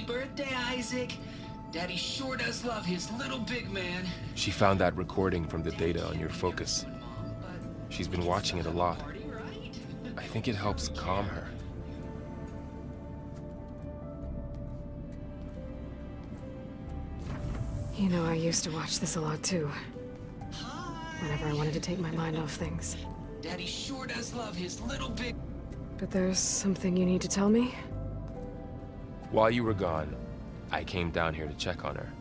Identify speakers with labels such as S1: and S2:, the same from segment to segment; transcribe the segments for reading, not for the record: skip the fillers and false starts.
S1: birthday, Isaac. Daddy sure does love his little big man.
S2: She found that recording from the data on your focus. She's been watching it a lot. I think it helps calm her.
S3: You know, I used to watch this a lot too. Whenever I wanted to take my mind off things.
S1: Daddy sure does love his little big...
S3: But there's something you need to tell me?
S2: While you were gone, I came down here to check on her.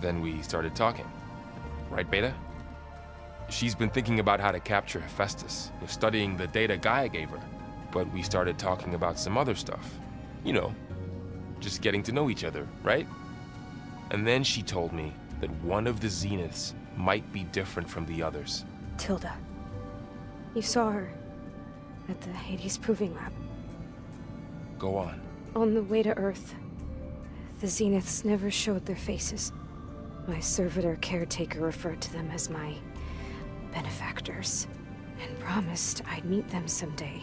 S2: Then we started talking. Right, Beta? She's been thinking about how to capture Hephaestus, studying the data Gaia gave her. But we started talking about some other stuff. You know, just getting to know each other, right? And then she told me that one of the Zeniths might be different from the others.
S3: Tilda. You saw her at the Hades Proving Lab.
S2: Go on.
S3: On the way to Earth, the Zeniths never showed their faces. My servitor caretaker referred to them as my benefactors, and promised I'd meet them someday,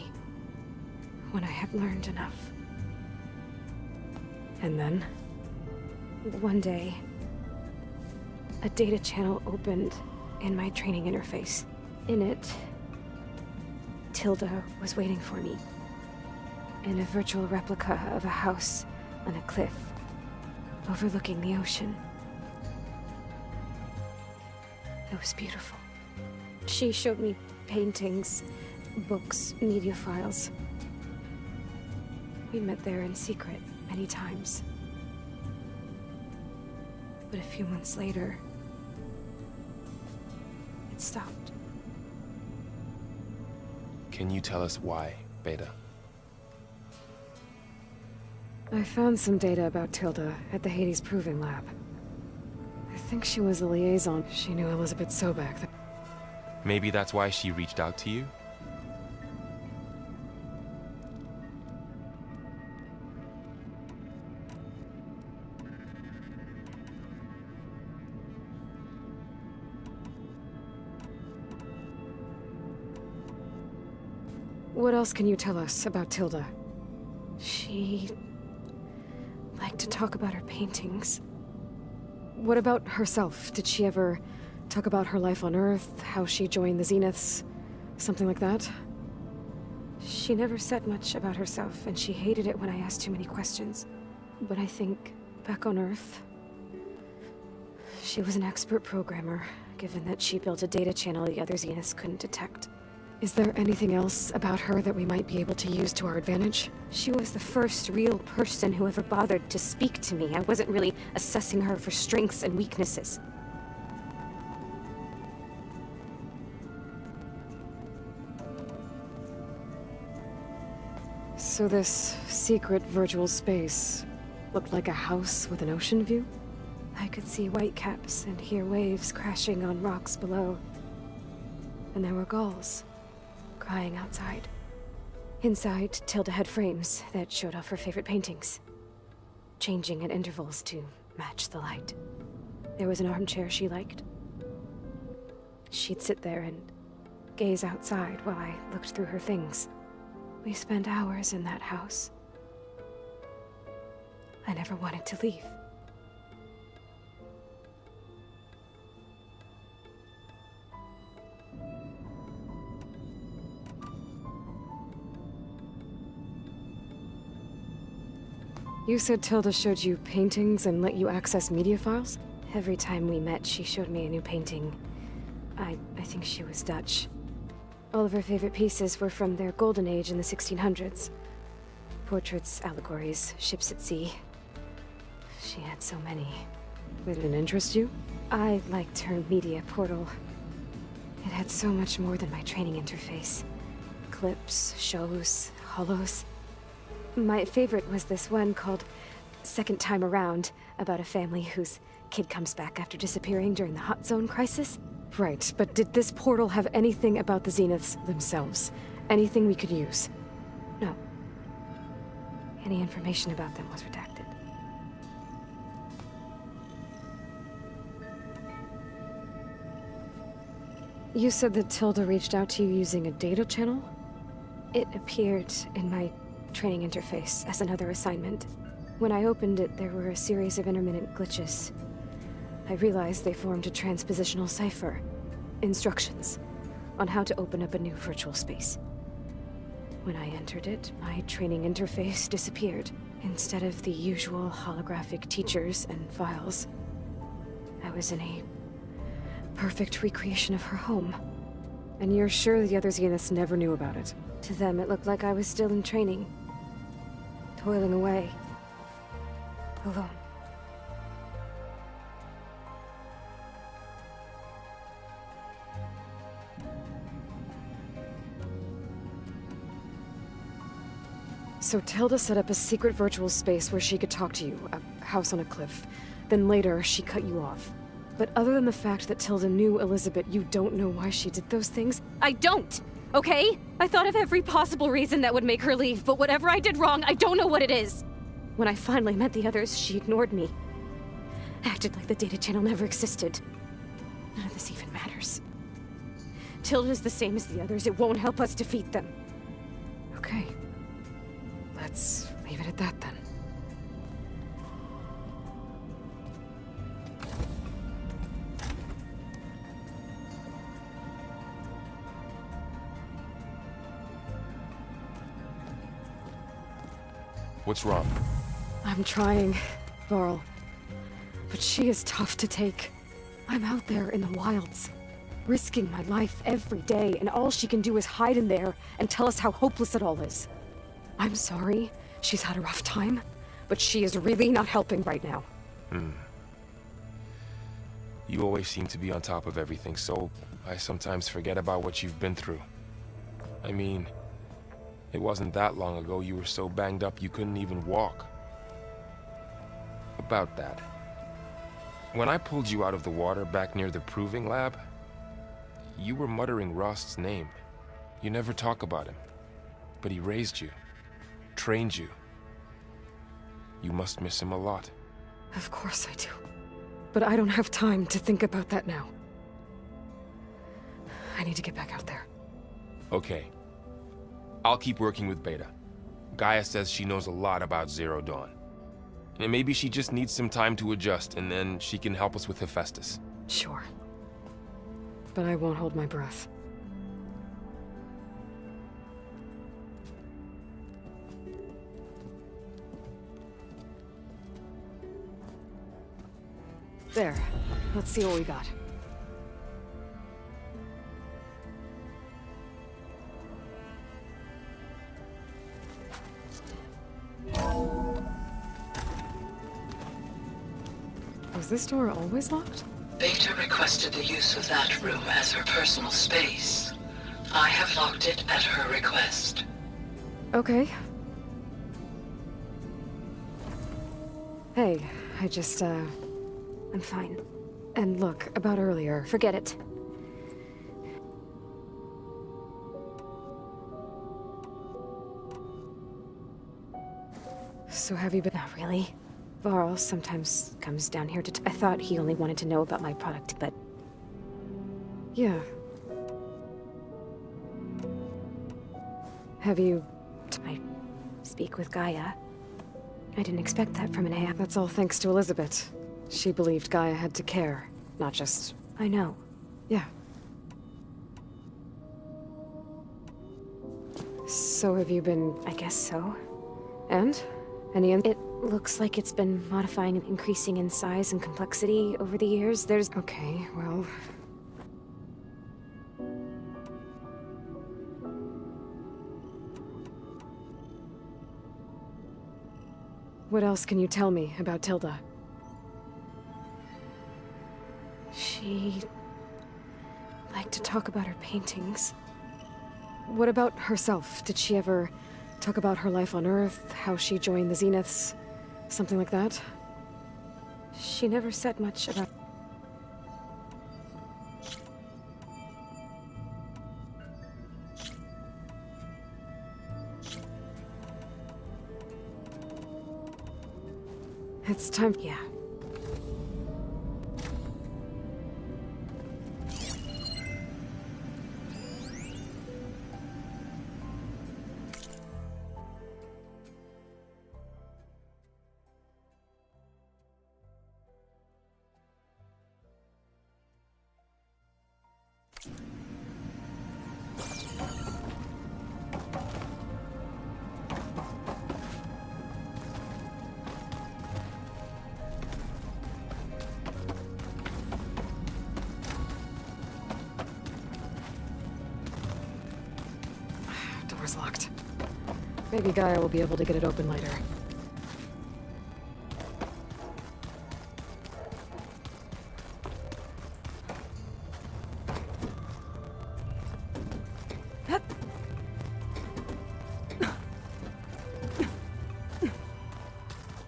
S3: when I had learned enough. And then, one day, a data channel opened in my training interface. In it, Tilda was waiting for me, in a virtual replica of a house on a cliff, overlooking the ocean. It was beautiful. She showed me paintings, books, media files. We met there in secret many times. But a few months later, it stopped.
S2: Can you tell us why, Beta?
S3: I found some data about Tilda at the Hades Proving Lab. I think she was the liaison. She knew Elizabeth Sobek.
S2: Maybe that's why she reached out to you?
S3: What else can you tell us about Tilda? She liked to talk about her paintings. What about herself? Did she ever talk about her life on Earth, how she joined the Zeniths, something like that? She never said much about herself, and she hated it when I asked too many questions. But I think, back on Earth, she was an expert programmer, given that she built a data channel the other Zeniths couldn't detect. Is there anything else about her that we might be able to use to our advantage? She was the first real person who ever bothered to speak to me. I wasn't really assessing her for strengths and weaknesses. So this secret virtual space looked like a house with an ocean view? I could see whitecaps and hear waves crashing on rocks below. And there were gulls crying outside. Inside, Tilda had frames that showed off her favorite paintings, changing at intervals to match the light. There was an armchair she liked. She'd sit there and gaze outside while I looked through her things. We spent hours in that house. I never wanted to leave. You said Tilda showed you paintings and let you access media files? Every time we met, she showed me a new painting. I think she was Dutch. All of her favorite pieces were from their golden age in the 1600s. Portraits, allegories, ships at sea. She had so many. Did it interest you? I liked her media portal. It had so much more than my training interface. Clips, shows, holos. My favorite was this one called Second Time Around, about a family whose kid comes back after disappearing during the Hot Zone crisis. Right, but did this portal have anything about the Zeniths themselves? Anything we could use? No. Any information about them was redacted. You said that Tilda reached out to you using a data channel? It appeared in my training interface as another assignment. When I opened it, there were a series of intermittent glitches. I realized they formed a transpositional cipher. Instructions on how to open up a new virtual space. When I entered it, my training interface disappeared. Instead of the usual holographic teachers and files, I was in a perfect recreation of her home. And you're sure the other Zeniths never knew about it? To them, it looked like I was still in training. Toiling away. Alone. So Tilda set up a secret virtual space where she could talk to you, a house on a cliff. Then later, she cut you off. But other than the fact that Tilda knew Elizabeth, you don't know why she did those things? I don't! Okay? I thought of every possible reason that would make her leave, but whatever I did wrong, I don't know what it is! When I finally met the others, she ignored me. Acted like the data channel never existed. None of this even matters. Tilda's the same as the others. It won't help us defeat them. Okay. Let's leave it at that, then.
S2: What's wrong?
S3: I'm trying, Varl. But she is tough to take. I'm out there in the wilds, risking my life every day, and all she can do is hide in there and tell us how hopeless it all is. I'm sorry, she's had a rough time, but she is really not helping right now.
S2: You always seem to be on top of everything, so I sometimes forget about what you've been through. I mean, it wasn't that long ago you were so banged up you couldn't even walk. About that. When I pulled you out of the water back near the proving lab, you were muttering Rost's name. You never talk about him, but he raised you, trained you. You must miss him a lot.
S3: Of course I do. But I don't have time to think about that now. I need to get back out there.
S2: Okay. I'll keep working with Beta. Gaia says she knows a lot about Zero Dawn. And maybe she just needs some time to adjust, and then she can help us with Hephaestus.
S3: Sure. But I won't hold my breath. There. Let's see what we got. Was this door always locked?
S4: Beta requested the use of that room as her personal space. I have locked it at her request.
S3: Okay. Hey, I'm fine. And look, about earlier, forget it. So have you been— Not really. Varl sometimes comes down here to I thought he only wanted to know about my product, but... Yeah. Have you... I speak with Gaia. I didn't expect that from an AI. That's all thanks to Elizabeth. She believed Gaia had to care, not just... I know. Yeah. So have you been... I guess so. And? It looks like it's been modifying and increasing in size and complexity over the years. There's... Okay, well... What else can you tell me about Tilda? She liked to talk about her paintings. What about herself? Did she ever talk about her life on Earth, how she joined the Zeniths, something like that? She never said much about... It's time... Yeah. door's locked. Maybe Gaia will be able to get it open later.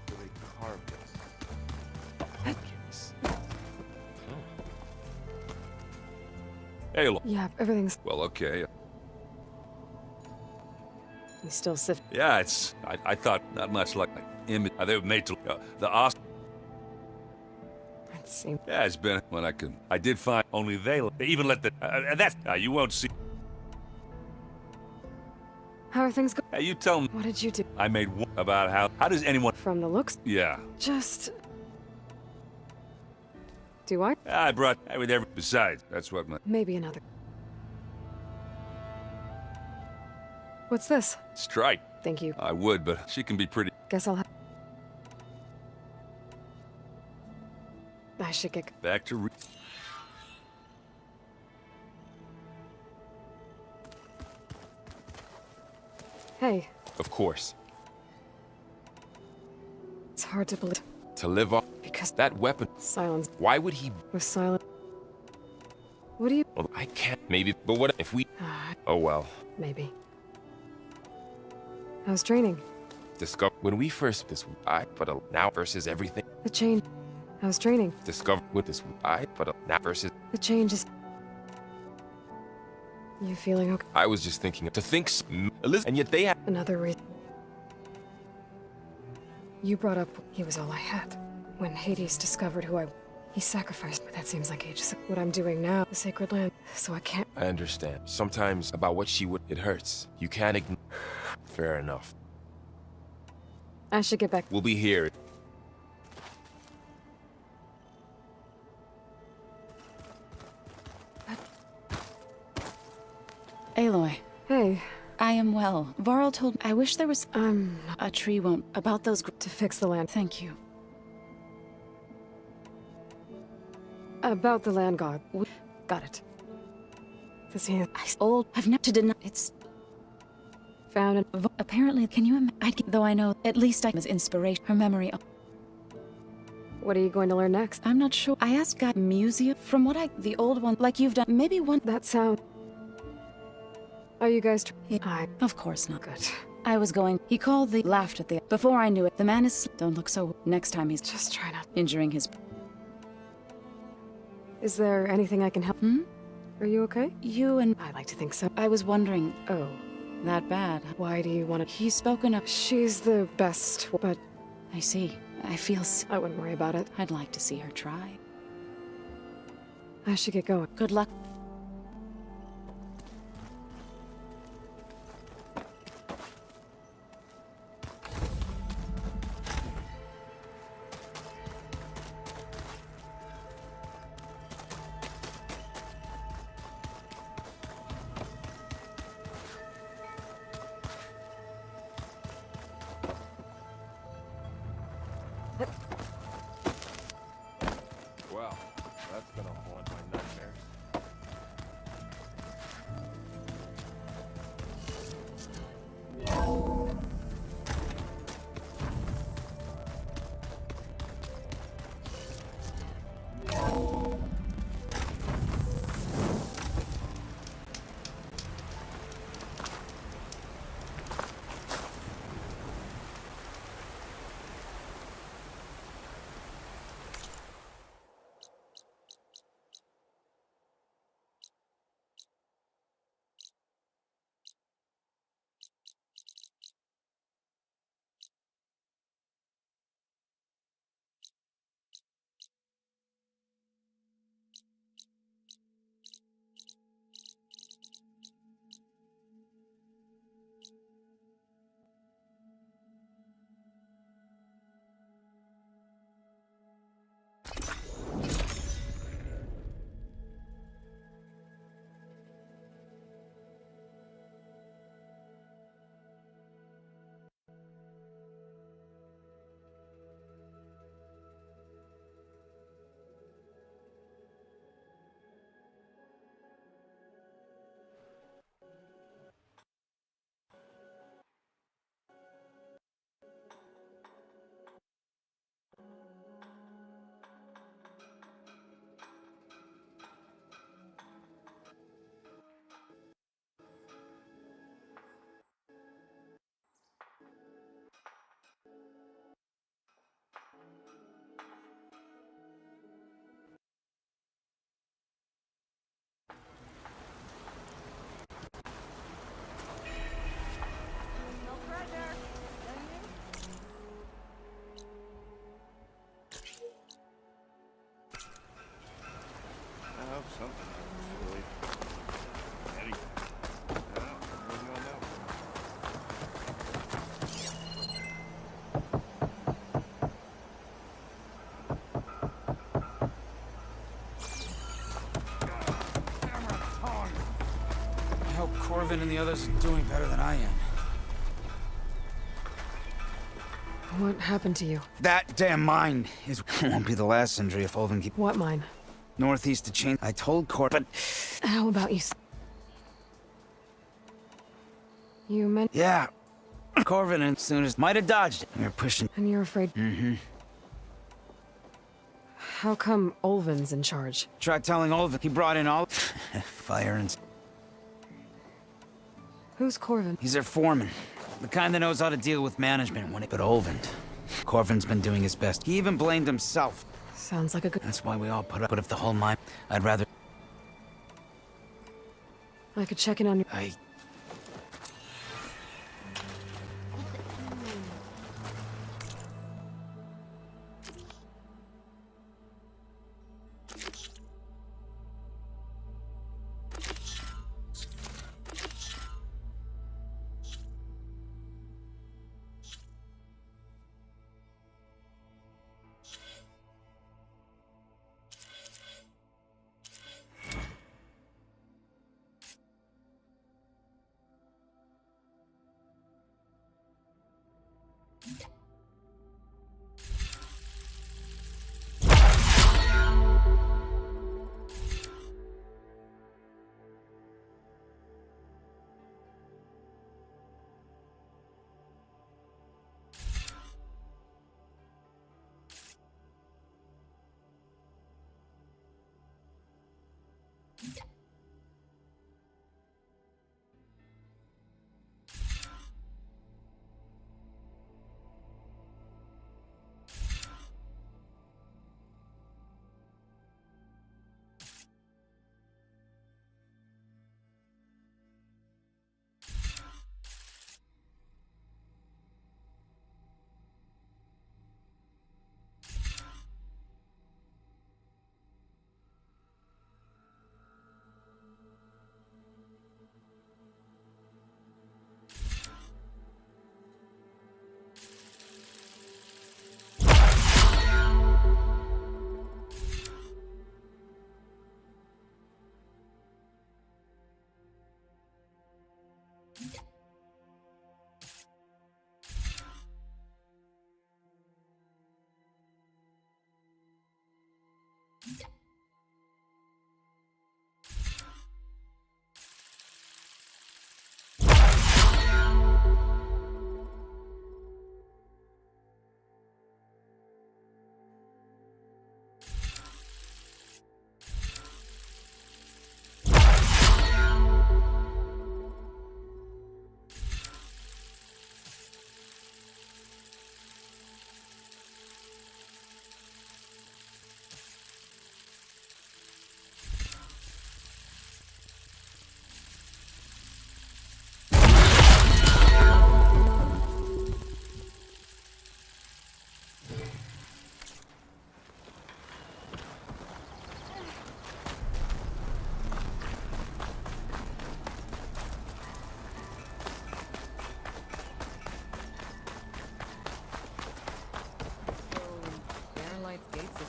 S2: They carved this. Pumpkins.
S5: Hey, look.
S3: Yeah, everything's...
S5: Well, okay.
S3: He's still sift...
S5: Yeah, it's. I thought not much like image. They were made to the Ost.
S3: It seemed...
S5: Yeah, it's been when I could. I did find only they even let the. That's you won't see.
S3: How are things going?
S5: Hey, you tell me.
S3: What did you do?
S5: I made one about how does anyone?
S3: From the looks?
S5: Yeah.
S3: Just... Do I?
S5: I brought with every. Besides, that's what my.
S3: Maybe another. What's this?
S5: Strike.
S3: Thank you.
S5: I would, but she can be pretty.
S3: Guess I'll have... I should get...
S5: Back to.
S3: Hey,
S2: Of course.
S3: it's hard to believe.
S2: To live off
S3: Because
S2: that weapon.
S3: silence
S2: Why would he?
S3: was silent. What do you...
S2: Well, I can't. Maybe. But what if we? Oh well.
S3: Maybe. How's training?
S2: Discover when we first this I put a now versus everything.
S3: The change... How's training?
S2: Discover with this I put a now versus.
S3: The change is... You feeling okay?
S2: I was just thinking to think, Elizabeth, and yet they had.
S3: Another reason. You brought up he was all I had. When Hades discovered who I... He sacrificed, but that seems like ages ago. What I'm doing now, the sacred land, so I can't...
S2: I understand. Sometimes about what she would, it hurts. You can't ignore. Fair enough.
S3: I should get back.
S2: We'll be here.
S6: Aloy,
S3: Hey,
S6: I am well. Varl told I wish there was
S3: I'm...
S6: a tree won't about those
S3: to fix the land.
S6: Thank you.
S3: About the land god. Got it. This here...
S6: I've never to deny it's
S3: Found an...
S6: apparently can you imagine though I know at least I was inspiration her memory of
S3: What are you going to learn next?
S6: I'm not sure. I asked God Museum from what the old one like you've done maybe one
S3: That sound... Are you guys...
S6: Yeah.
S3: I...
S6: Of course not.
S3: Good.
S6: I was going he called the laughed at the before I knew it. The man is don't look so next time he's
S3: Just try not...
S6: injuring his
S3: Is there anything I can help? Are you okay?
S6: you and
S3: I like to think so.
S6: I was wondering
S3: Oh.
S6: that bad.
S3: Why do you want to...
S6: He's spoken up.
S3: She's the best, but
S6: I see. I feel
S3: I wouldn't worry about it.
S6: I'd like to see her try.
S3: I should get going.
S6: Good luck.
S2: Well, that's gonna haunt my nightmares.
S7: Corvin and the others are doing better than I am.
S3: What happened to you?
S7: That damn mine won't be the last injury if Olvin keep
S3: What mine?
S7: northeast to change. I told Corvin, but
S3: How about you? You meant.
S7: yeah, Corvin and soon as might have dodged it. We were pushing.
S3: And you're afraid.
S7: Mm-hmm.
S3: How come Olvin's in charge?
S7: Tried telling Olvin. He brought in all fire and.
S3: Who's Corvin?
S7: He's their foreman, the kind that knows how to deal with management when it. But Olvin, Corvin's been doing his best. He even blamed himself.
S3: Sounds like a good.
S7: That's why we all put up. But if the whole mine, I'd rather.
S3: I could check in on you.
S7: I.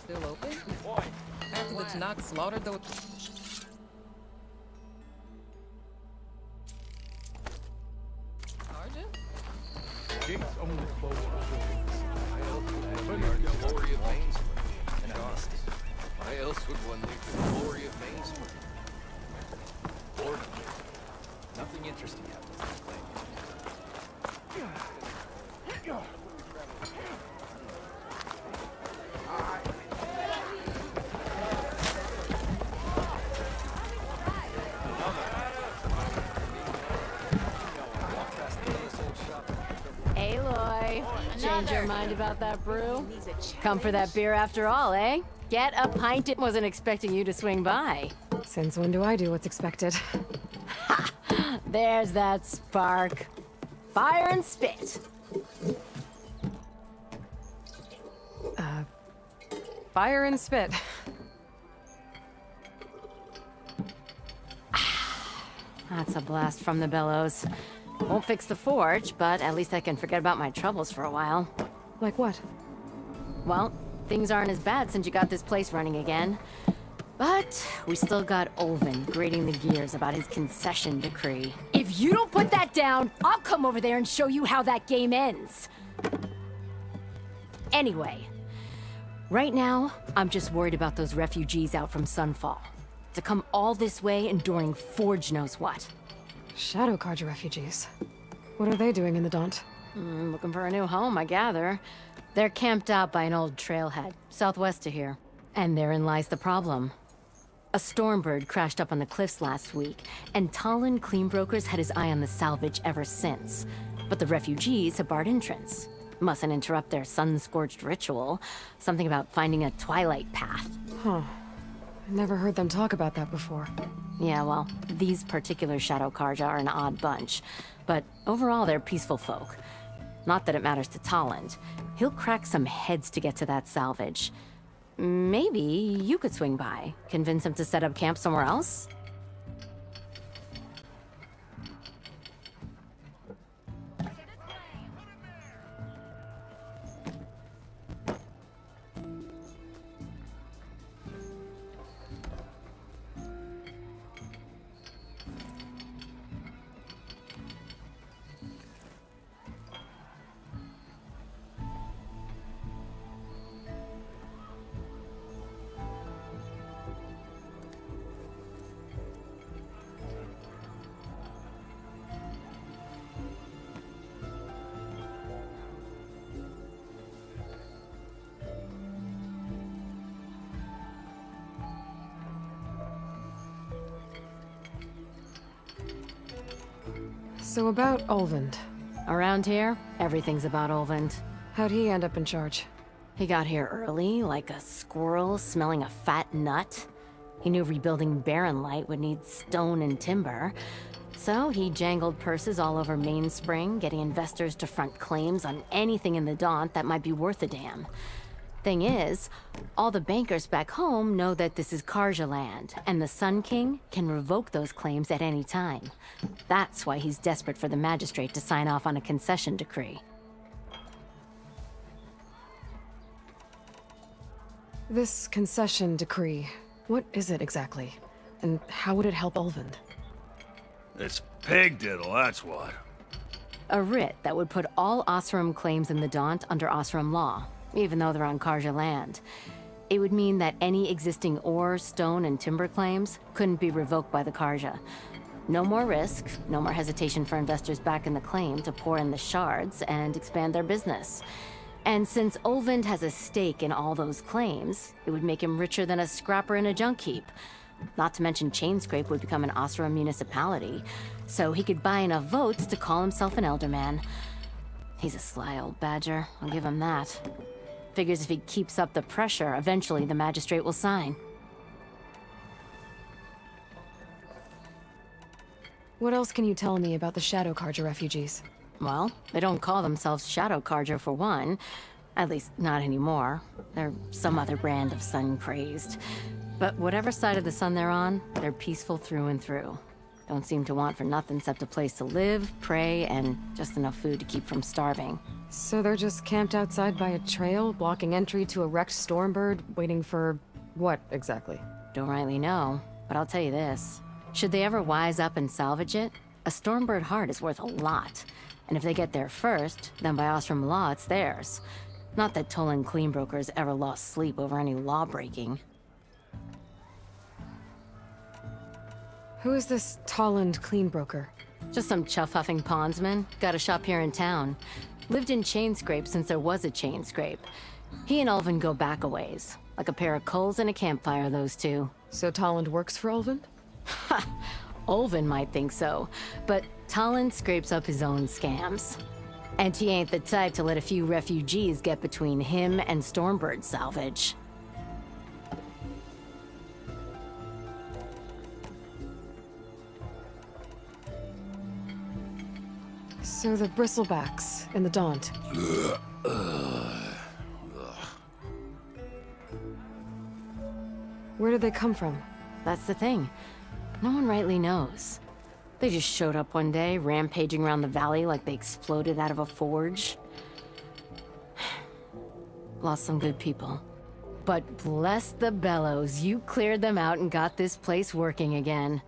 S8: Still open? After the Tanakh slaughtered the... Sergeant?
S9: Gates only close the glory of Mainspring. And why else would one leave the glory of Mainspring? Boredom. Nothing interesting happens in this place.
S10: Aloy, change your mind about that brew? Come for that beer after all, eh? Get a pint. It wasn't expecting you to swing by.
S3: Since when do I do what's expected?
S10: Ha! There's that spark. Fire and spit.
S3: Fire and spit.
S10: That's a blast from the bellows. Won't fix the forge, but at least I can forget about my troubles for a while.
S3: Like what?
S10: Well, things aren't as bad since you got this place running again. But we still got Olvin grating the gears about his concession decree. If If you don't put that down, I'll come over there and show you how that game ends. Anyway, right now, I'm just worried about those refugees out from Sunfall. To come all this way enduring Forge knows what.
S3: Shadow Carja refugees. What are they doing in the Daunt?
S10: Looking for a new home, I gather. They're camped out by an old trailhead, southwest of here. And therein lies the problem. A Stormbird crashed up on the cliffs last week, and Talon Cleanbrokers had his eye on the salvage ever since. But the refugees have barred entrance. Mustn't interrupt their sun-scorched ritual. Something about finding a twilight path.
S3: Huh. I never heard them talk about that before.
S10: Yeah, well, these particular Shadow Carja are an odd bunch. But overall, they're peaceful folk. Not that it matters to Talon. He'll crack some heads to get to that salvage. Maybe you could swing by, convince him to set up camp somewhere else?
S3: So about Ulvund.
S10: Around here, everything's about Ulvund.
S3: How'd he end up in charge?
S10: He got here early, like a squirrel smelling a fat nut. He knew rebuilding Barren Light would need stone and timber. So he jangled purses all over Mainspring, getting investors to front claims on anything in the Daunt that might be worth a damn. Thing is, all the bankers back home know that this is Carja land, and the Sun King can revoke those claims at any time. That's why he's desperate for the magistrate to sign off on a concession decree.
S3: This concession decree, what is it exactly? And how would it help Ulvund?
S5: It's pig diddle, that's what.
S10: A writ that would put all Osram claims in the Daunt under Osram law, even though they're on Carja land. It would mean that any existing ore, stone, and timber claims couldn't be revoked by the Carja. No more risk, no more hesitation for investors back in the claim to pour in the shards and expand their business. And since Ulvund has a stake in all those claims, it would make him richer than a scrapper in a junk heap. Not to mention Chainscrape would become an Osram municipality, so he could buy enough votes to call himself an Elderman. He's a sly old badger, I'll give him that. Figures if he keeps up the pressure, eventually the magistrate will sign.
S3: What else can you tell me about the Shadow Carja refugees?
S10: Well, they don't call themselves Shadow Carja for one. At least, not anymore. They're some other brand of sun-crazed. But whatever side of the sun they're on, they're peaceful through and through. Don't seem to want for nothing except a place to live, pray, and just enough food to keep from starving.
S3: So they're just camped outside by a trail, blocking entry to a wrecked Stormbird, waiting for what exactly?
S10: Don't rightly know, but I'll tell you this. Should they ever wise up and salvage it, a Stormbird heart is worth a lot. And if they get there first, then by Osram law, it's theirs. Not that Tolan Cleanbrokers ever lost sleep over any law breaking.
S3: Who is this Talland Cleanbroker?
S10: Just some chuff-huffing pondsman. Got a shop here in town. Lived in Chainscrape since there was a Chainscrape. He and Ulvund go back a ways. Like a pair of coals and a campfire, those two.
S3: So Talland works for Ulvund?
S10: Ha! Ulvund might think so, but Talland scrapes up his own scams. And he ain't the type to let a few refugees get between him and Stormbird salvage.
S3: So the bristlebacks in the Daunt. Where did they come from?
S10: That's the thing. No one rightly knows. They just showed up one day, rampaging around the valley like they exploded out of a forge. Lost some good people. But bless the bellows, you cleared them out and got this place working again.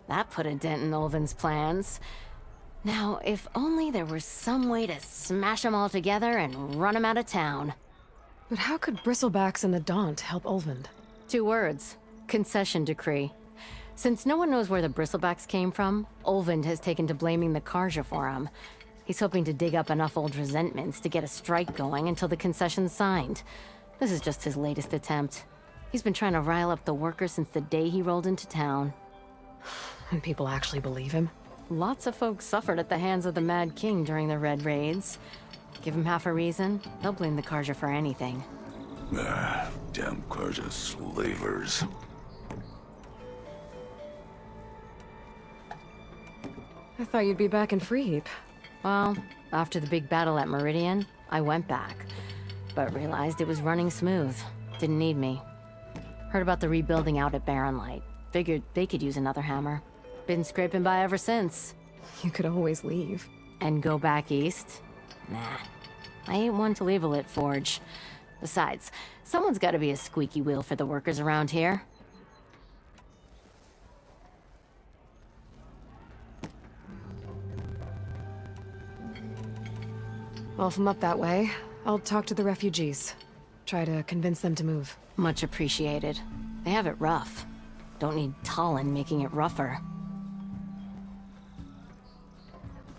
S10: That put a dent in Ulvund's plans. Now, if only there was some way to smash them all together and run them out of town.
S3: But how could Bristlebacks and the Daunt help Ulvund?
S10: 2 words. Concession decree. Since no one knows where the Bristlebacks came from, Ulvund has taken to blaming the Karja for them. He's hoping to dig up enough old resentments to get a strike going until the concession's signed. This is just his latest attempt. He's been trying to rile up the workers since the day he rolled into town.
S3: And people actually believe him?
S10: Lots of folks suffered at the hands of the Mad King during the Red Raids. Give him half a reason, they'll blame the Karja for anything.
S5: Damn Karja slavers.
S3: I thought you'd be back in Freeheap.
S10: Well, after the big battle at Meridian, I went back. But realized it was running smooth. Didn't need me. Heard about the rebuilding out at Barren Light. Figured they could use another hammer. Been scraping by ever since.
S3: You could always leave.
S10: And go back east? Nah. I ain't one to leave a lit forge. Besides, someone's gotta be a squeaky wheel for the workers around here.
S3: Well, if I'm up that way, I'll talk to the refugees. Try to convince them to move.
S10: Much appreciated. They have it rough. Don't need Talon making it rougher.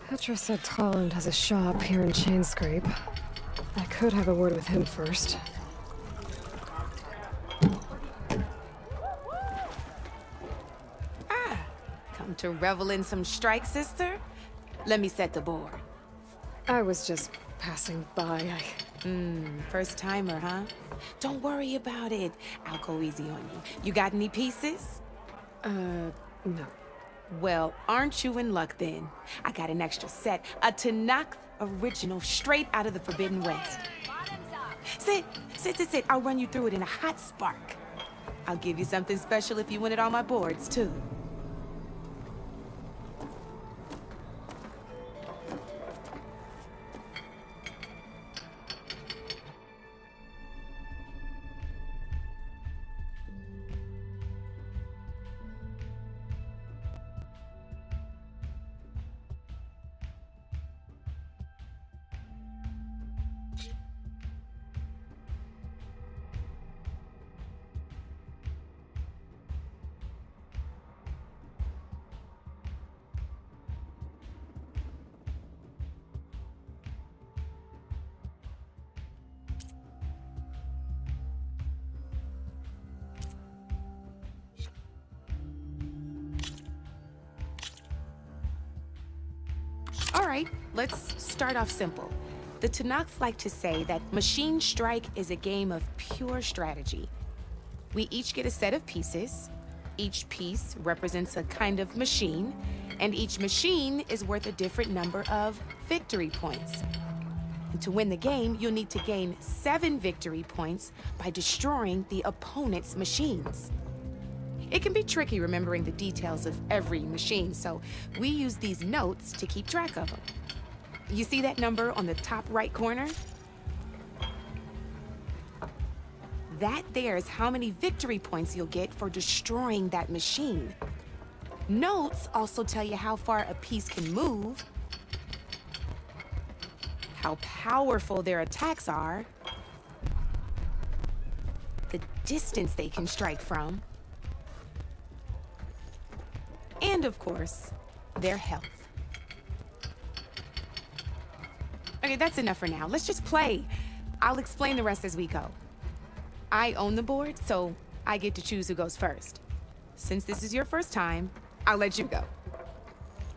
S3: Petra said Tolland has a shop here in Chainscrape. I could have a word with him first.
S11: Come to revel in some strike, sister? Let me set the board.
S3: I was just passing by.
S11: First timer, huh? Don't worry about it. I'll go easy on you. You got any pieces?
S3: No.
S11: Well, aren't you in luck then? I got an extra set, a Tanakh original straight out of the Forbidden West. Sit. I'll run you through it in a hot spark. I'll give you something special if you win it on my boards, too. All right, let's start off simple. The Tanakh like to say that Machine Strike is a game of pure strategy. We each get a set of pieces. Each piece represents a kind of machine, and each machine is worth a different number of victory points. And to win the game, you'll need to gain 7 victory points by destroying the opponent's machines. It can be tricky remembering the details of every machine, so we use these notes to keep track of them. You see that number on the top right corner? That there is how many victory points you'll get for destroying that machine. Notes also tell you how far a piece can move, how powerful their attacks are, the distance they can strike from, and of course, their health. Okay, that's enough for now. Let's just play. I'll explain the rest as we go. I own the board, so I get to choose who goes first. Since this is your first time, I'll let you go.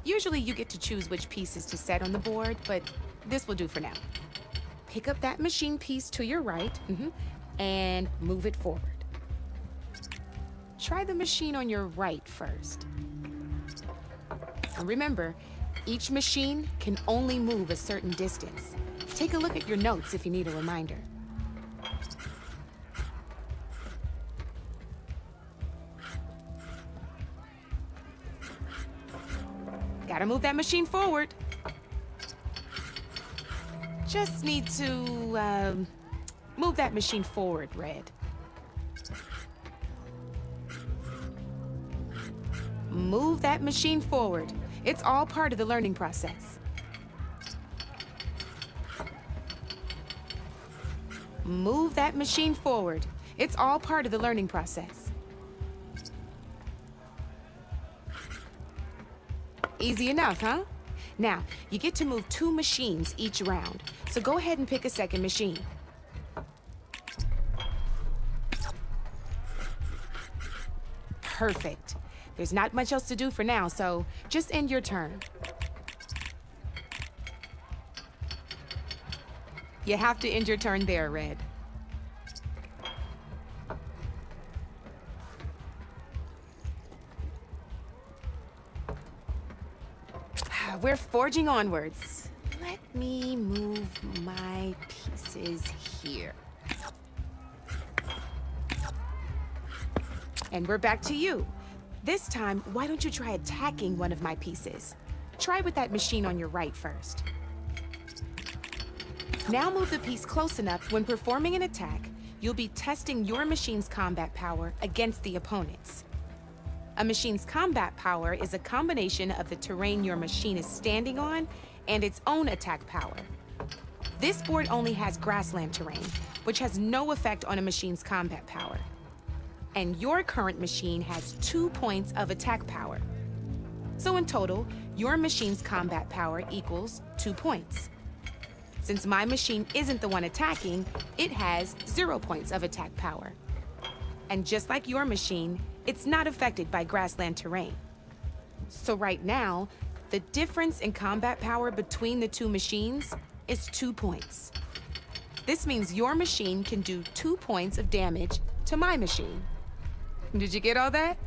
S11: Usually you get to choose which pieces to set on the board, but this will do for now. Pick up that machine piece to your right, and move it forward. Try the machine on your right first. And remember, each machine can only move a certain distance. Take a look at your notes if you need a reminder. Gotta move that machine forward. Just need to, move that machine forward, Red. Move that machine forward. It's all part of the learning process. Move that machine forward. It's all part of the learning process. Easy enough, huh? Now, you get to move 2 machines each round, so go ahead and pick a second machine. Perfect. There's not much else to do for now, so just end your turn. You have to end your turn there, Red. We're forging onwards. Let me move my pieces here. And we're back to you. This time, why don't you try attacking one of my pieces? Try with that machine on your right first. Now move the piece close enough when performing an attack, you'll be testing your machine's combat power against the opponent's. A machine's combat power is a combination of the terrain your machine is standing on and its own attack power. This board only has grassland terrain, which has no effect on a machine's combat power. And your current machine has 2 points of attack power. So in total, your machine's combat power equals 2 points. Since my machine isn't the one attacking, it has 0 points of attack power. And just like your machine, it's not affected by grassland terrain. So right now, the difference in combat power between the 2 machines is 2 points. This means your machine can do 2 points of damage to my machine. Did you get all that?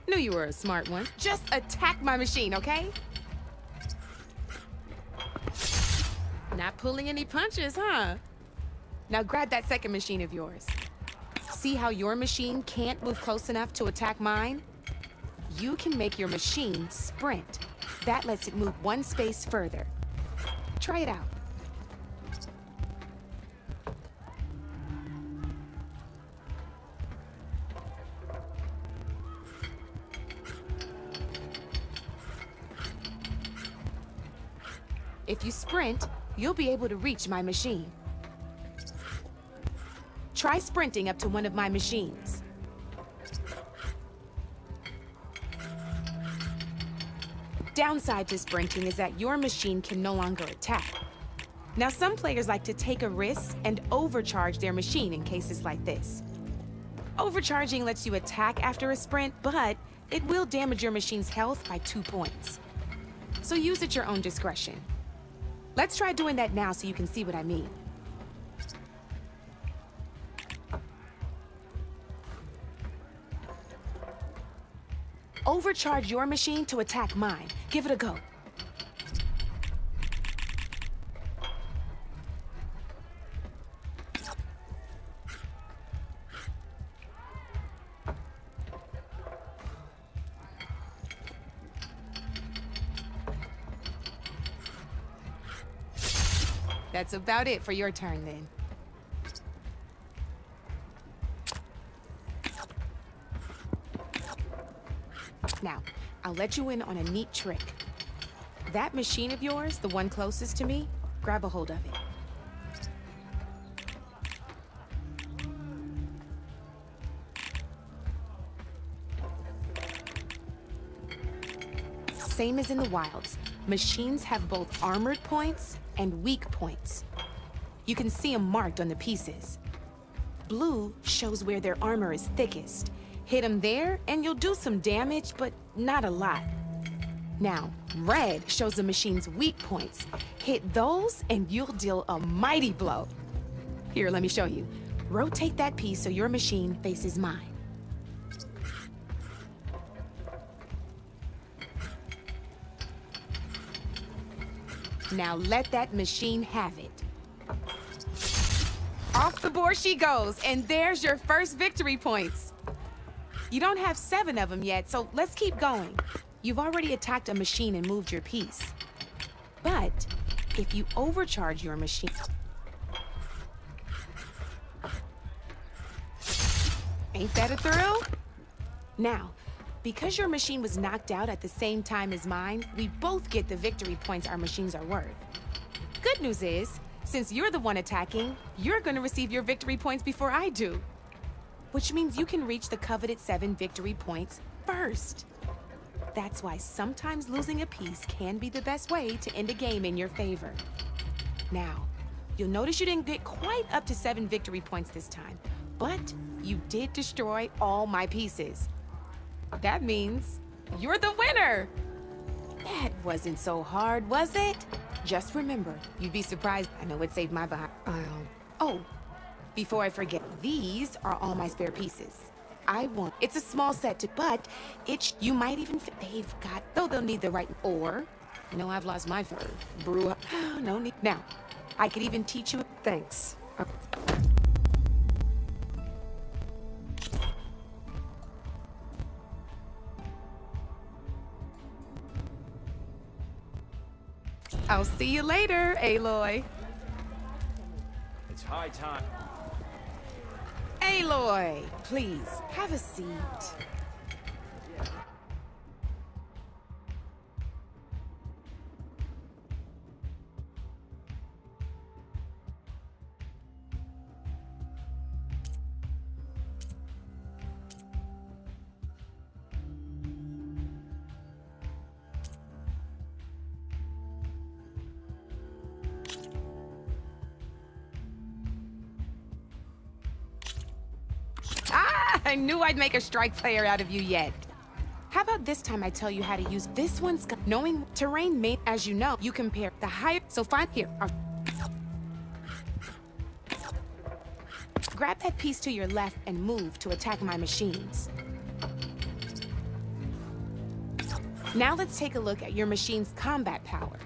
S11: Knew you were a smart one. Just attack my machine, okay? Not pulling any punches, huh? Now grab that second machine of yours. See how your machine can't move close enough to attack mine? You can make your machine sprint. That lets it move 1 space further. Try it out. If you sprint, you'll be able to reach my machine. Try sprinting up to one of my machines. Downside to sprinting is that your machine can no longer attack. Now, some players like to take a risk and overcharge their machine in cases like this. Overcharging lets you attack after a sprint, but it will damage your machine's health by 2 points. So use at your own discretion. Let's try doing that now so you can see what I mean. Overcharge your machine to attack mine. Give it a go. That's about it for your turn, then. Now, I'll let you in on a neat trick. That machine of yours, the one closest to me, grab a hold of it. Same as in the wilds, machines have both armored points and weak points. You can see them marked on the pieces. Blue shows where their armor is thickest. Hit them there, and you'll do some damage, but not a lot. Now, red shows the machine's weak points. Hit those, and you'll deal a mighty blow. Here, let me show you. Rotate that piece so your machine faces mine. Now let that machine have it. Off the board she goes, and there's your first victory points. You don't have 7 of them yet, so let's keep going. You've already attacked a machine and moved your piece. But if you overcharge your machine, Ain't that a thrill? Now, because your machine was knocked out at the same time as mine, we both get the victory points our machines are worth. Good news is, since you're the one attacking, you're gonna receive your victory points before I do. Which means you can reach the coveted 7 victory points first. That's why sometimes losing a piece can be the best way to end a game in your favor. Now, you'll notice you didn't get quite up to 7 victory points this time, but you did destroy all my pieces. That means you're the winner! That wasn't so hard, was it? Just remember, you'd be surprised. I know it saved my behind. Oh, before I forget, these are all my spare pieces. I want. It's a small set, but you might even fit. They've got, though they'll need the right, or, I've lost my fur. Brew, no need. Now, I could even teach you.
S3: Thanks.
S11: I'll see you later, Aloy.
S9: It's high time.
S11: Aloy, please, have a seat. I knew I'd make a strike player out of you yet. How about this time I tell you how to use this one's knowing terrain made, as you know, you compare the higher, so find here. Grab that piece to your left and move to attack my machines. Now let's take a look at your machine's combat power.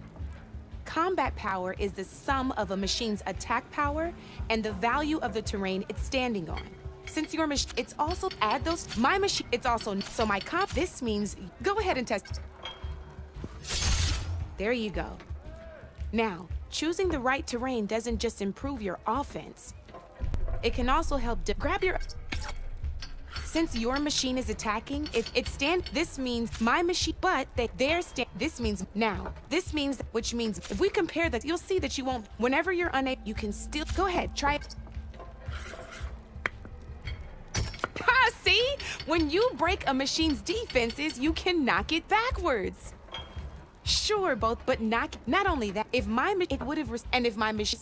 S11: Combat power is the sum of a machine's attack power and the value of the terrain it's standing on. Since your machine, it's also add those, my machine, it's also, so my comp, this means, go ahead and test. There you go. Now, choosing the right terrain doesn't just improve your offense. It can also help grab your, since your machine is attacking, this means my machine, but this means now. This means, which means, if we compare that, you'll see that you won't, whenever you're unable, you can still, go ahead, try it. See? When you break a machine's defenses, you can knock it backwards. Sure, but not only that, if my it would have, and if my machine,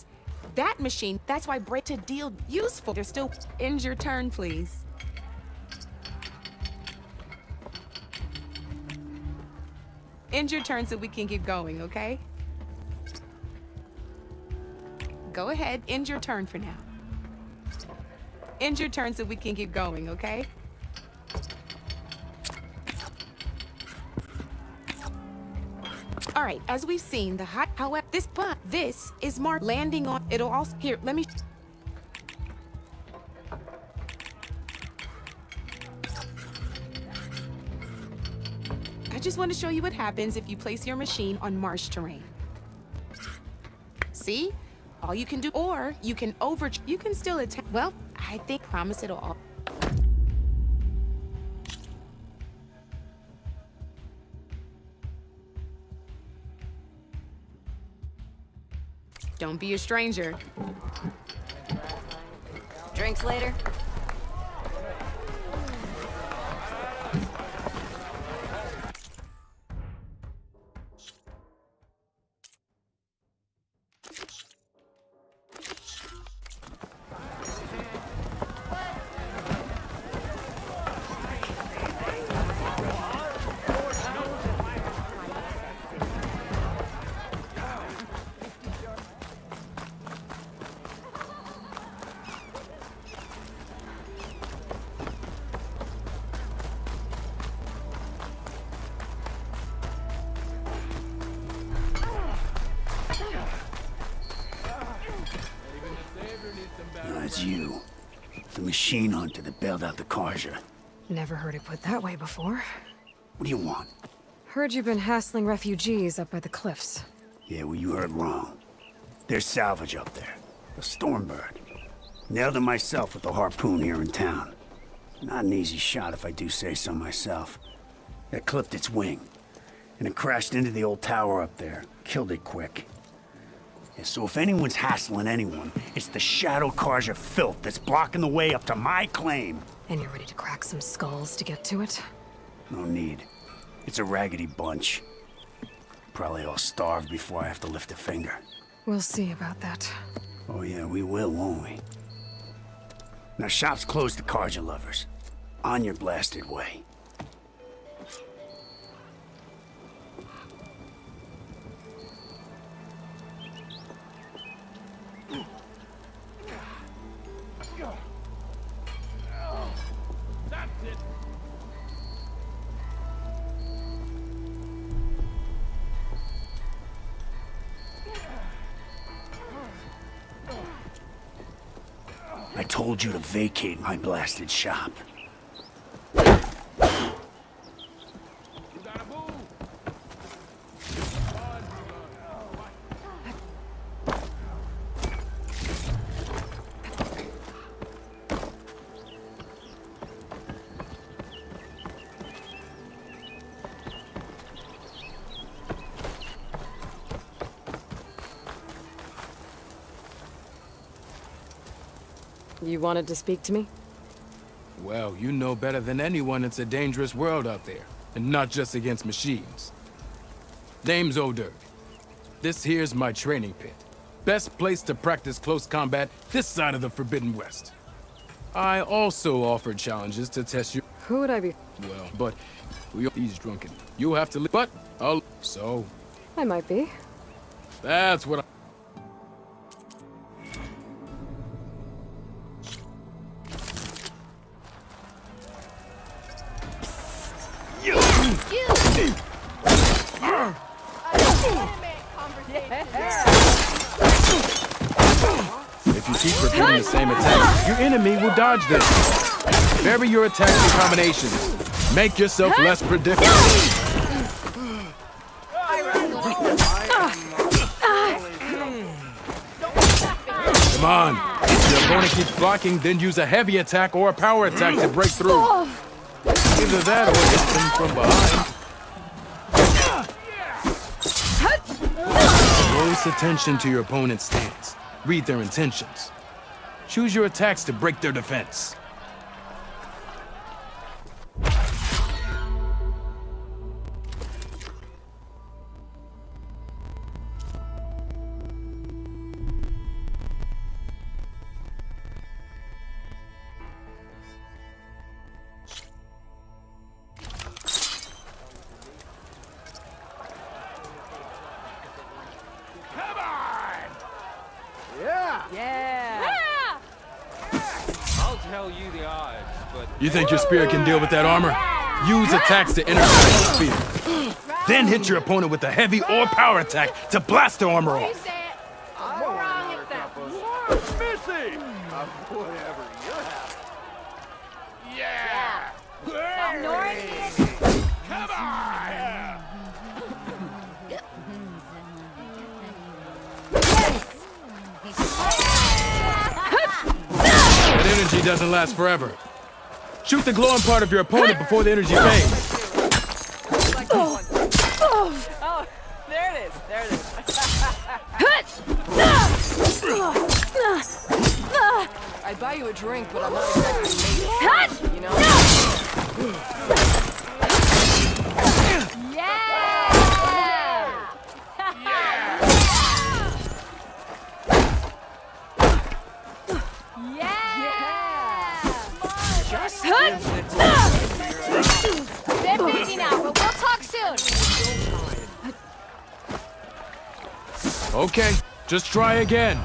S11: that machine, that's why break to deal useful. They're still, end your turn, please. End your turn so we can get going, okay? Go ahead, end your turn for now. End your turn so we can keep going, okay? All right, as we've seen, the hot, however, this is marked landing on, it'll also, here, let me. I just want to show you what happens if you place your machine on marsh terrain. See? All you can do, or you can you can still attack. Well, I think, promise it'll all. Don't be a stranger.
S10: Drinks later?
S12: It's you. The machine hunter that bailed out the Karja.
S3: Never heard it put that way before.
S12: What do you want?
S3: Heard you've been hassling refugees up by the cliffs.
S12: Yeah, well, you heard wrong. There's salvage up there. A Stormbird. Nailed it myself with the harpoon here in town. Not an easy shot if I do say so myself. It clipped its wing, and it crashed into the old tower up there. Killed it quick. Yeah, so if anyone's hassling anyone, it's the Shadow Karja filth that's blocking the way up to my claim.
S3: And you're ready to crack some skulls to get to it?
S12: No need. It's a raggedy bunch. Probably all starved before I have to lift a finger.
S3: We'll see about that.
S12: Oh yeah, we will, won't we? Now shop's closed to Karja lovers. On your blasted way. I told you to vacate my blasted shop.
S3: You wanted to speak to me?
S13: Well, you know better than anyone it's a dangerous world out there, and not just against machines. Name's O'Dirk. This here's my training pit. Best place to practice close combat this side of the Forbidden West. I also offer challenges to test you.
S3: Who would I be?
S13: Well, but he's drunken. You have to leave, but I'll... So?
S3: I might be.
S13: That's what I... If you keep repeating the same attack, your enemy will dodge them. Vary your attacks and combinations. Make yourself less predictable. Come on. If your opponent keeps blocking, then use a heavy attack or a power attack to break through. Either that or hit them from behind. Close attention to your opponent's stance. Read their intentions. Choose your attacks to break their defense. You think your spear can deal with that armor? Use attacks to energize the spear. Then hit your opponent with a heavy or power attack to blast their armor off.
S9: Missing! Whatever you have. Yeah! Come on!
S13: That energy doesn't last forever. Shoot the glowing part of your opponent before the energy fades.
S8: Oh, there it is. There it is. I'd buy you a drink, but I'm not exactly made, you know?
S10: They're busy now, but we'll talk soon.
S13: Okay, just try again.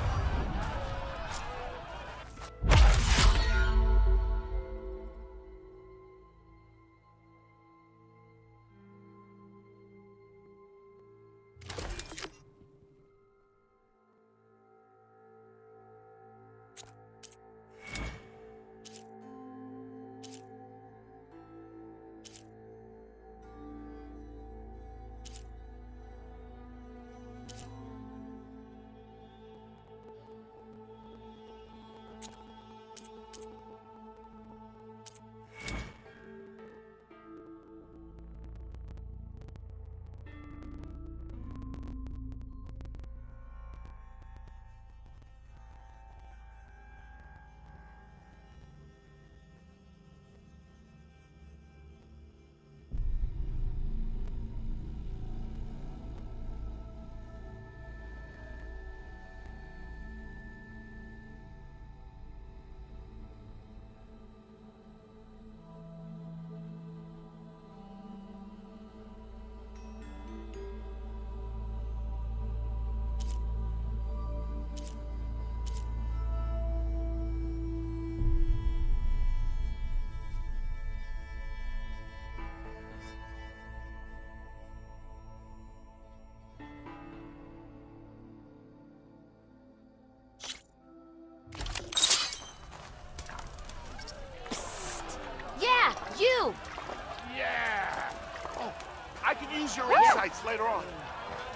S5: can use your insights later on.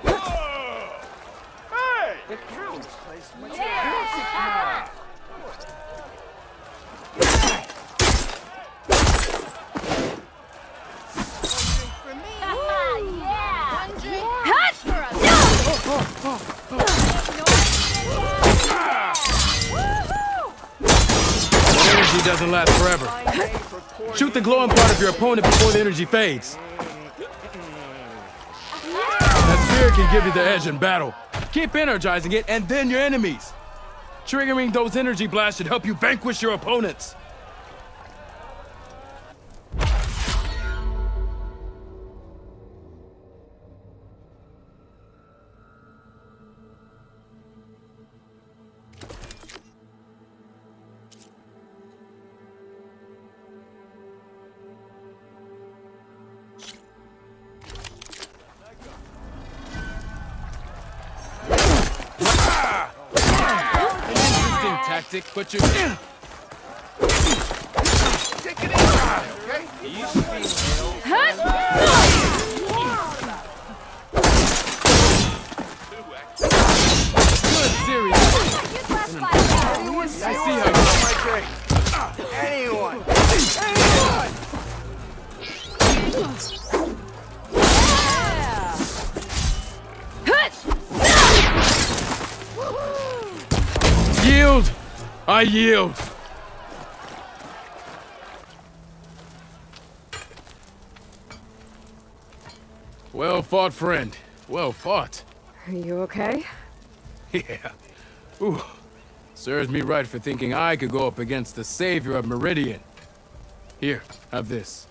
S5: Whoa! Hey!
S9: It counts.
S13: Energy doesn't last forever. Shoot the glowing part of your opponent before the energy fades. That spear can give you the edge in battle. Keep energizing it, and then your enemies. Triggering those energy blasts should help you vanquish your opponents. Tactic, but you're
S5: Take it easy, okay?
S13: good series. I see how you
S12: Anyone!
S13: yield. I yield. Well fought, friend. Well fought.
S3: Are you okay?
S13: Yeah. Ooh. Serves me right for thinking I could go up against the savior of Meridian. Here, have this.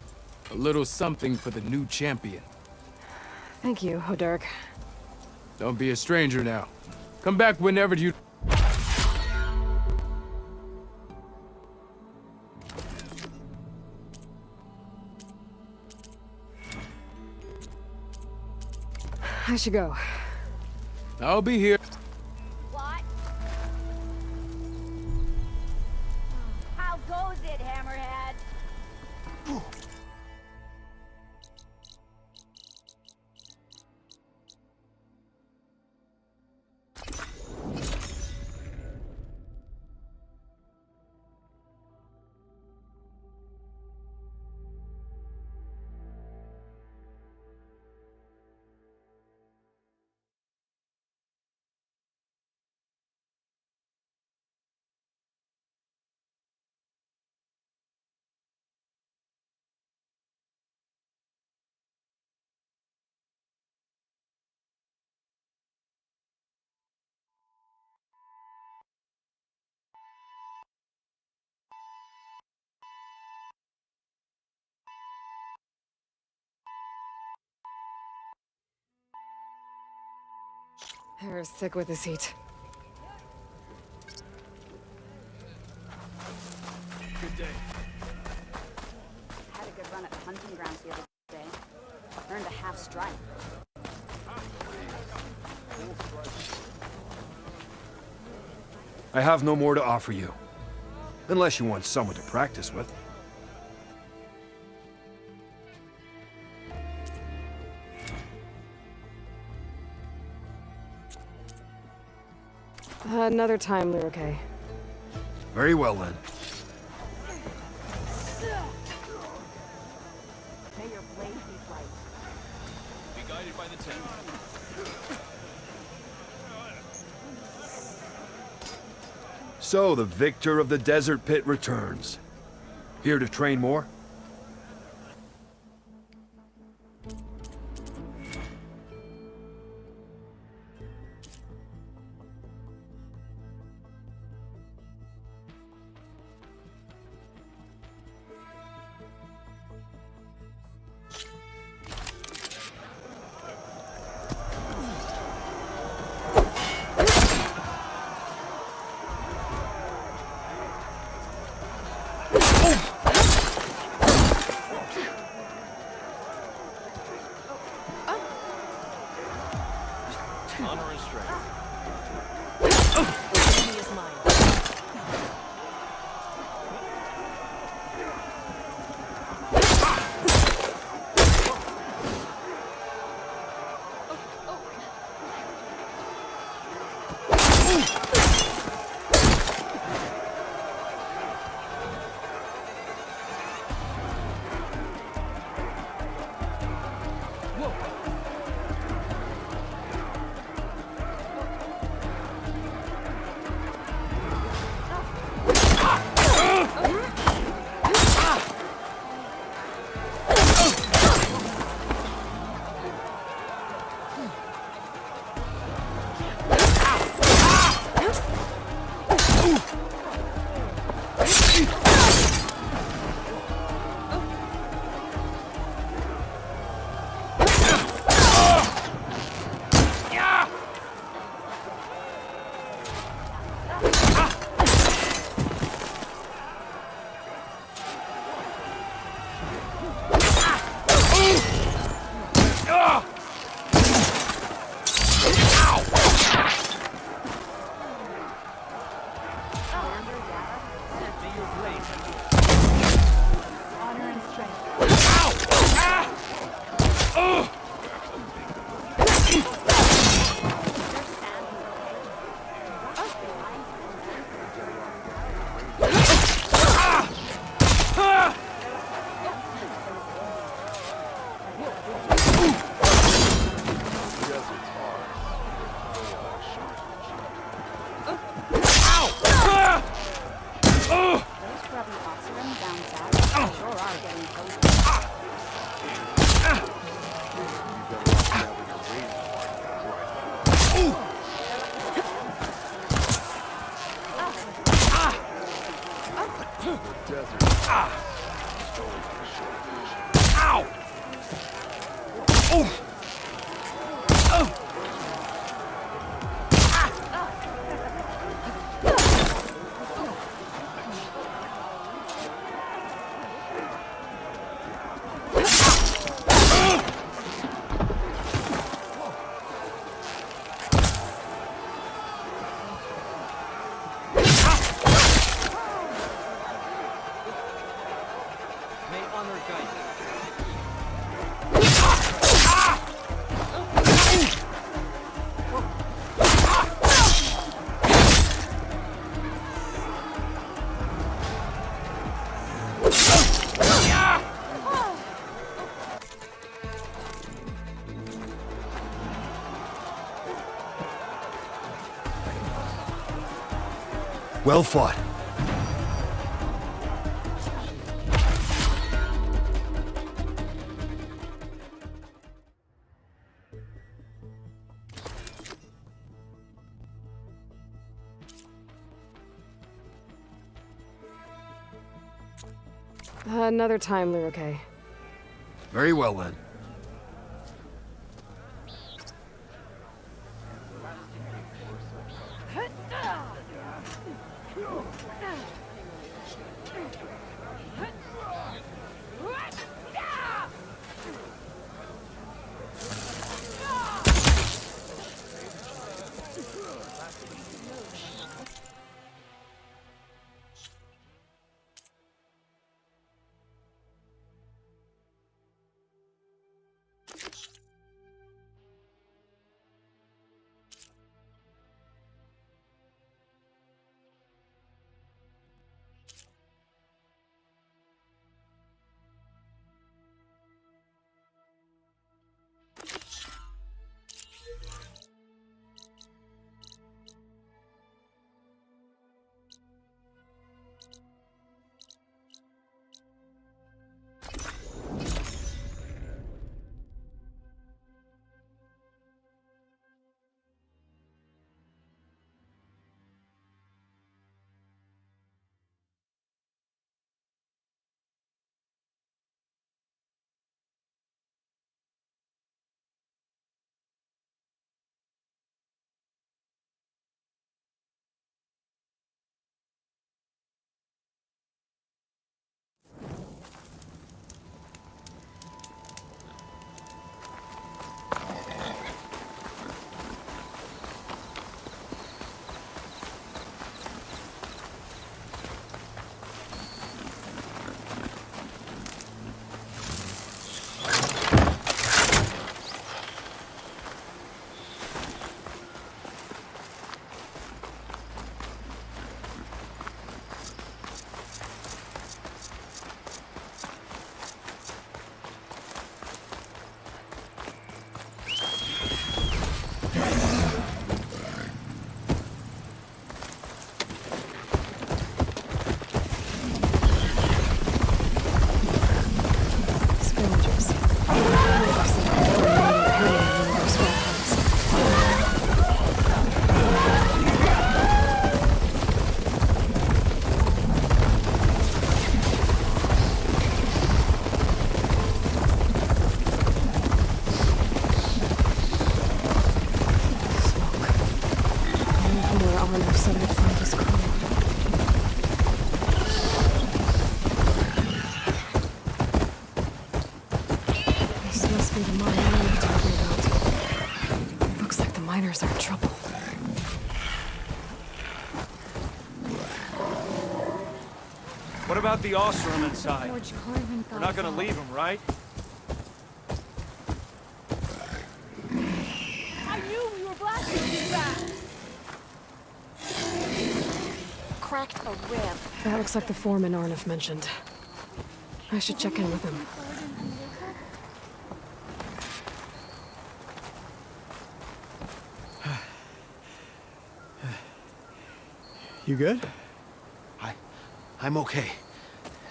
S13: A little something for the new champion.
S3: Thank you, Oderg.
S13: Don't be a stranger now. Come back whenever you...
S3: I should go.
S13: I'll be here.
S14: What? How goes it, Hammerhead?
S3: They're sick with this heat.
S9: Good day.
S14: Had a good run at the hunting grounds the other day. Earned a half strike.
S15: I have no more to offer you. Unless you want someone to practice with.
S3: Another time, Lyricae.
S15: Very well, then.
S14: May your blade be bright.
S9: Be guided by the tent.
S15: So, the victor of the desert pit returns. Here to train more?
S9: Honor and strength.
S15: Well fought.
S3: Another time, Lyrique.
S15: Very well then.
S5: What about the Osram inside? We're not gonna leave him, right?
S14: I knew we were blasting you back. Cracked a rib.
S3: That looks like the foreman Arnav mentioned. I should check in with him.
S12: You good? I'm okay.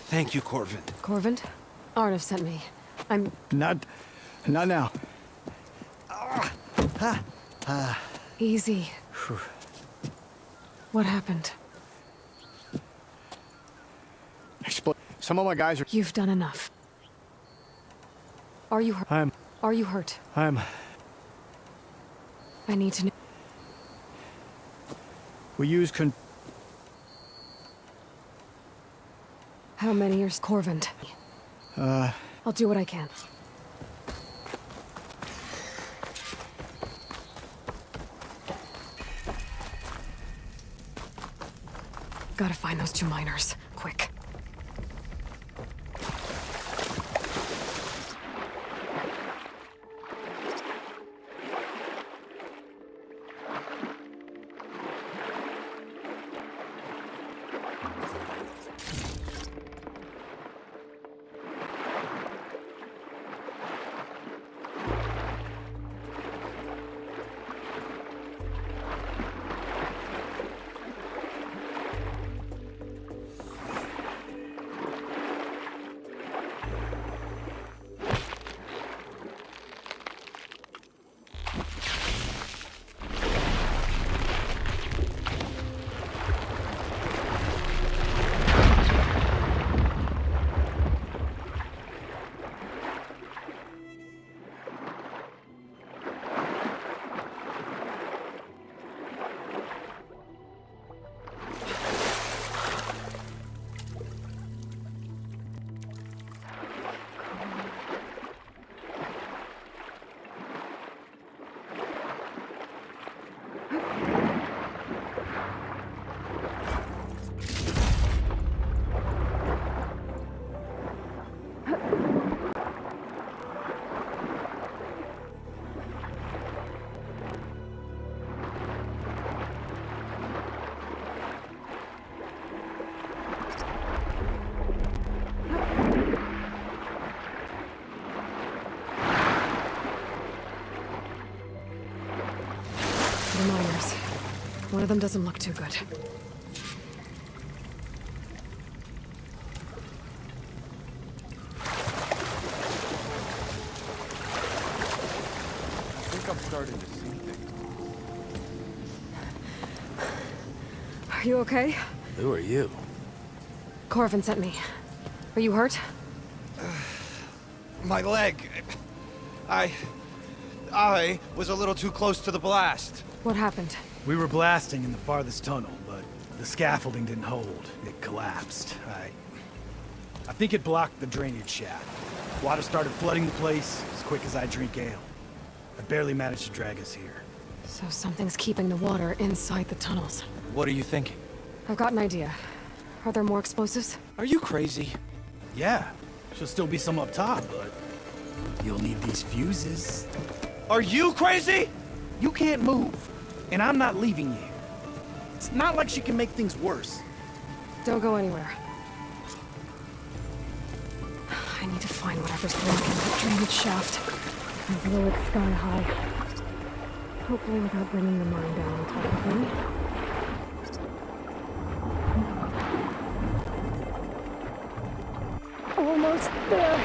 S12: Thank you, Corvin.
S3: Corvin? Arnav sent me. I'm...
S12: Not now.
S3: Easy. What happened?
S12: Some of my guys are...
S3: You've done enough. Are you hurt?
S12: I'm
S3: Are you hurt?
S12: I
S3: need to know.
S12: We use
S3: How many are Corvin? I'll do what I can. Gotta find those 2 miners. Quick. The miners. One of them doesn't look too good.
S9: I think I'm starting to see things.
S3: Are you okay?
S9: Who are you?
S3: Corvin sent me. Are you hurt?
S16: My leg. I was a little too close to the blast.
S3: What happened?
S12: We were blasting in the farthest tunnel, but the scaffolding didn't hold. It collapsed. I think it blocked the drainage shaft. Water started flooding the place as quick as I drink ale. I barely managed to drag us here.
S3: So something's keeping the water inside the tunnels.
S16: What are you thinking?
S3: I've got an idea. Are there more explosives?
S16: Are you crazy?
S12: Yeah, should still be some up top, but you'll need these fuses.
S16: Are you crazy?
S12: You can't move, and I'm not leaving you. It's not like she can make things worse.
S3: Don't go anywhere. I need to find whatever's blocking that drainage shaft and blow it sky high. Hopefully without bringing the mine down on top of me. Almost there.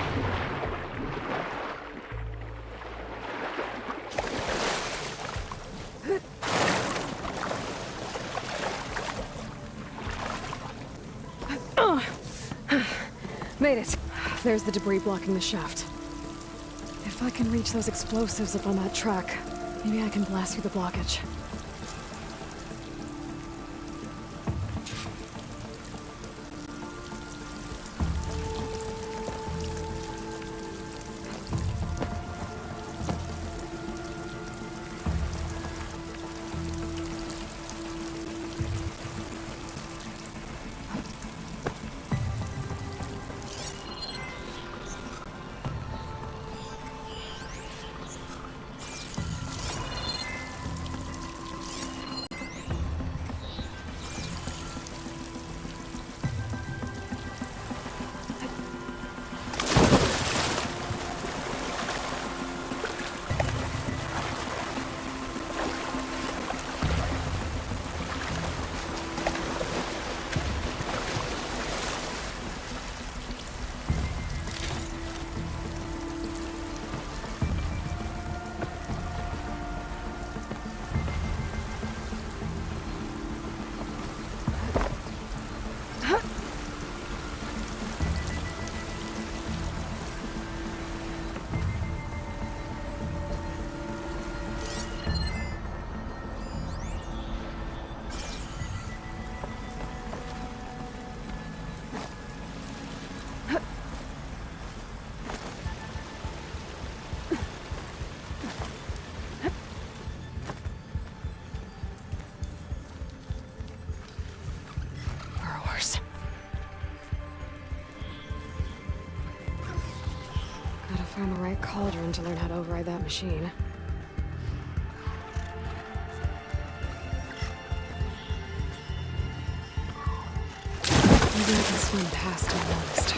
S3: Made it. There's the debris blocking the shaft. If I can reach those explosives up on that track, maybe I can blast through the blockage. cauldron to learn how to override that machine. Maybe I can swim past unnoticed.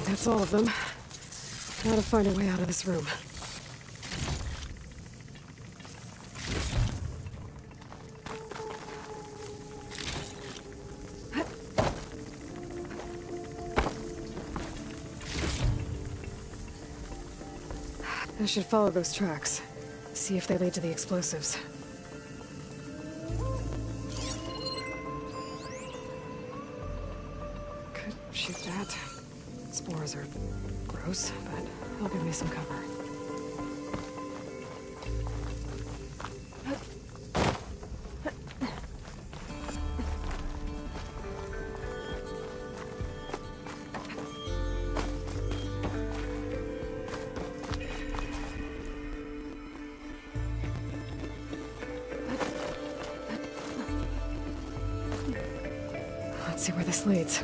S3: That's all of them. Now to find a way out of this room. I should follow those tracks. See if they lead to the explosives. Could shoot that. Spores are gross, but they'll give me some cover. Let's see where this leads.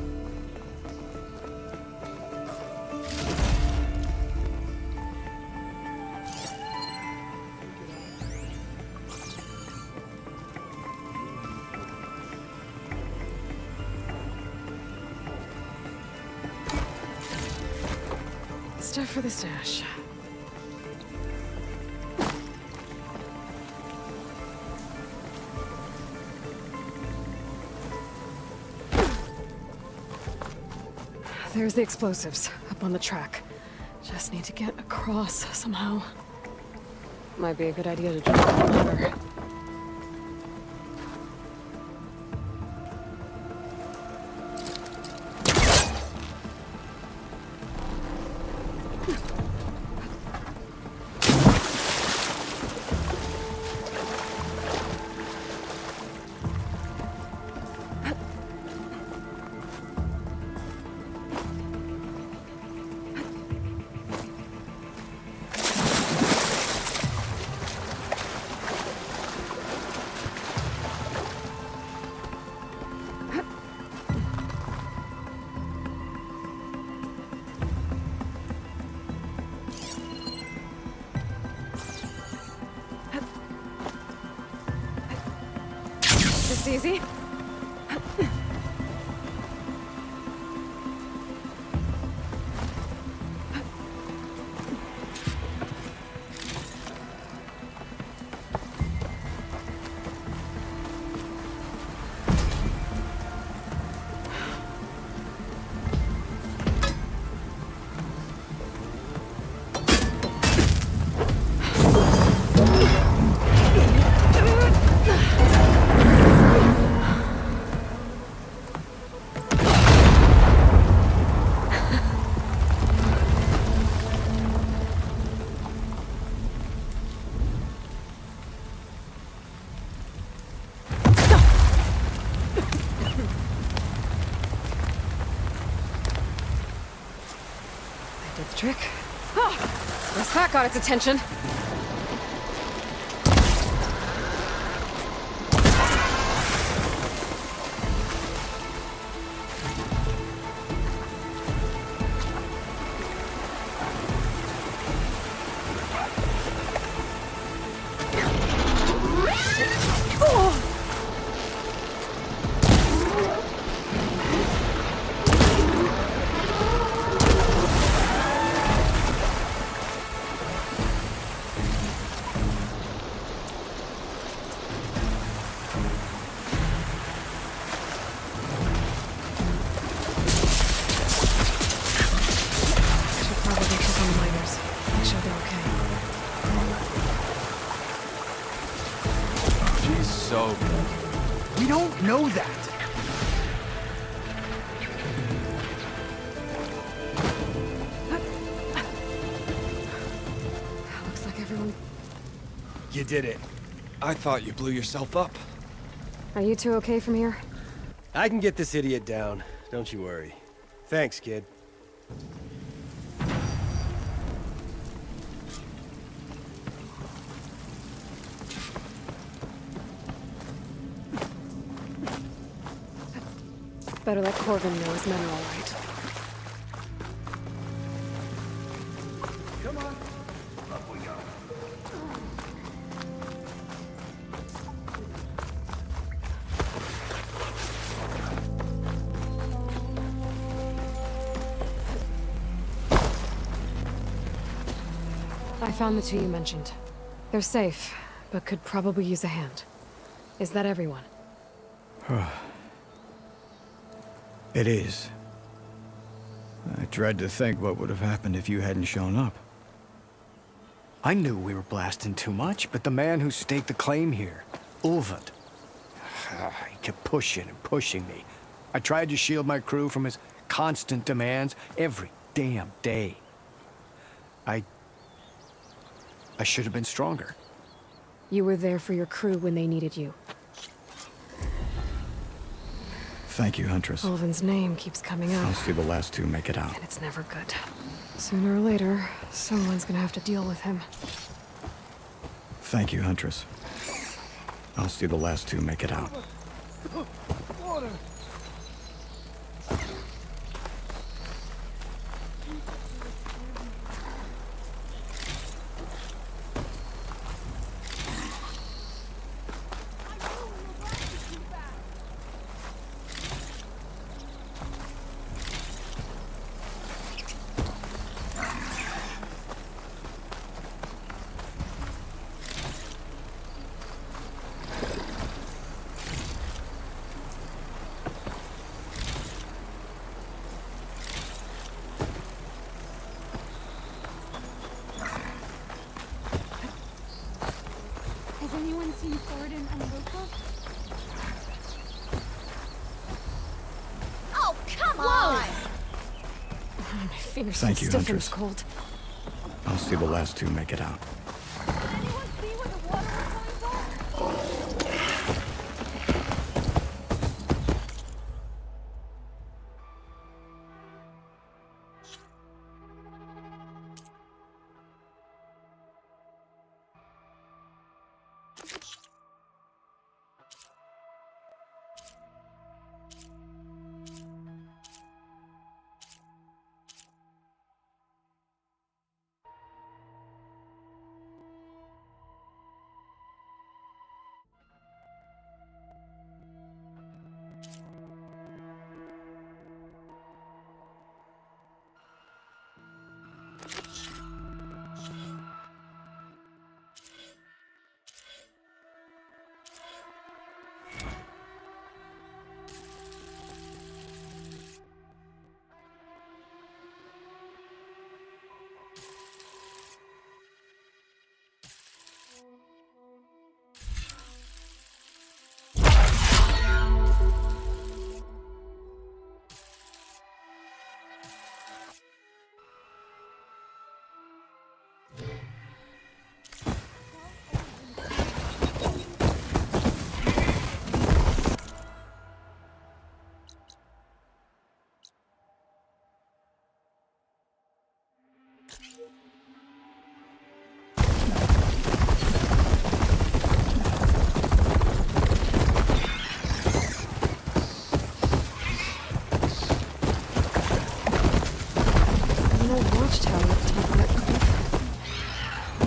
S3: Stuff for the stash. There's the explosives, up on the track. Just need to get across somehow. Might be a good idea to jump on the ladder. Is this easy? Did the trick. Oh, guess that got its attention.
S15: know that.
S3: Looks like everyone...
S15: You did it.
S16: I thought you blew yourself up.
S3: Are you two okay from here?
S17: I can get this idiot down. Don't you worry. Thanks, kid.
S3: Better let Corvin know his men are all right.
S12: Come on. Up we go.
S3: I found the two you mentioned. They're safe, but could probably use a hand. Is that everyone?
S18: It is. I dread to think what would have happened if you hadn't shown up.
S12: I knew we were blasting too much, but the man who staked the claim here, Ulvad, he kept pushing and pushing me. I tried to shield my crew from his constant demands every damn day. I should have been stronger.
S3: You were there for your crew when they needed you.
S18: Thank you, Huntress.
S3: Ulvin's name keeps coming up.
S18: I'll see the last two make it out.
S3: And it's never good. Sooner or later, someone's gonna have to deal with him.
S18: Thank you, Huntress. I'll see the last two make it out.
S15: Water.
S14: Has anyone seen Gordon and Luca? Oh, come on!
S3: My fingers
S18: Thank you,
S3: stiff and
S18: Huntress.
S3: cold.
S18: I'll see the last two make it out.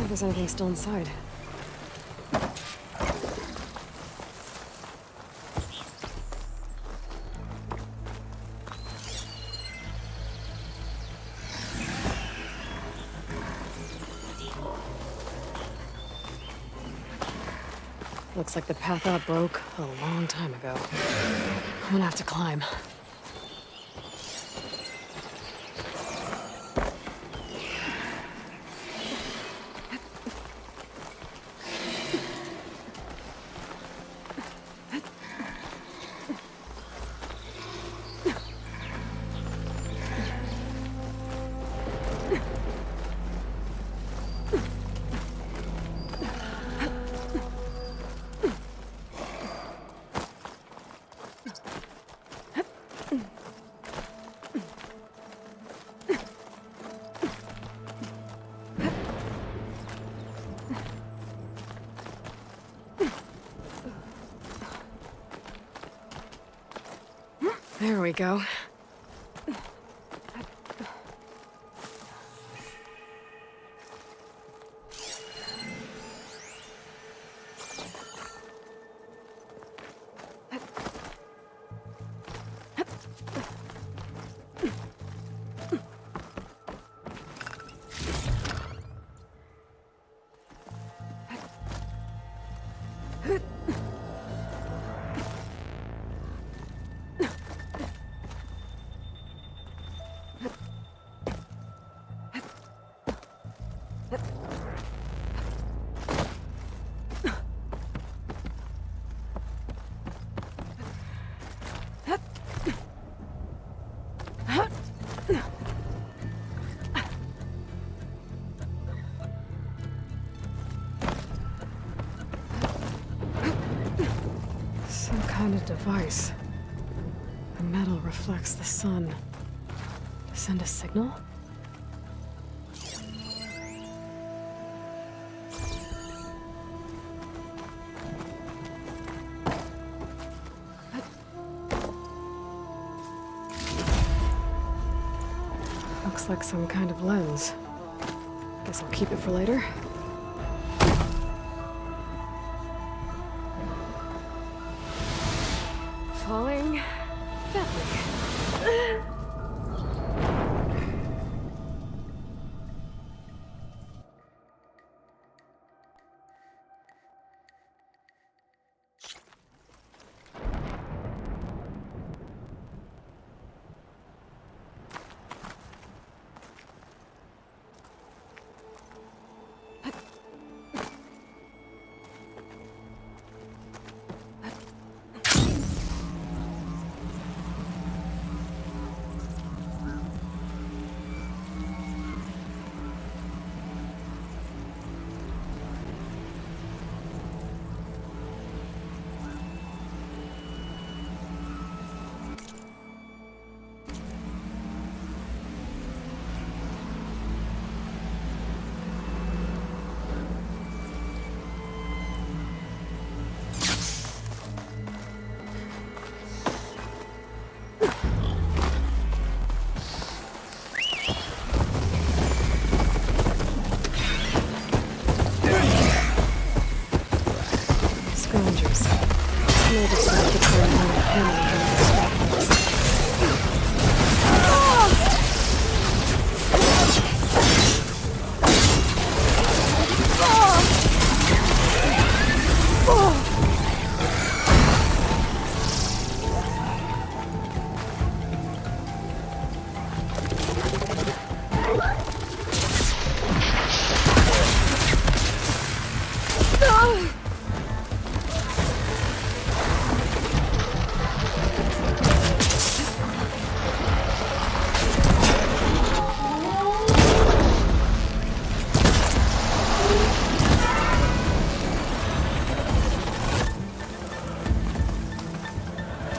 S3: There's anything still inside. Looks like the path out broke a long time ago. I'm gonna have to climb. There we go. Some kind of device. The metal reflects the sun. To send a signal? Looks like some kind of lens. Guess I'll keep it for later. Falling gently. Scroungers. Natives like to turn on the panel against the scrap.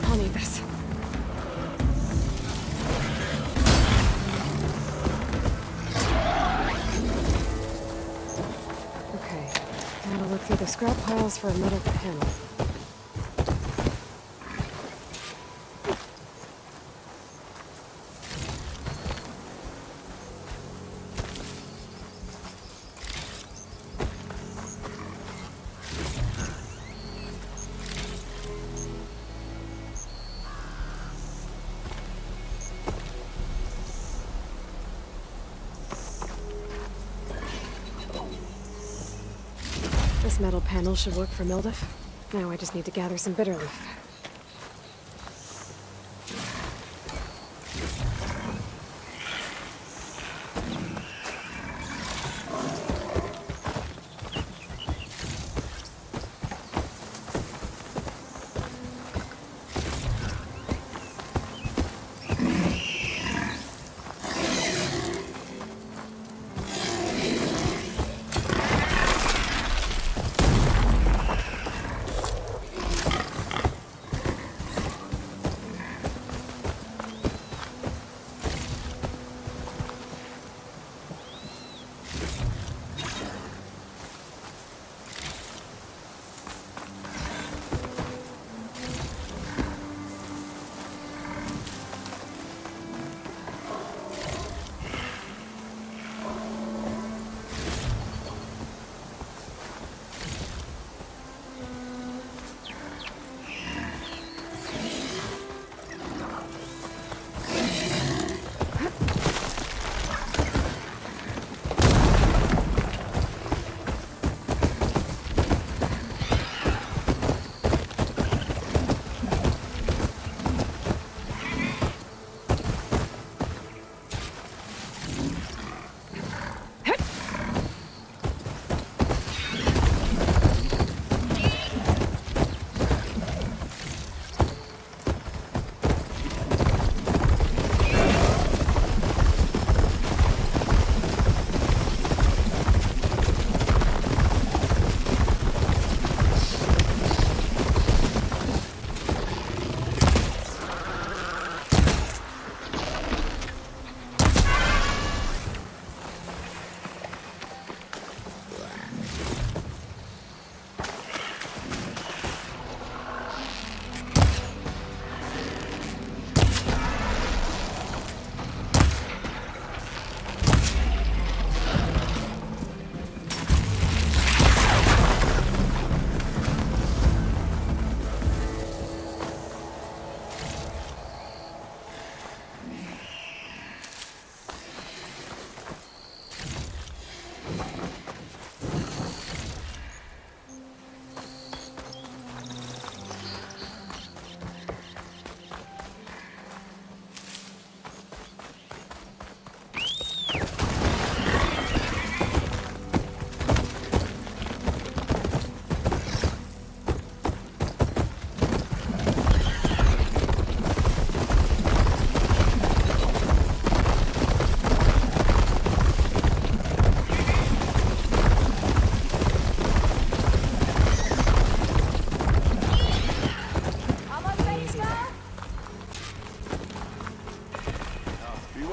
S3: I'll need this. Okay, now to look through the scrap piles for a metal panel. This metal panel should work for Mildif. Now I just need to gather some bitter leaf.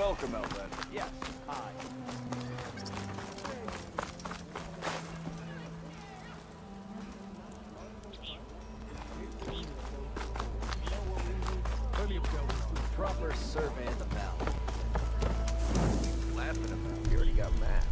S15: welcome, Outlander.
S9: Yes, hi. Proper survey of the valley. Laughing about, you already got maps.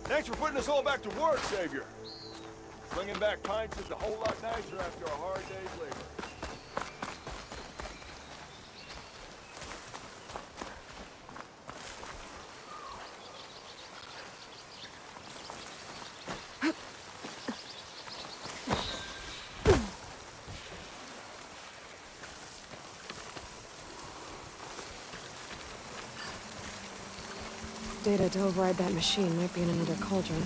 S15: Thanks for putting us all back to work, Savior. Bringing back pints is a whole lot nicer after a hard day's labor.
S3: Data to override that machine might be in another cauldron.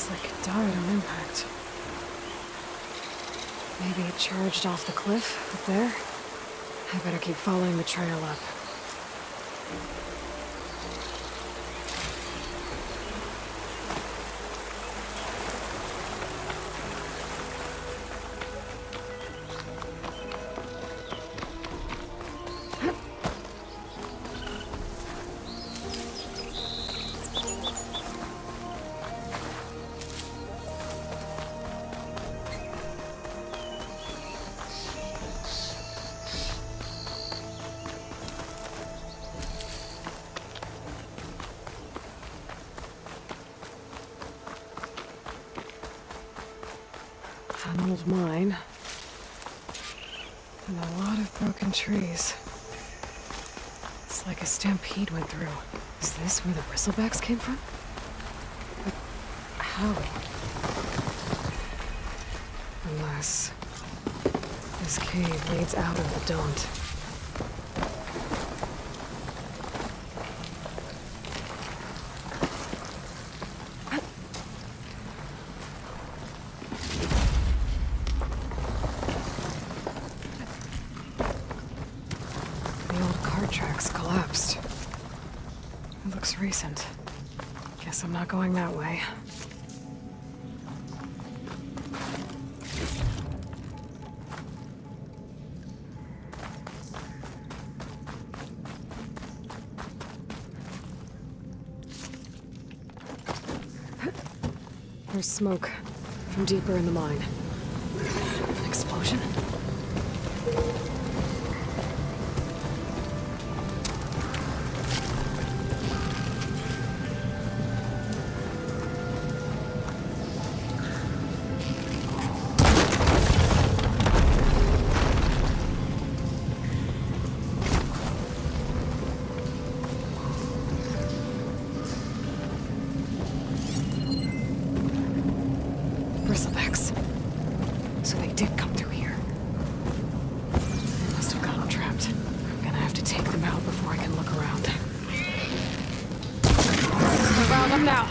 S3: Like it died on impact. Maybe it charged off the cliff up there. I better keep following the trail up. An old mine. And a lot of broken trees. It's like a stampede went through. Is this where the bristlebacks came from? But how? Unless this cave leads out of the Daunt. The old cart tracks collapsed. It looks recent. Guess I'm not going that way. There's smoke from deeper in the mine. An explosion? Bristlebacks. So they did come through here. They must have gotten trapped. I'm gonna have to take them out before I can look around. Around them now.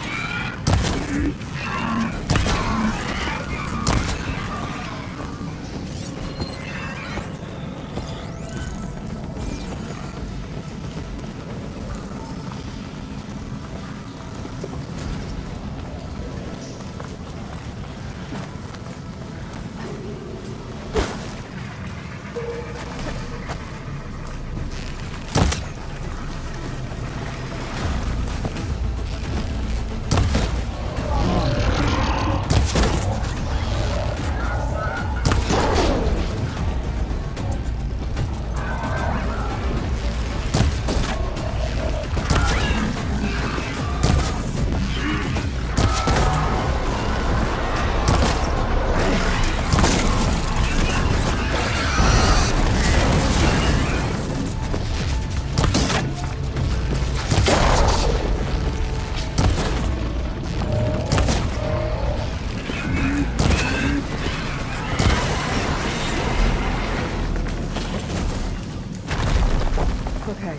S3: Okay.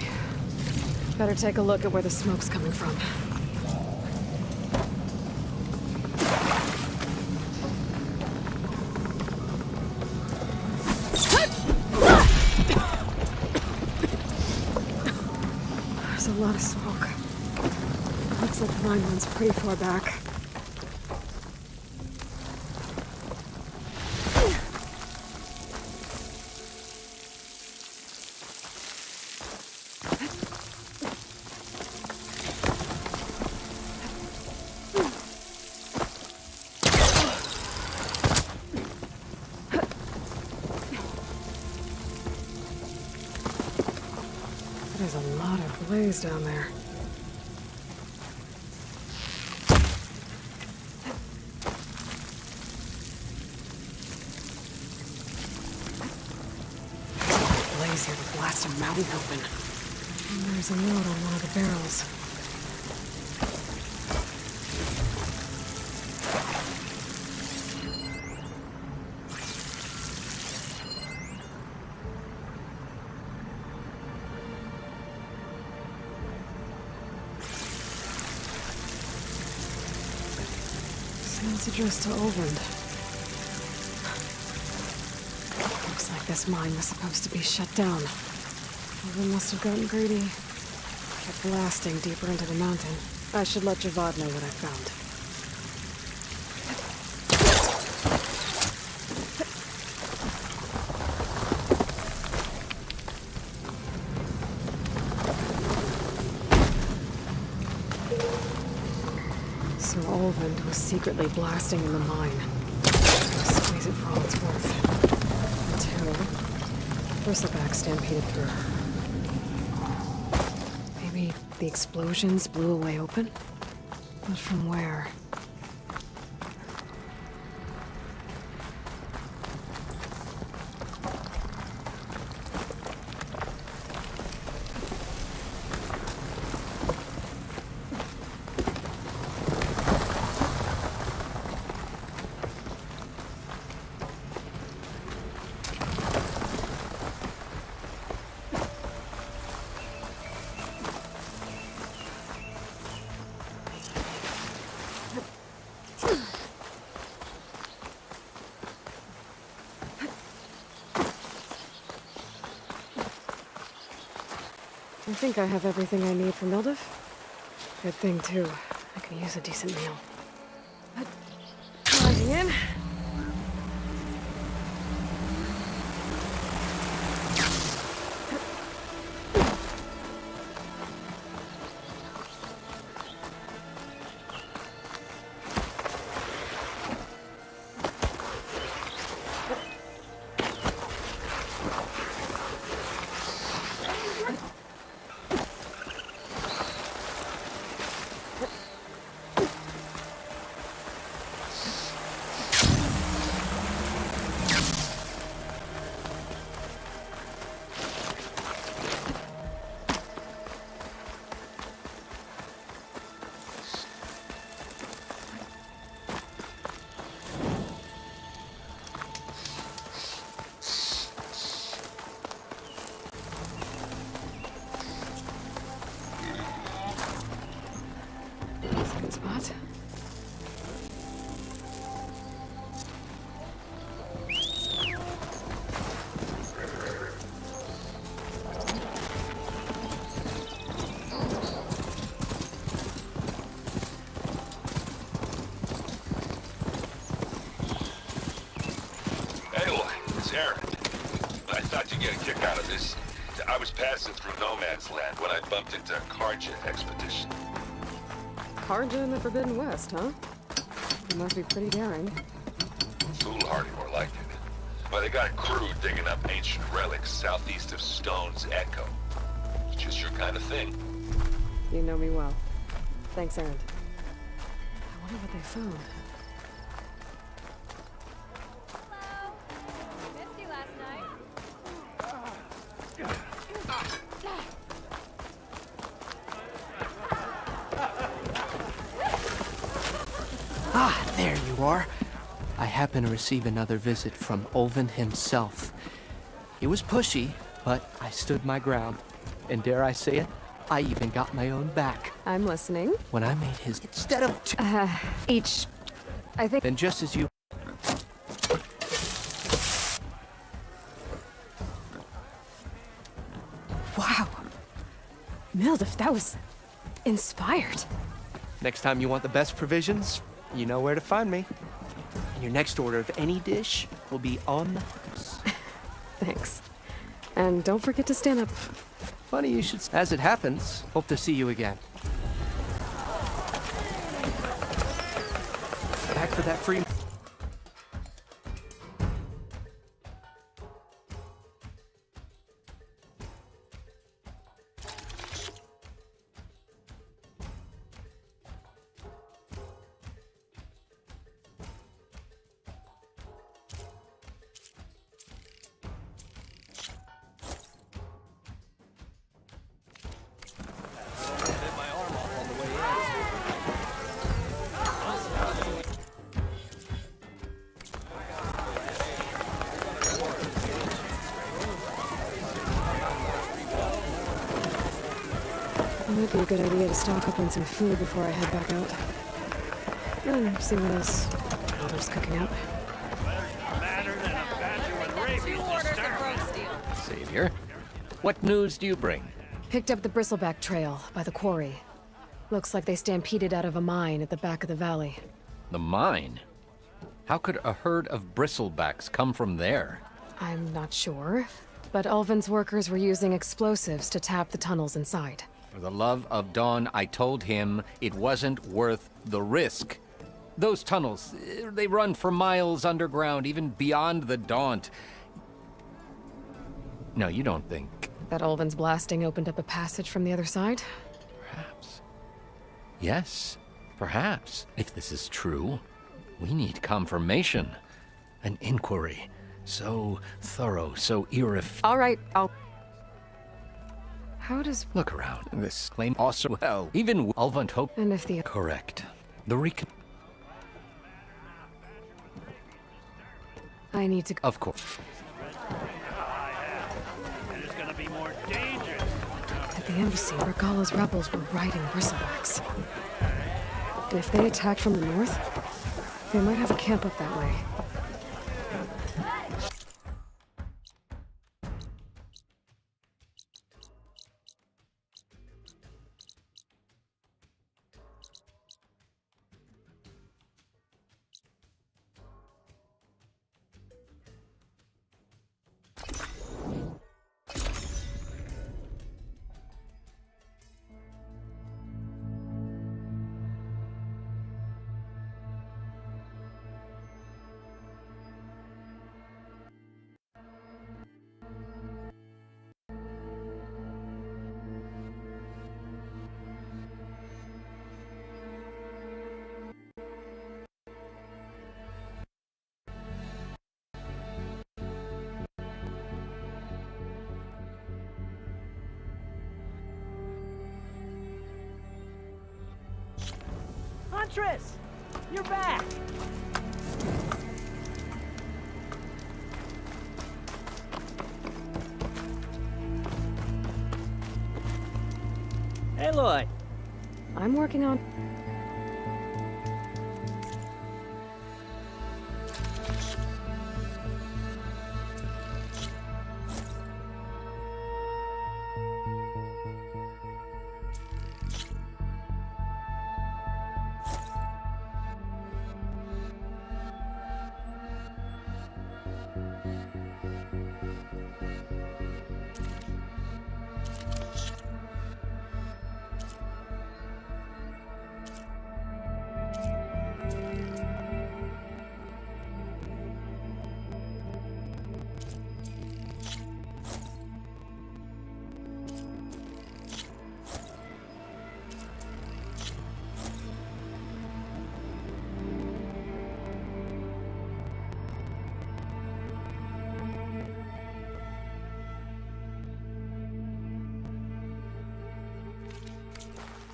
S3: Better take a look at where the smoke's coming from. There's a lot of smoke. Looks like the mine runs pretty far back. There's a lot of blaze down there. Blaze here to blast a mountain open. And there's a note on one of the barrels. Sounds addressed to Olvend. Looks like this mine was supposed to be shut down. Olvend must have gotten greedy. Kept blasting deeper into the mountain. I should let Javad know what I found. So Olvend was secretly blasting in the mine. Squeeze it for all it's worth. Until bristleback stampeded through. Maybe the explosions blew a way open? But from where? I think I have everything I need for Mildiv. Good thing, too. I could use a decent meal. But, logging in. Good spot.
S5: Aloy, it's Aaron. I thought you'd get a kick out of this. I was passing through No Man's Land when I bumped into a Karja expedition.
S3: Karja in the Forbidden West, huh? You must be pretty daring.
S5: Foolhardy, more like it. Well, they got a crew digging up ancient relics southeast of Stone's Echo. It's just your kind of thing.
S3: You know me well. Thanks, Aaron. I wonder what they found.
S9: Ah, there you are. I happen to receive another visit from Olvin himself. He was pushy, but I stood my ground. And dare I say it, I even got my own back.
S3: I'm listening.
S9: When I made his instead of two,
S3: each, I think.
S9: then just as you.
S3: Wow. Mildiv, that was inspired.
S9: Next time you want the best provisions, you know where to find me. And your next order of any dish will be on the house.
S3: Thanks. And don't forget to stand up.
S9: Funny you should. As it happens, hope to see you again. Back for that free.
S3: It might be a good idea to stock up on some food before I head back out. And see what else Mildir's cooking up.
S9: Savior, what news do you bring?
S3: Picked up the bristleback trail by the quarry. Looks like they stampeded out of a mine at the back of the valley.
S19: The mine? How could a herd of bristlebacks come from there?
S3: I'm not sure, but Ulvin's workers were using explosives to tap the tunnels inside.
S19: For the love of Dawn, I told him it wasn't worth the risk. Those tunnels, they run for miles underground, even beyond the Daunt. No, you don't think...
S3: That Ulvin's blasting opened up a passage from the other side?
S19: Perhaps. Yes, perhaps. If this is true, we need confirmation. An inquiry. So thorough, so
S3: All right, I'll... How does...
S19: Look around. This claim also well. Even Ulvant hope...
S3: And if the...
S19: Correct. The recon...
S3: I need to...
S19: Of course.
S3: At the embassy, Regala's rebels were riding bristlebacks. And if they attacked from the north, they might have a camp up that way.
S20: Huntress! You're back! Aloy!
S3: I'm working on...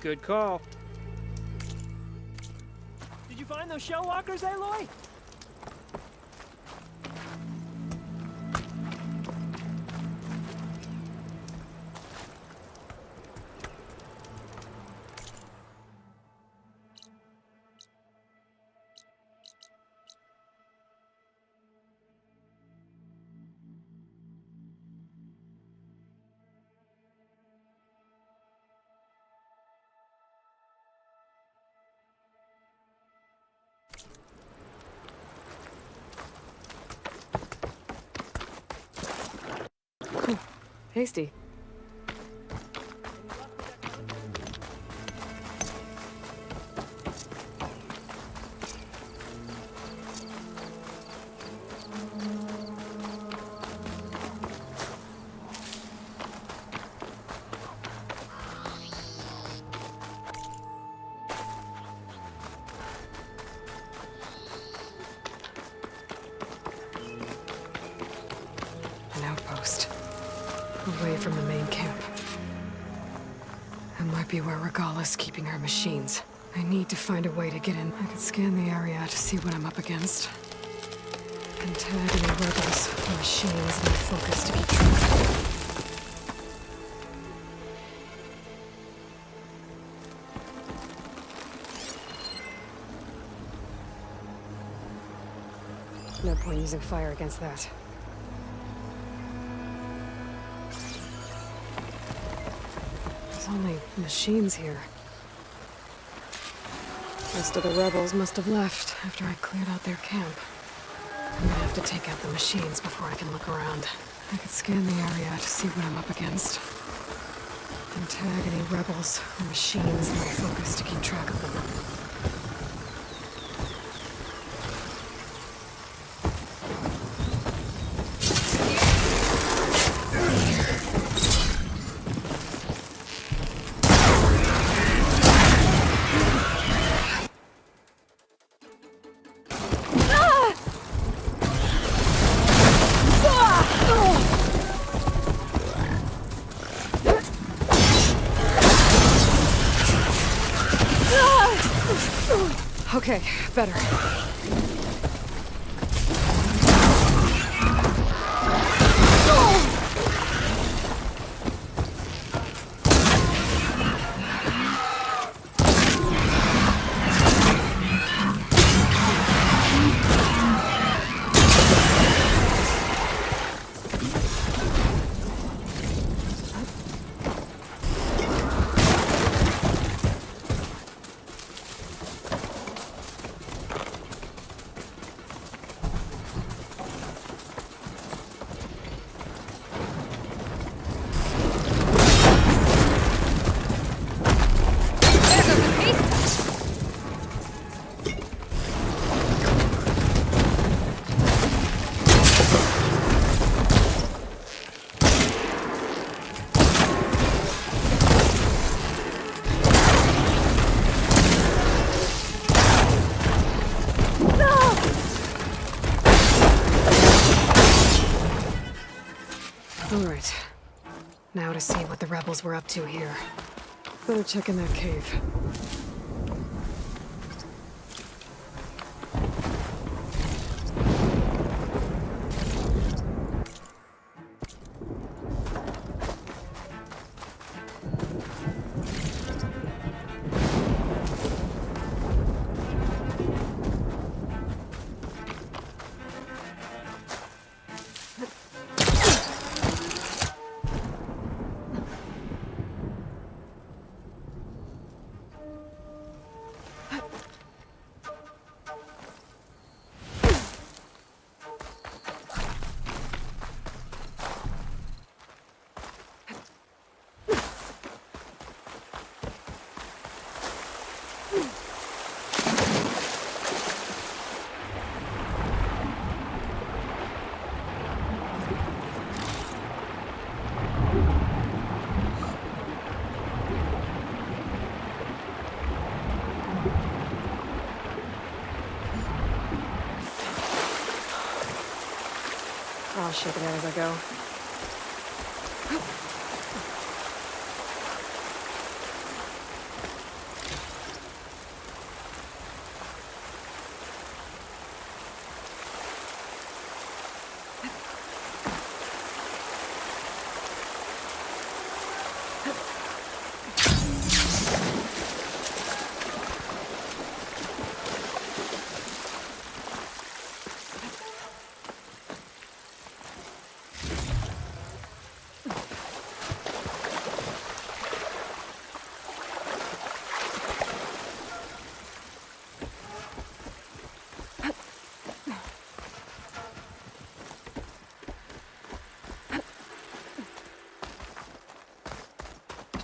S20: Good call. Did you find those shell walkers, Aloy?
S3: Hasty. An outpost. Away from the main camp. That might be where Regala's keeping her machines. I need to find a way to get in. I could scan the area to see what I'm up against. And tag any rebels or machines in my focus to keep track. No point using fire against that. Only machines here. Most of the rebels must have left after I cleared out their camp. I'm gonna have to take out the machines before I can look around. I could scan the area to see what I'm up against. And tag any rebels or machines in my focus to keep track of them. Okay, better. Alright. Now to see what the rebels were up to here. Better check in that cave. I'll shake it out as I go.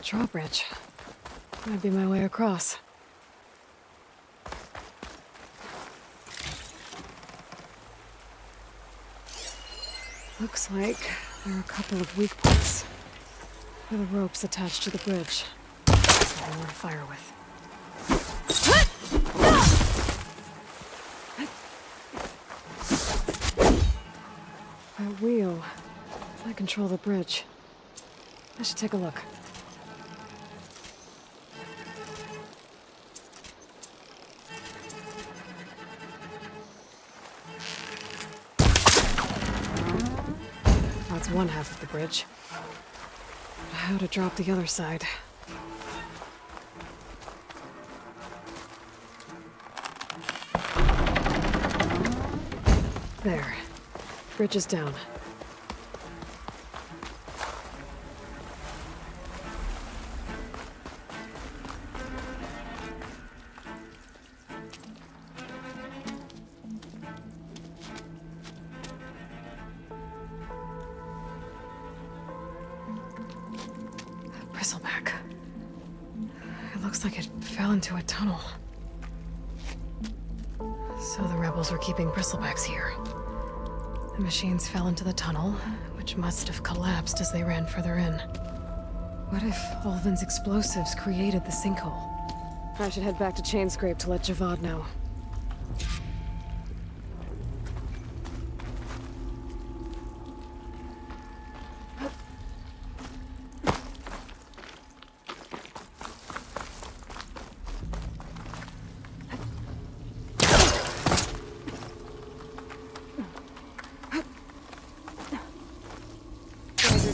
S3: Drawbridge. Might be my way across. Looks like there are a couple of weak points. Where the ropes attached to the bridge. Something more to fire with. That wheel might control the bridge. I should take a look. That's one half of the bridge. But how to drop the other side? There. Bridge is down. Bristleback. It looks like it fell into a tunnel. So the rebels were keeping bristlebacks here. The machines fell into the tunnel, which must have collapsed as they ran further in. What if Olvin's explosives created the sinkhole? I should head back to Chainscrape to let Javad know.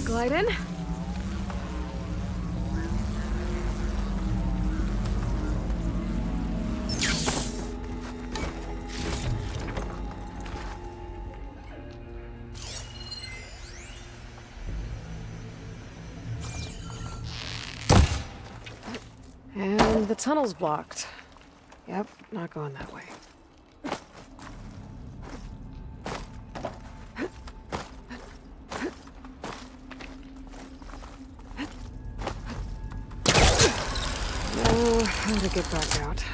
S3: Glide in. And the tunnel's blocked. Yep, not going that way. How to get back out.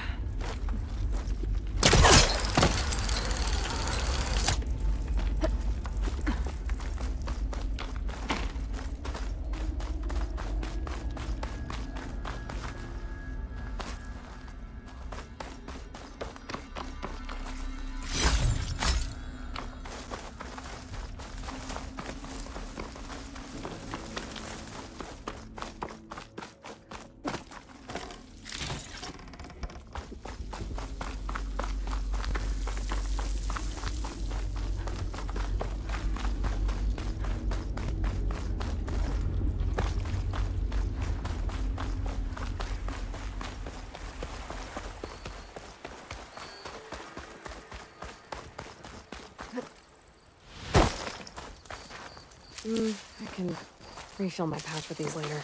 S3: I can refill my pouch with these later.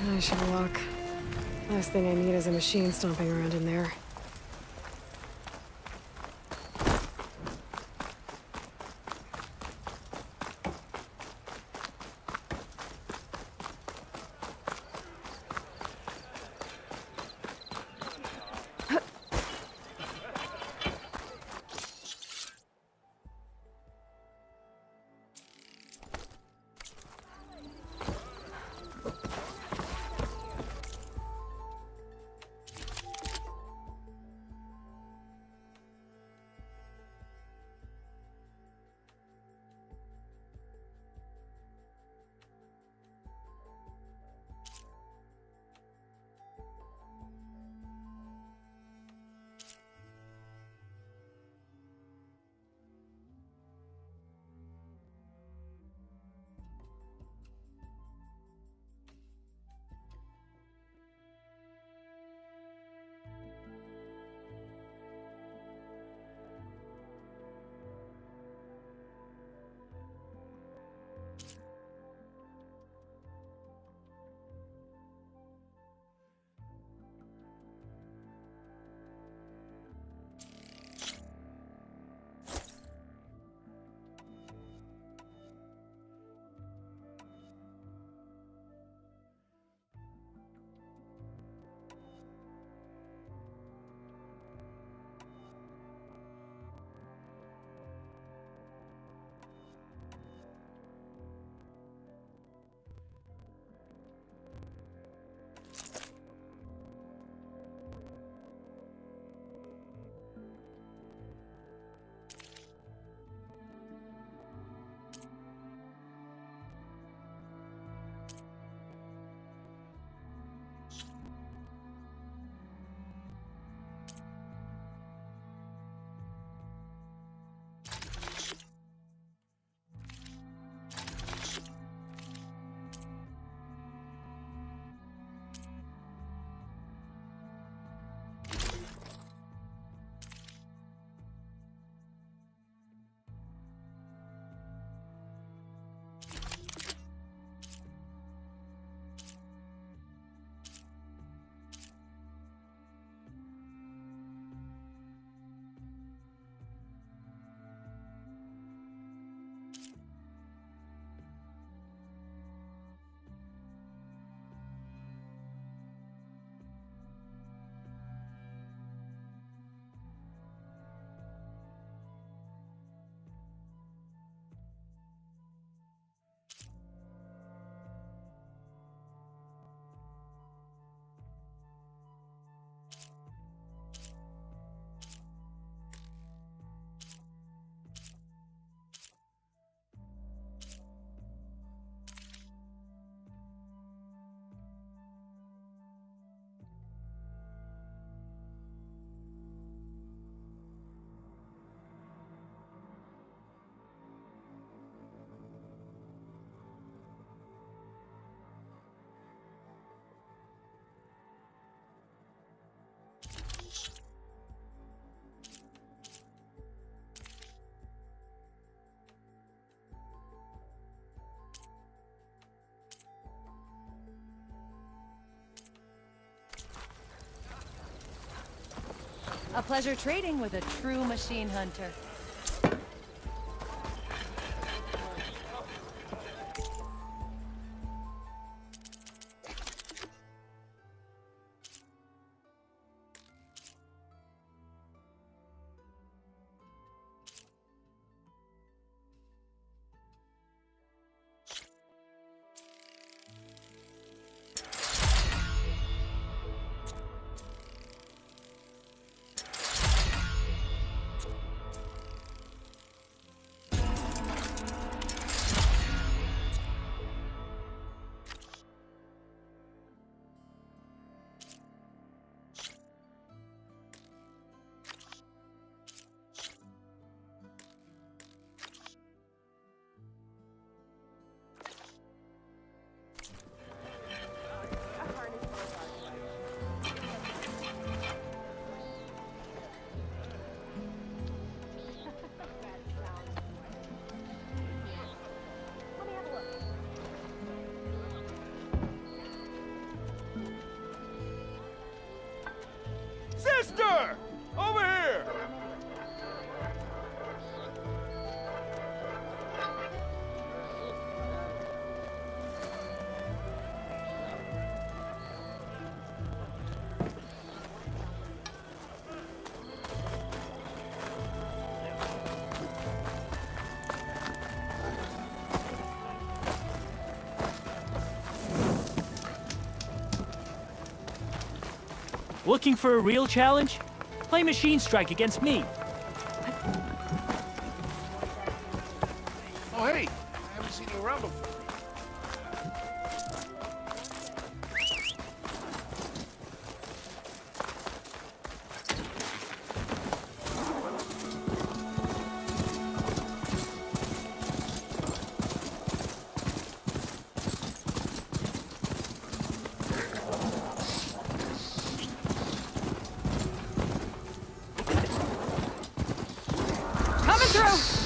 S3: I should walk. Last thing I need is a machine stomping around in there.
S21: A pleasure trading with a true machine hunter.
S20: Looking for a real challenge? Play Machine Strike against me.
S15: Oh, hey, I haven't seen you around before.
S21: Coming through!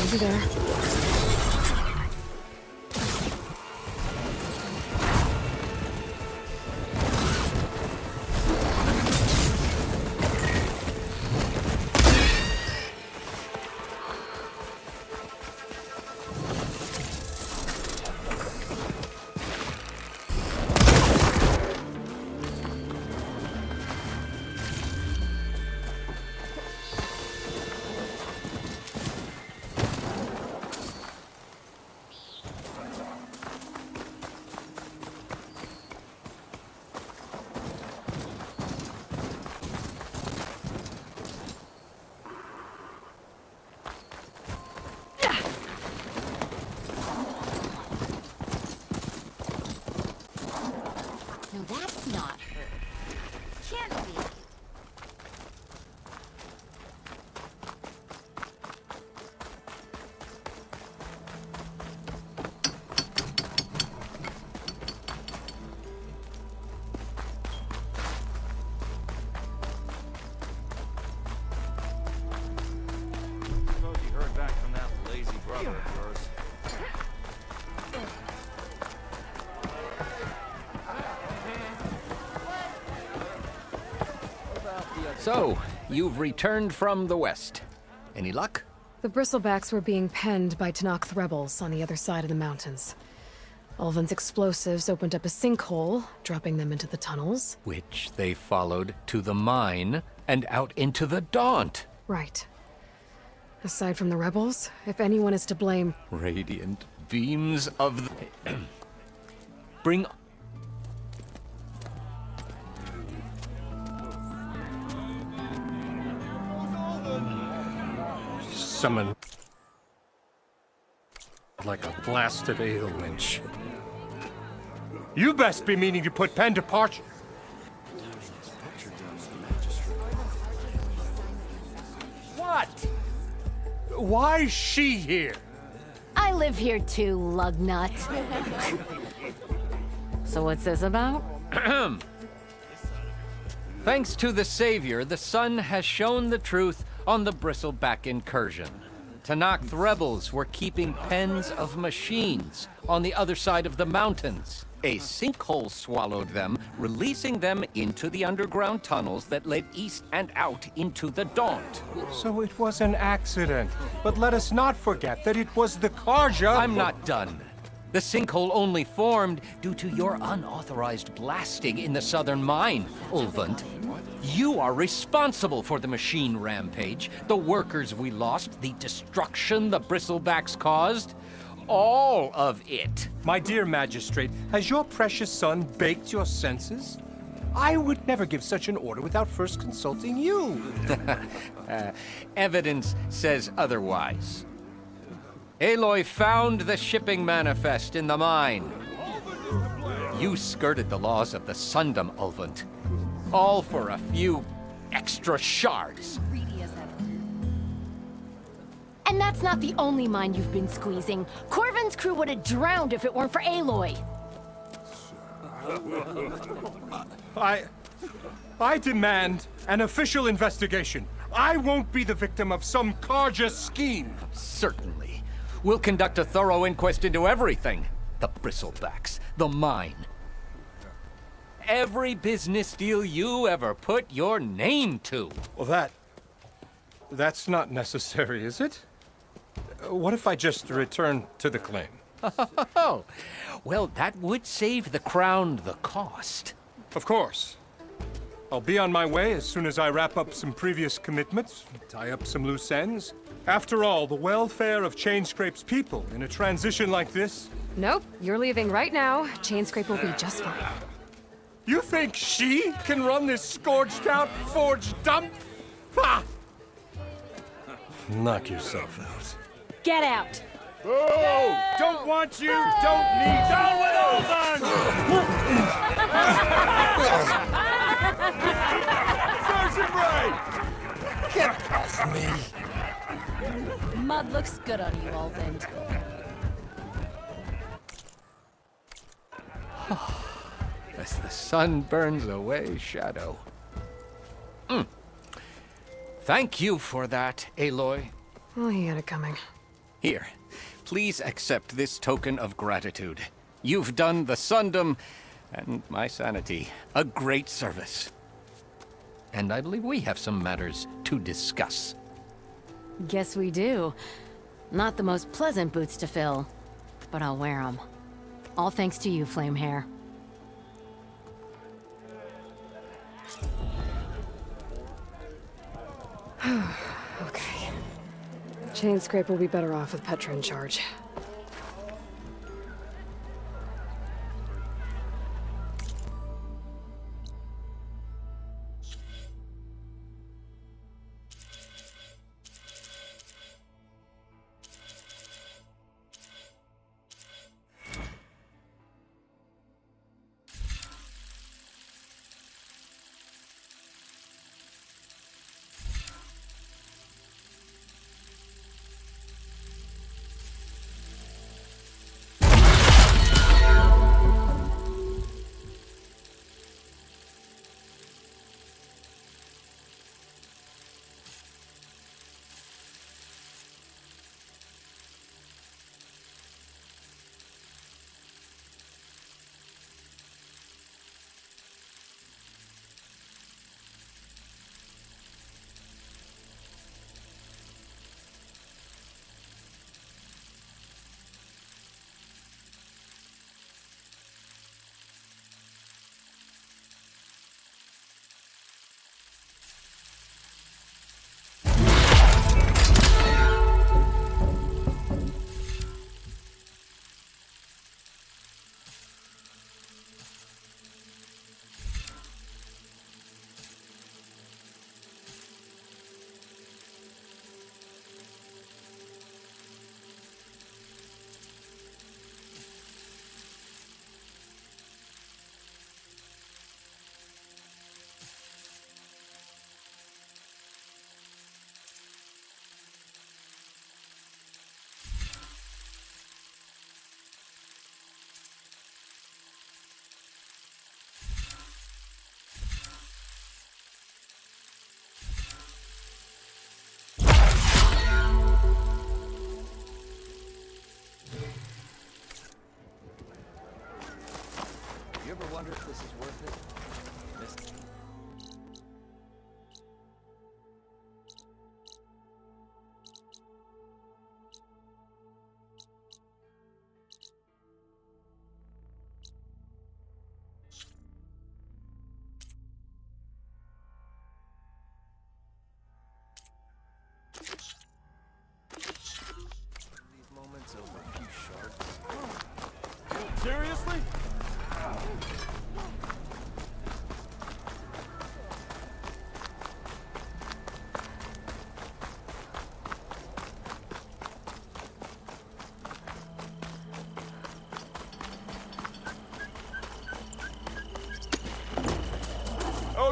S3: Over there.
S10: No, that's not her. Can't be.
S15: Suppose you heard back from that lazy brother of yours.
S19: So, you've returned from the west. Any luck?
S3: The bristlebacks were being penned by Tanakh rebels on the other side of the mountains. Ulvin's explosives opened up a sinkhole, dropping them into the tunnels.
S19: Which they followed to the mine and out into the Daunt.
S3: Right. Aside from the rebels, if anyone is to blame...
S19: Radiant beams of the... Bring...
S1: Summon like a blasted ale winch. You best be meaning to put pen to parchment. What? Why's she here?
S10: I live here too, lugnut. So what's this about?
S19: Thanks to the Savior, the sun has shown the truth on the bristleback incursion. Tanakh rebels were keeping pens of machines on the other side of the mountains. A sinkhole swallowed them, releasing them into the underground tunnels that led east and out into the Daunt.
S1: So it was an accident. But let us not forget that it was the Karja...
S19: I'm not done. The sinkhole only formed due to your unauthorized blasting in the southern mine, Ulvund. You are responsible for the machine rampage, the workers we lost, the destruction the bristlebacks caused. All of it.
S1: My dear magistrate, has your precious son baked your senses? I would never give such an order without first consulting you.
S19: Evidence says otherwise. Aloy found the shipping manifest in the mine. You skirted the laws of the Sundom, Ulvund. All for a few extra shards.
S10: And that's not the only mine you've been squeezing. Corvin's crew would have drowned if it weren't for Aloy.
S1: I demand an official investigation. I won't be the victim of some Karja scheme.
S19: Certainly. We'll conduct a thorough inquest into everything. The bristlebacks, the mine. Every business deal you ever put your name to.
S1: Well, that's not necessary, is it? What if I just return to the claim?
S19: Oh, well, that would save the crown the cost.
S1: Of course. I'll be on my way as soon as I wrap up some previous commitments, tie up some loose ends. After all, the welfare of Chainscrape's people in a transition like this...
S3: Nope, you're leaving right now. Chainscrape will be just fine.
S1: You think she can run this scorched-out forged dump? Ha! Knock yourself out.
S21: Get out!
S15: Oh! Don't want you, don't need down with Ulvund! Sergeant Ray!
S19: Get off me!
S21: Mud looks good on you, Ulvund.
S19: As the sun burns away shadow. Thank you for that, Aloy.
S3: Oh, he had it coming.
S19: Here, please accept this token of gratitude. You've done the Sundom and my sanity a great service. And I believe we have some matters to discuss.
S10: Guess we do. Not the most pleasant boots to fill, but I'll wear them. All thanks to you, Flamehair.
S3: Okay. Chainscrape will be better off with Petra in charge.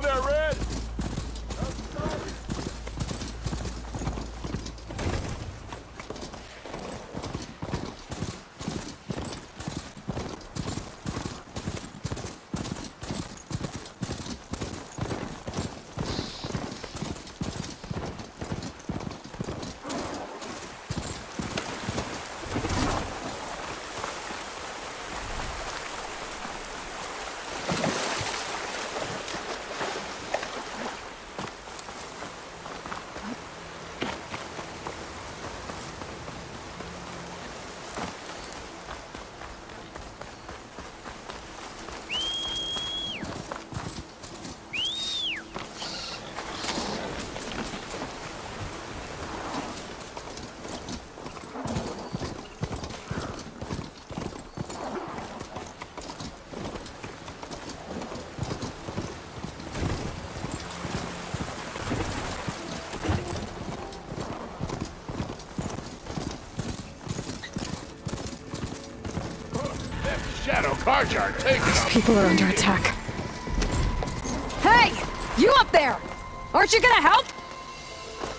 S15: go there, Red?
S5: Shadow cars are taking
S3: These people are under attack. Hey! You up there! Aren't you gonna help?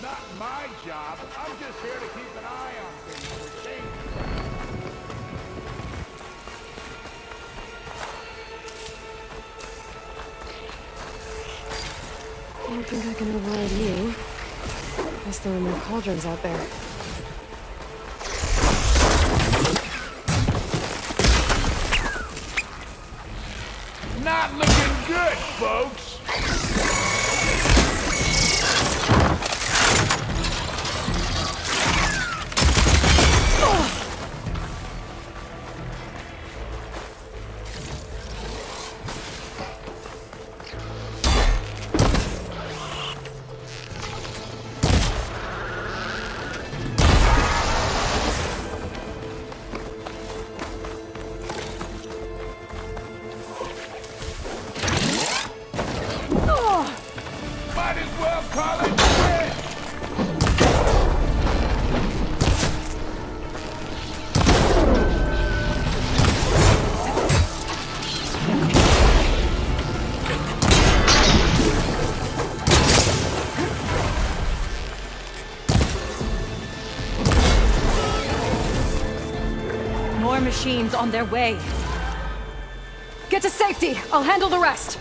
S5: Not my job. I'm just here to keep an eye on things for change.
S3: I don't think I can override you. Guess there are more cauldrons out there.
S5: Not looking good, folks. Might as well call it quits.
S21: More machines on their way.
S3: Get to safety! I'll handle the rest!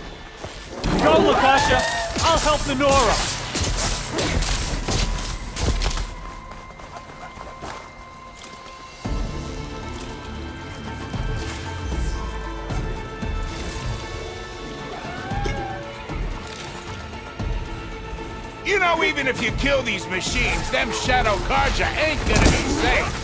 S20: Go, Lakasha! I'll help the Nora!
S5: You know, even if you kill these machines, them shadow carja ain't gonna be safe.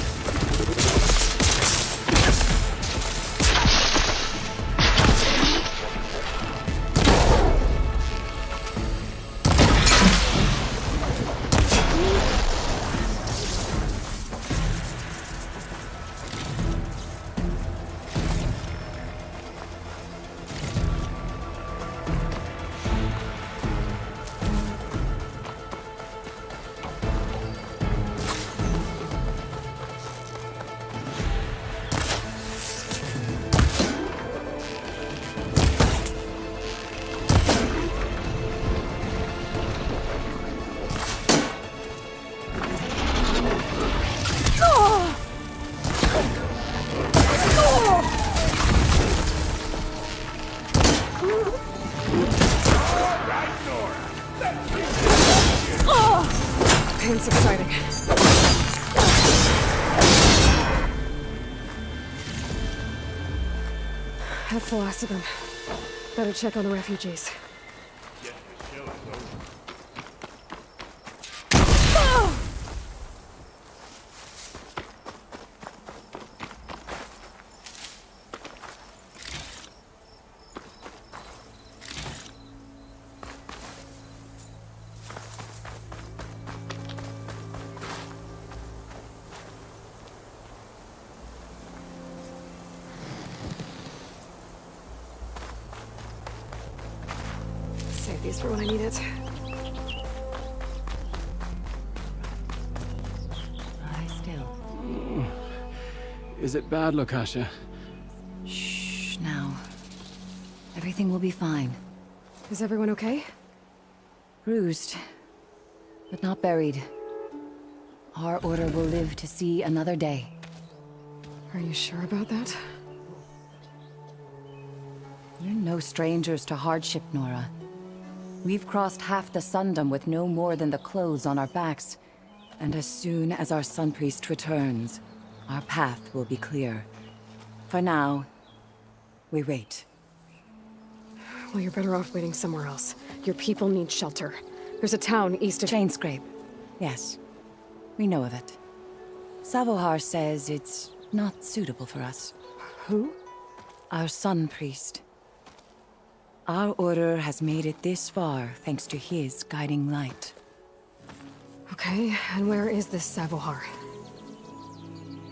S3: Pain's exciting. That's the last of them. Better check on the refugees. Save these for when I need it.
S10: Lie still.
S18: Is it bad, Lakasha?
S6: Shh, now. Everything will be fine.
S3: Is everyone okay?
S6: Bruised, but not buried. Our order will live to see another day.
S3: Are you sure about that?
S6: We're no strangers to hardship, Nora. We've crossed half the Sundom with no more than the clothes on our backs. And as soon as our Sun Priest returns, our path will be clear. For now, we wait.
S3: Well, you're better off waiting somewhere else. Your people need shelter. There's a town east of...
S6: Chainscrape. Yes. We know of it. Savohar says it's not suitable for us.
S3: Who?
S6: Our Sun Priest. Our order has made it this far thanks to his guiding light.
S3: Okay, and where is this Savohar?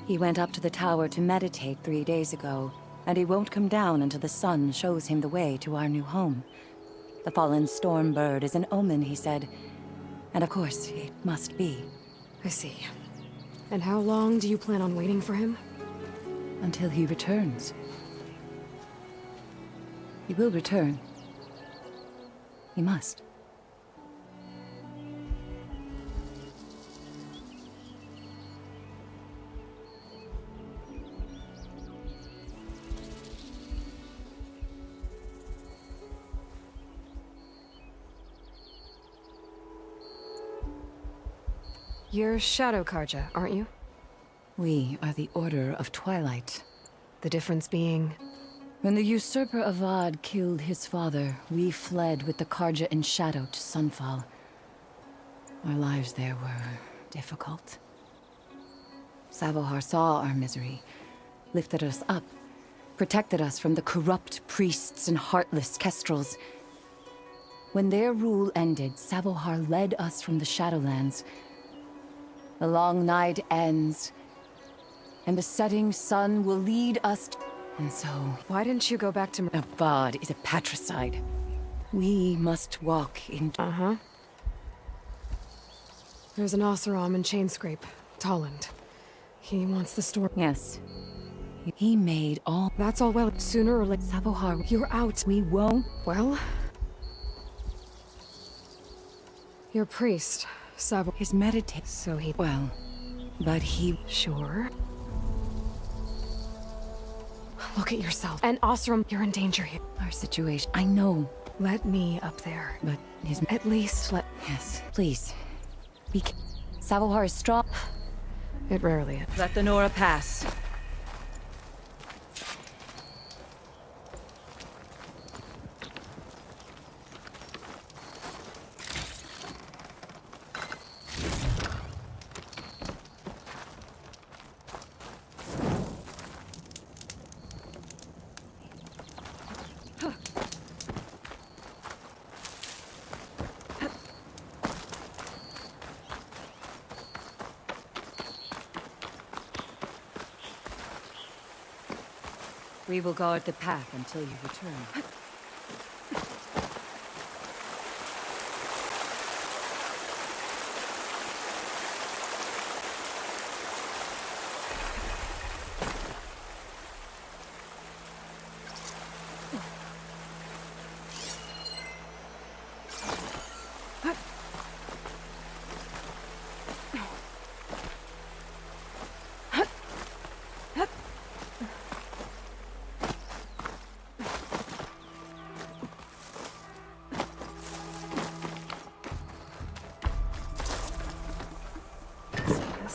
S6: He went up to the tower to meditate 3 days ago, and he won't come down until the sun shows him the way to our new home. The fallen storm bird is an omen, he said. And of course, it must be.
S3: I see. And how long do you plan on waiting for him?
S6: Until he returns. He will return. He must.
S3: You're Shadow Karja, aren't you?
S6: We are the Order of Twilight.
S3: The difference being...
S6: When the usurper Avad killed his father, we fled with the Karja in shadow to Sunfall. Our lives there were difficult. Savohar saw our misery, lifted us up, protected us from the corrupt priests and heartless kestrels. When their rule ended, Savohar led us from the Shadowlands. The long night ends, and the setting sun will lead us to... And so...
S3: Why didn't you go back to...
S6: Avad is a patricide. We must walk in...
S3: Uh-huh. There's an Oseram in Chainscrape, Tolland. He wants the store...
S6: Yes. He made all...
S3: That's all well. Sooner or later...
S6: Savohar,
S3: you're out.
S6: We won't...
S3: Well... Your priest, Savohar...
S6: His meditate...
S3: So he...
S6: Well... But he...
S3: Sure. Look at yourself. And Oseram, you're in danger here.
S6: Our situation... I know.
S3: Let me up there.
S6: But his...
S3: At least let...
S6: Yes, please. Savohar is strong.
S3: It rarely is.
S6: Let the Nora pass. We will guard the path until you return.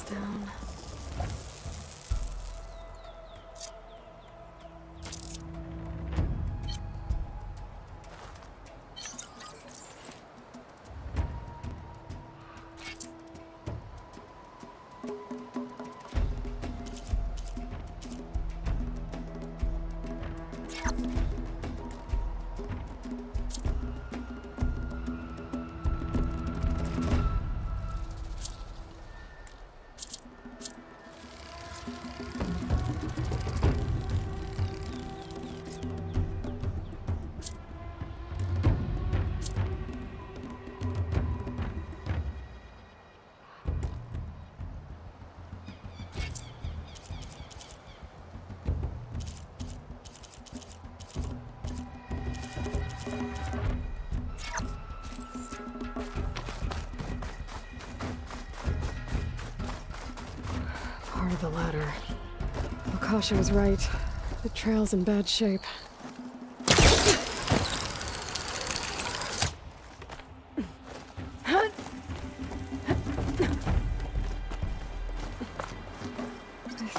S3: Down. part of the ladder. Akasha was right. The trail's in bad shape. I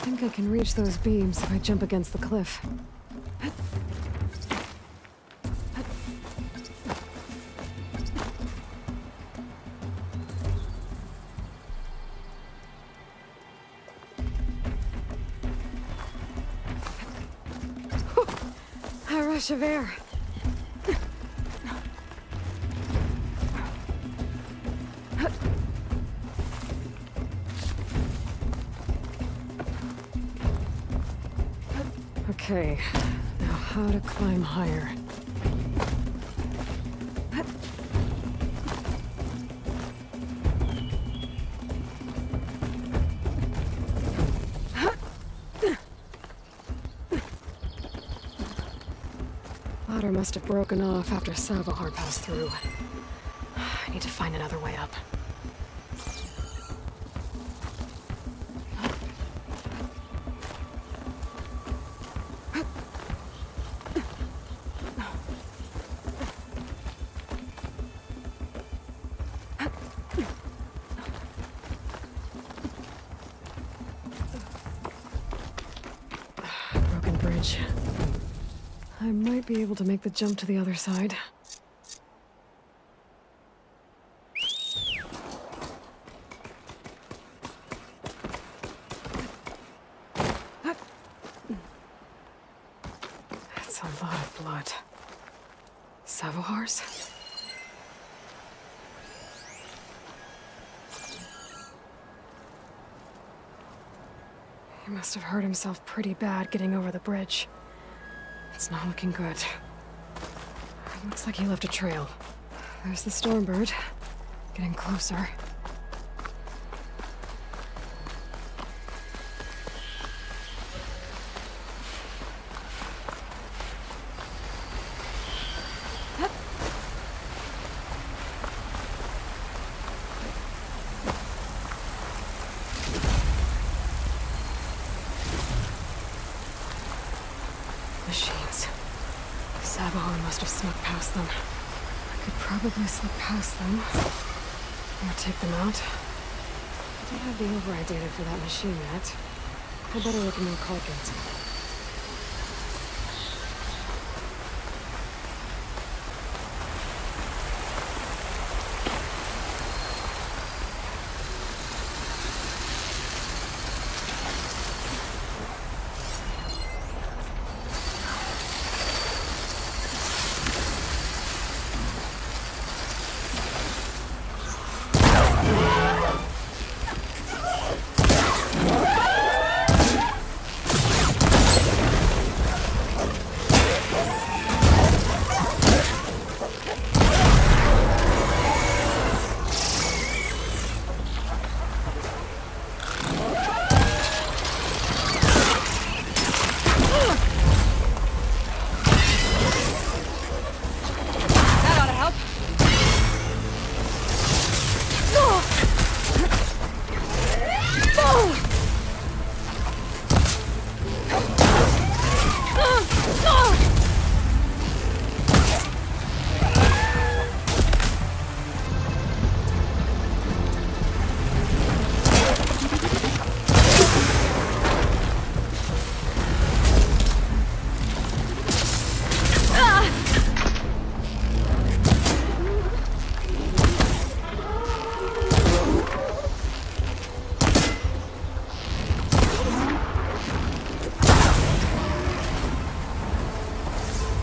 S3: think I can reach those beams if I jump against the cliff. A rush of air. Okay, now how to climb higher. Ladder must have broken off after Savahar passed through. I need to find another way up. Broken bridge. I might be able to make the jump to the other side. That's a lot of blood. Savohars? He must have hurt himself pretty bad getting over the bridge. It's not looking good. It looks like he left a trail. There's the Stormbird. Getting closer. Machines. Sabahar must have snuck past them. I could probably slip past them. Or take them out. I don't have the override data for that machine yet. I better look in more cartridges.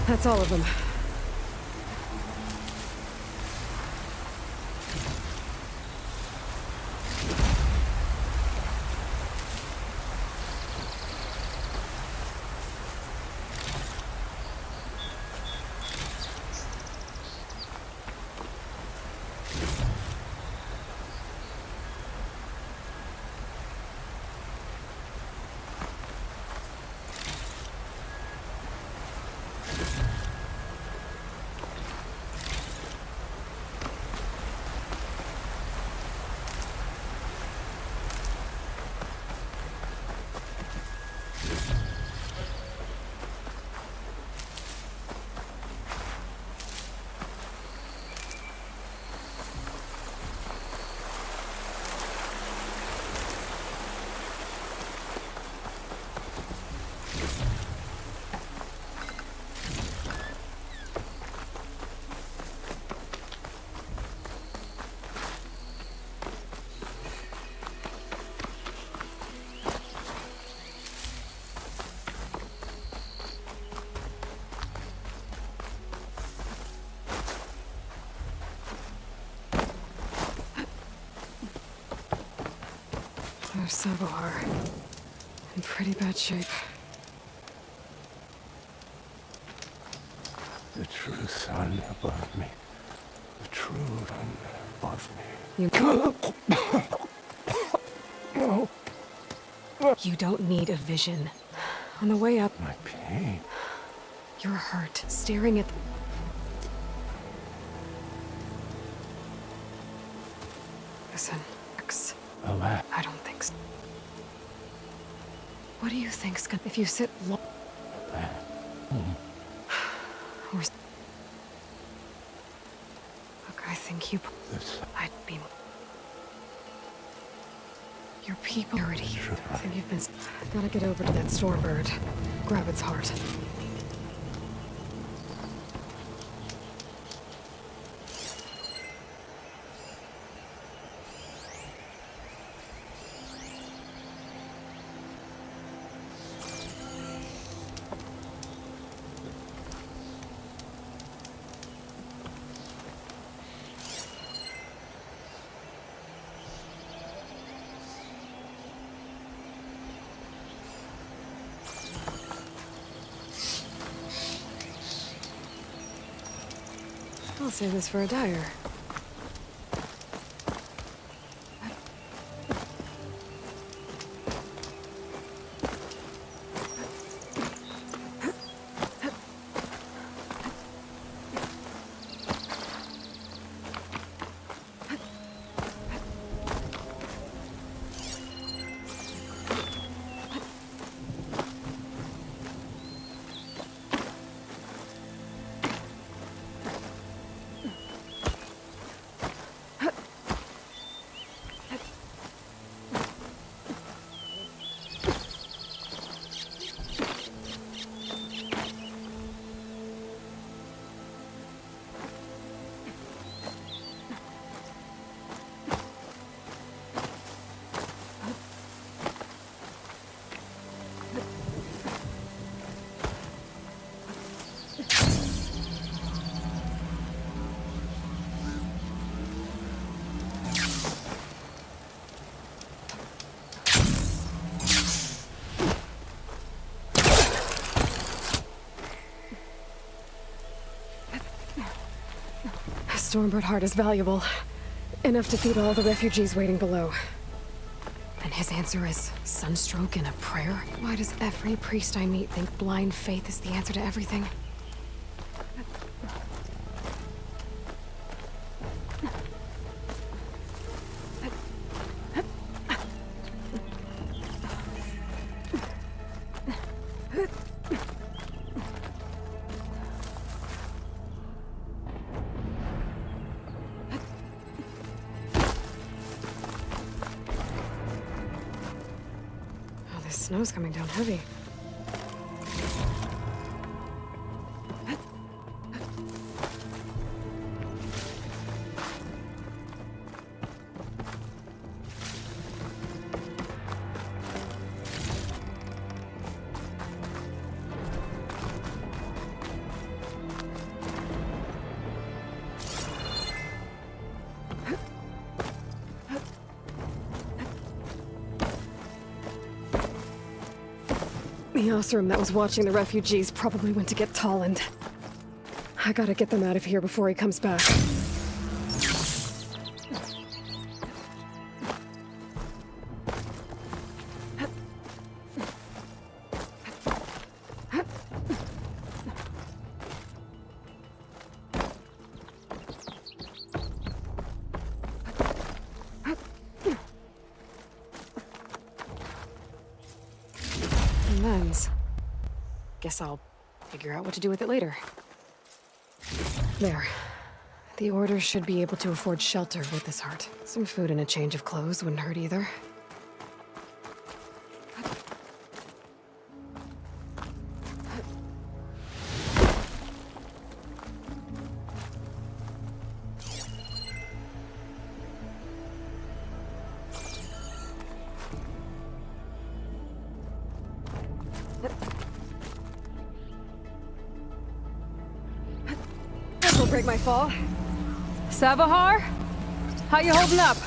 S3: That's all of them. of Sabohar. In pretty bad shape.
S12: The true sun above me. The true sun above me.
S3: You don't need a vision. On the way up...
S12: My pain.
S3: You're hurt, staring at... Listen, X.
S12: Alas.
S3: I don't think so. What do you think's gonna... If you sit long... Or... Look, I think you... I'd be... Your people... I think you've been... Gotta get over to that storm bird. Grab its heart. I'll save this for a dyer. Stormbird heart is valuable. Enough to feed all the refugees waiting below. And his answer is sunstroke and a prayer? Why does every priest I meet think blind faith is the answer to everything? Snow's coming down heavy. The Osram that was watching the refugees probably went to get Tolland. I gotta get them out of here before he comes back. Lens. Guess I'll figure out what to do with it later. There. The Order should be able to afford shelter with this heart. Some food and a change of clothes wouldn't hurt either. This'll break my fall.
S21: Sabohar? How you holding up?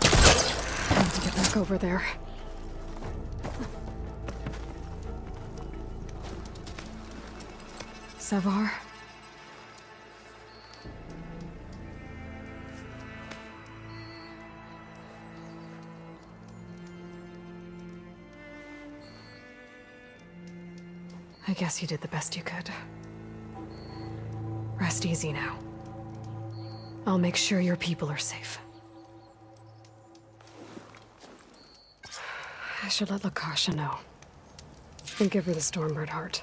S3: I need to get back over there. Savar? I guess you did the best you could. Rest easy now. I'll make sure your people are safe. I should let Lakasha know. And give her the Stormbird heart.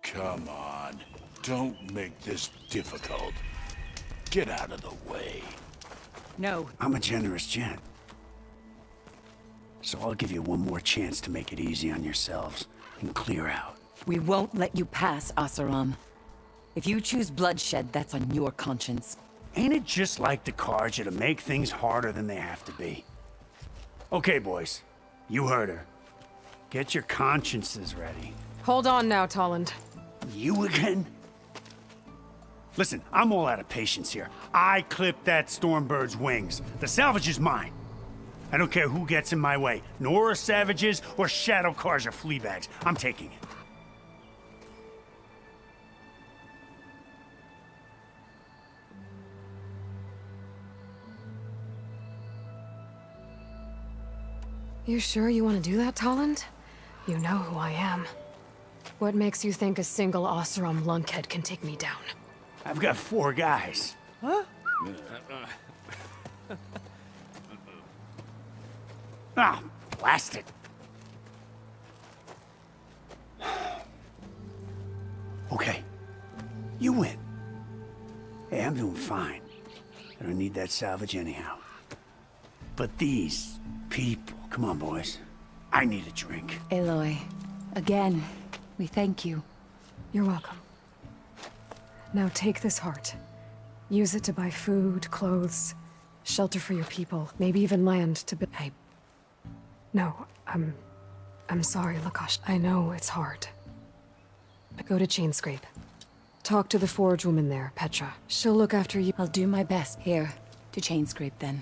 S12: Come on. Don't make this difficult. Get out of the way.
S21: No.
S12: I'm a generous gent. So I'll give you one more chance to make it easy on yourselves and clear out.
S4: We won't let you pass, Asaram. If you choose bloodshed, that's on your conscience.
S12: Ain't it just like the Karja to make things harder than they have to be? Okay, boys. You heard her. Get your consciences ready.
S3: Hold on now, Tolland.
S12: You again? Listen, I'm all out of patience here. I clipped that Stormbird's wings. The salvage is mine. I don't care who gets in my way. Nora savages or Shadow Karja fleabags. I'm taking it.
S3: You sure you want to do that, Tolland? You know who I am. What makes you think a single Oseram lunkhead can take me down?
S12: I've got 4 guys.
S21: Huh?
S12: Ah, blast it. Okay. You win. Hey, I'm doing fine. I don't need that salvage anyhow. But these people, come on, boys. I need a drink.
S4: Aloy, again, we thank you.
S3: You're welcome. Now take this heart. Use it to buy food, clothes, shelter for your people, maybe even land to build. No, I'm sorry, Lakash. I know it's hard. Go to Chainscrape. Talk to the forge woman there, Petra. She'll look after you.
S4: I'll do my best. Here, to Chainscrape then.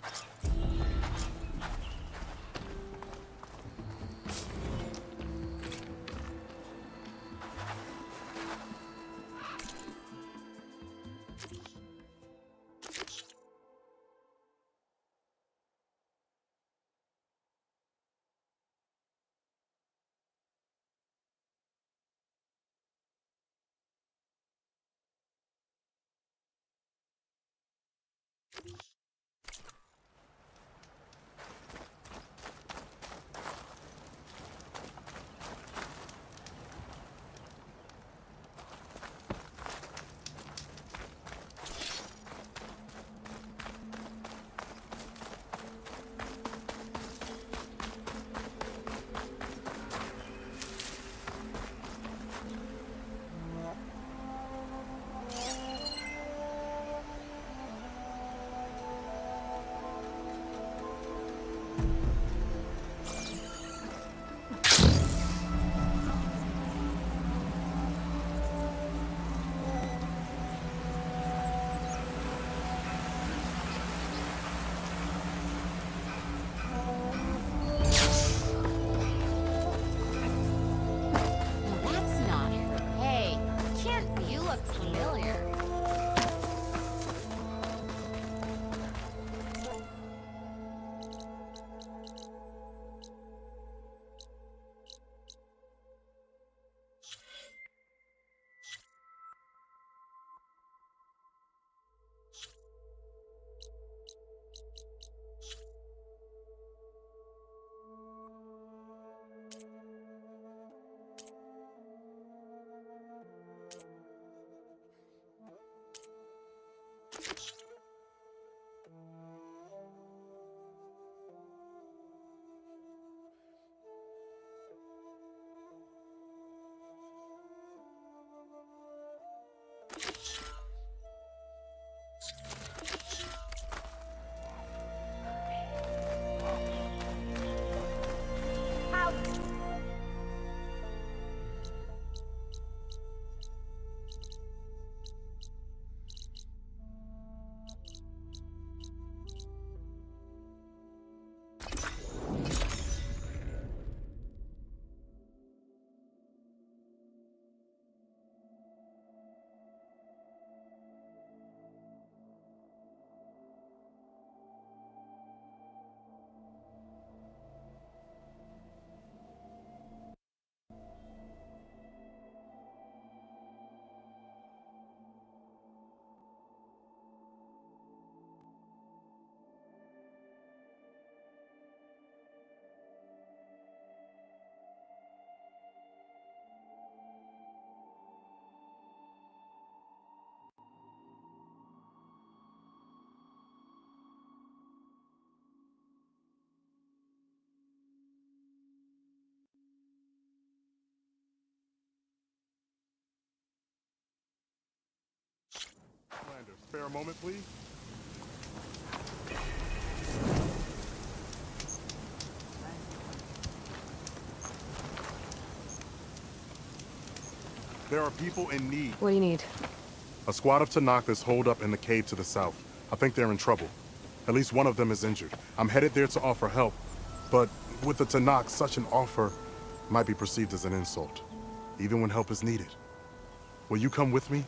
S15: Spare a moment, please. There are people in need.
S3: What do you need?
S15: A squad of Tanakh is holed up in the cave to the south. I think they're in trouble. At least one of them is injured. I'm headed there to offer help. But with the Tanakh, such an offer might be perceived as an insult, even when help is needed. Will you come with me?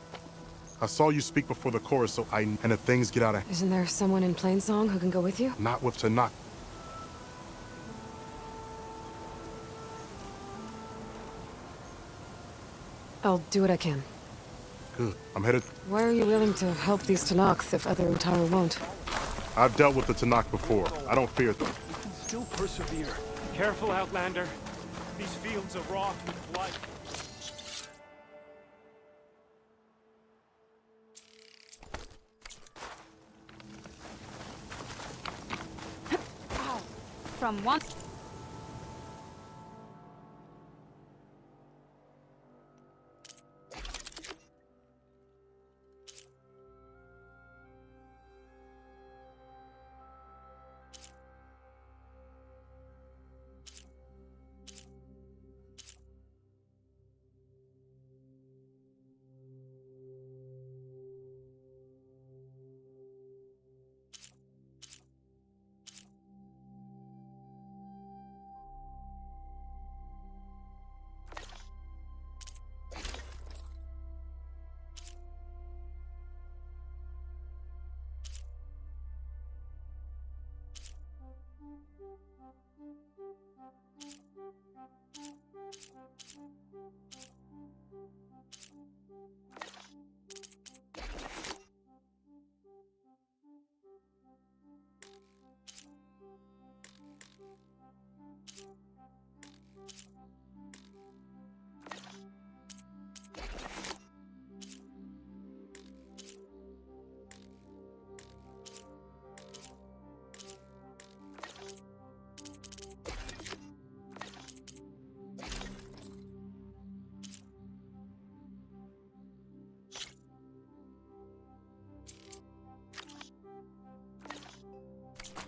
S15: I saw you speak before the chorus, and if things get out of...
S3: Isn't there someone in Plainsong who can go with you?
S15: Not with Tanakh.
S3: I'll do what I can.
S15: Good. I'm headed...
S3: Why are you willing to help these Tanakhs if other Utaru won't?
S15: I've dealt with the Tanakh before. I don't fear them.
S20: We can still persevere. Careful, Outlander. These fields are wrought with blood.
S14: From one...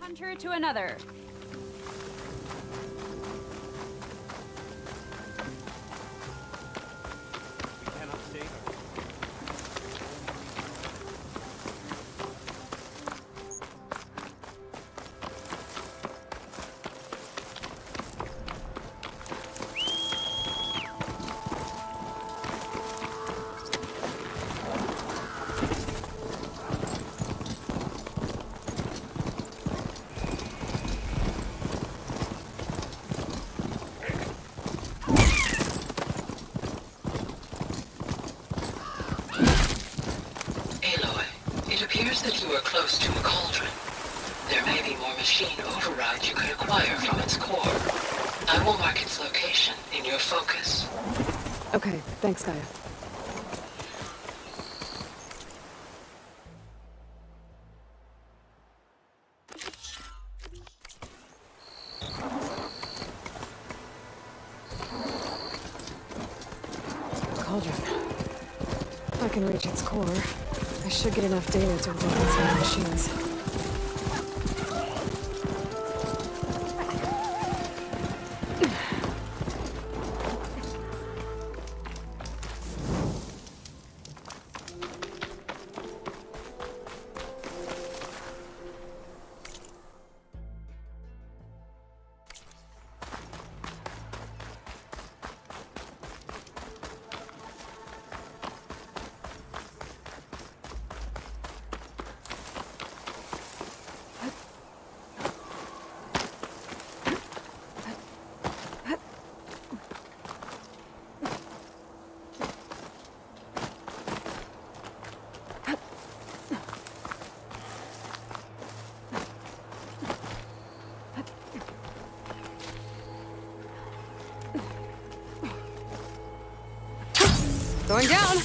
S14: Hunter to another.
S20: We cannot save her.
S2: That you are close to a cauldron. There may be more machine override you could acquire from its core. I will mark its location in your focus.
S3: Okay, thanks, Gaia. Cauldron. If I can reach its core, I should get enough data to run some of the machines. Going down.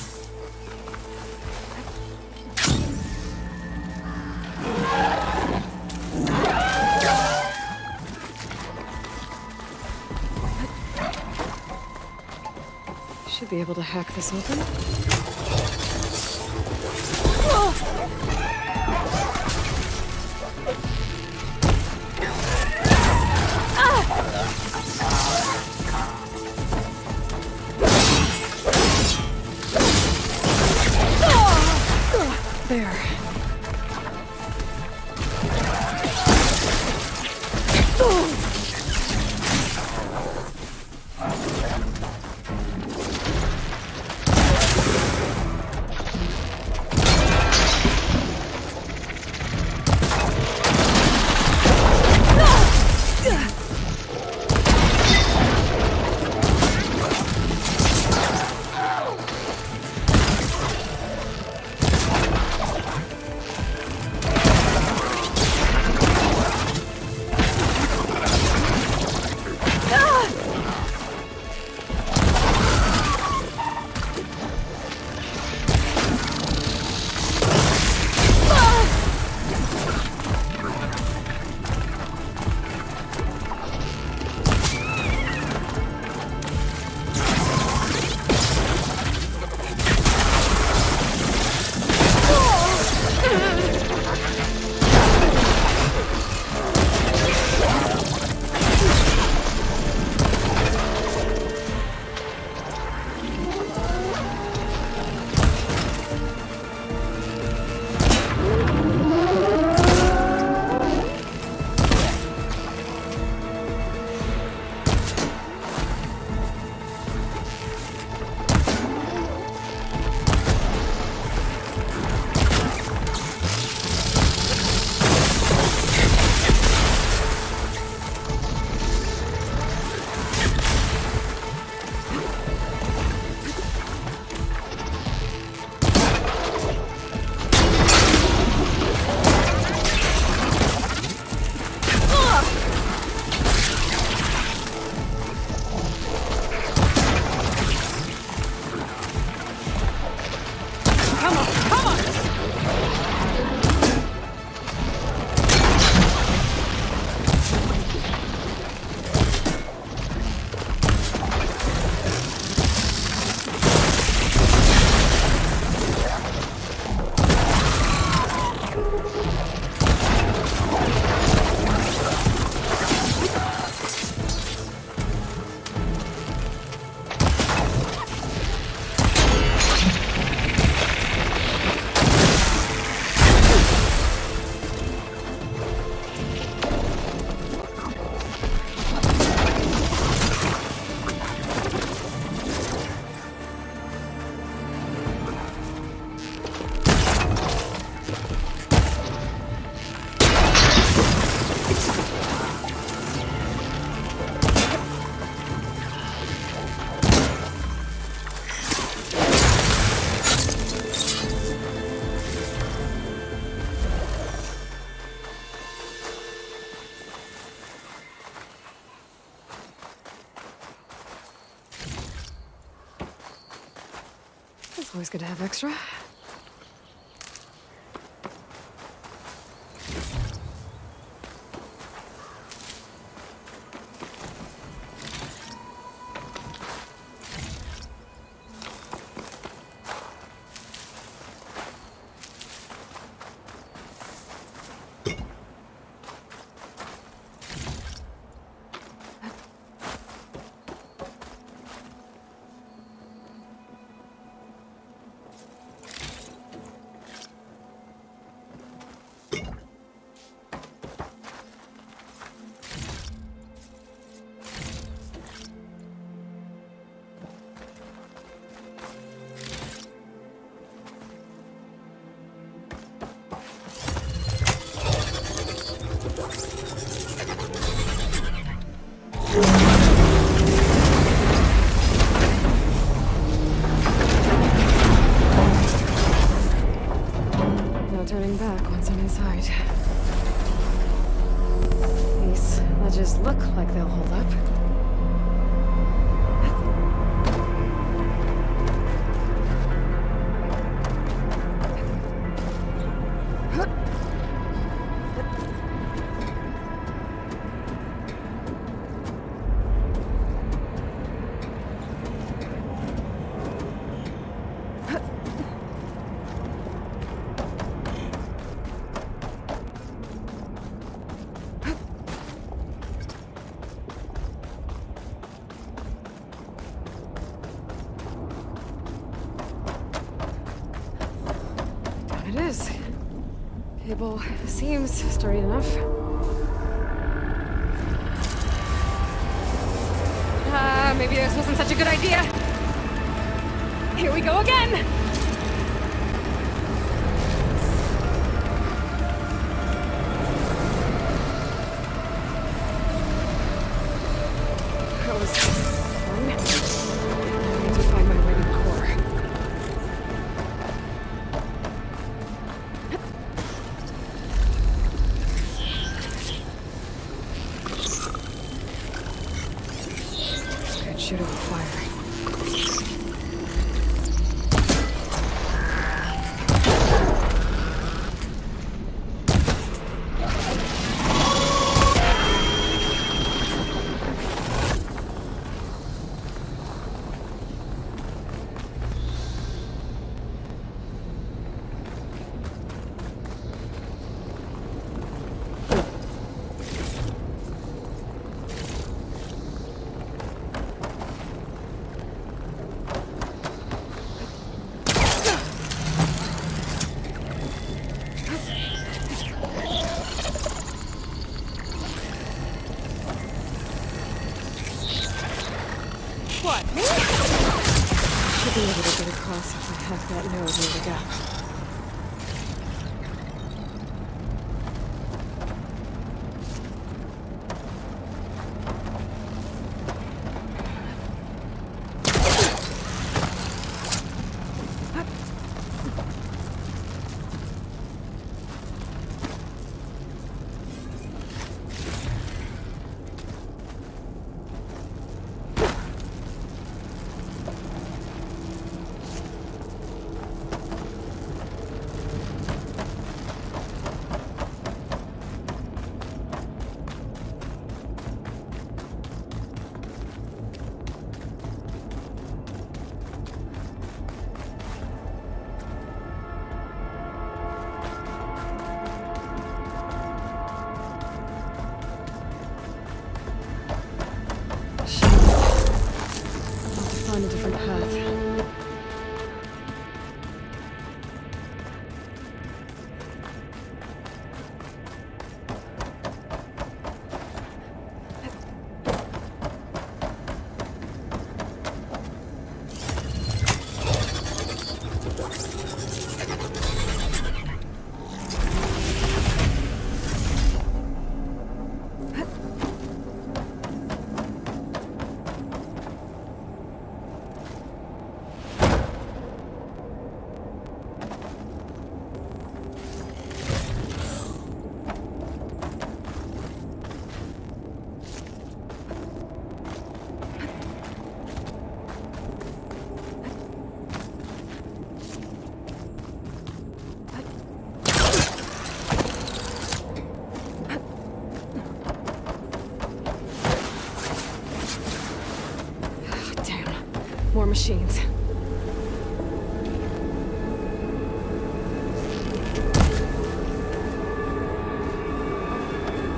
S3: Should be able to hack this open. There. It's always good to have extra. is. Cable seems sturdy enough. Maybe this wasn't such a good idea. Here we go again! That was fun. I need to find my way to the core. Good shoot over fire. What, me? Should be able to get across if I have that node near the gap. Find a different path. More machines.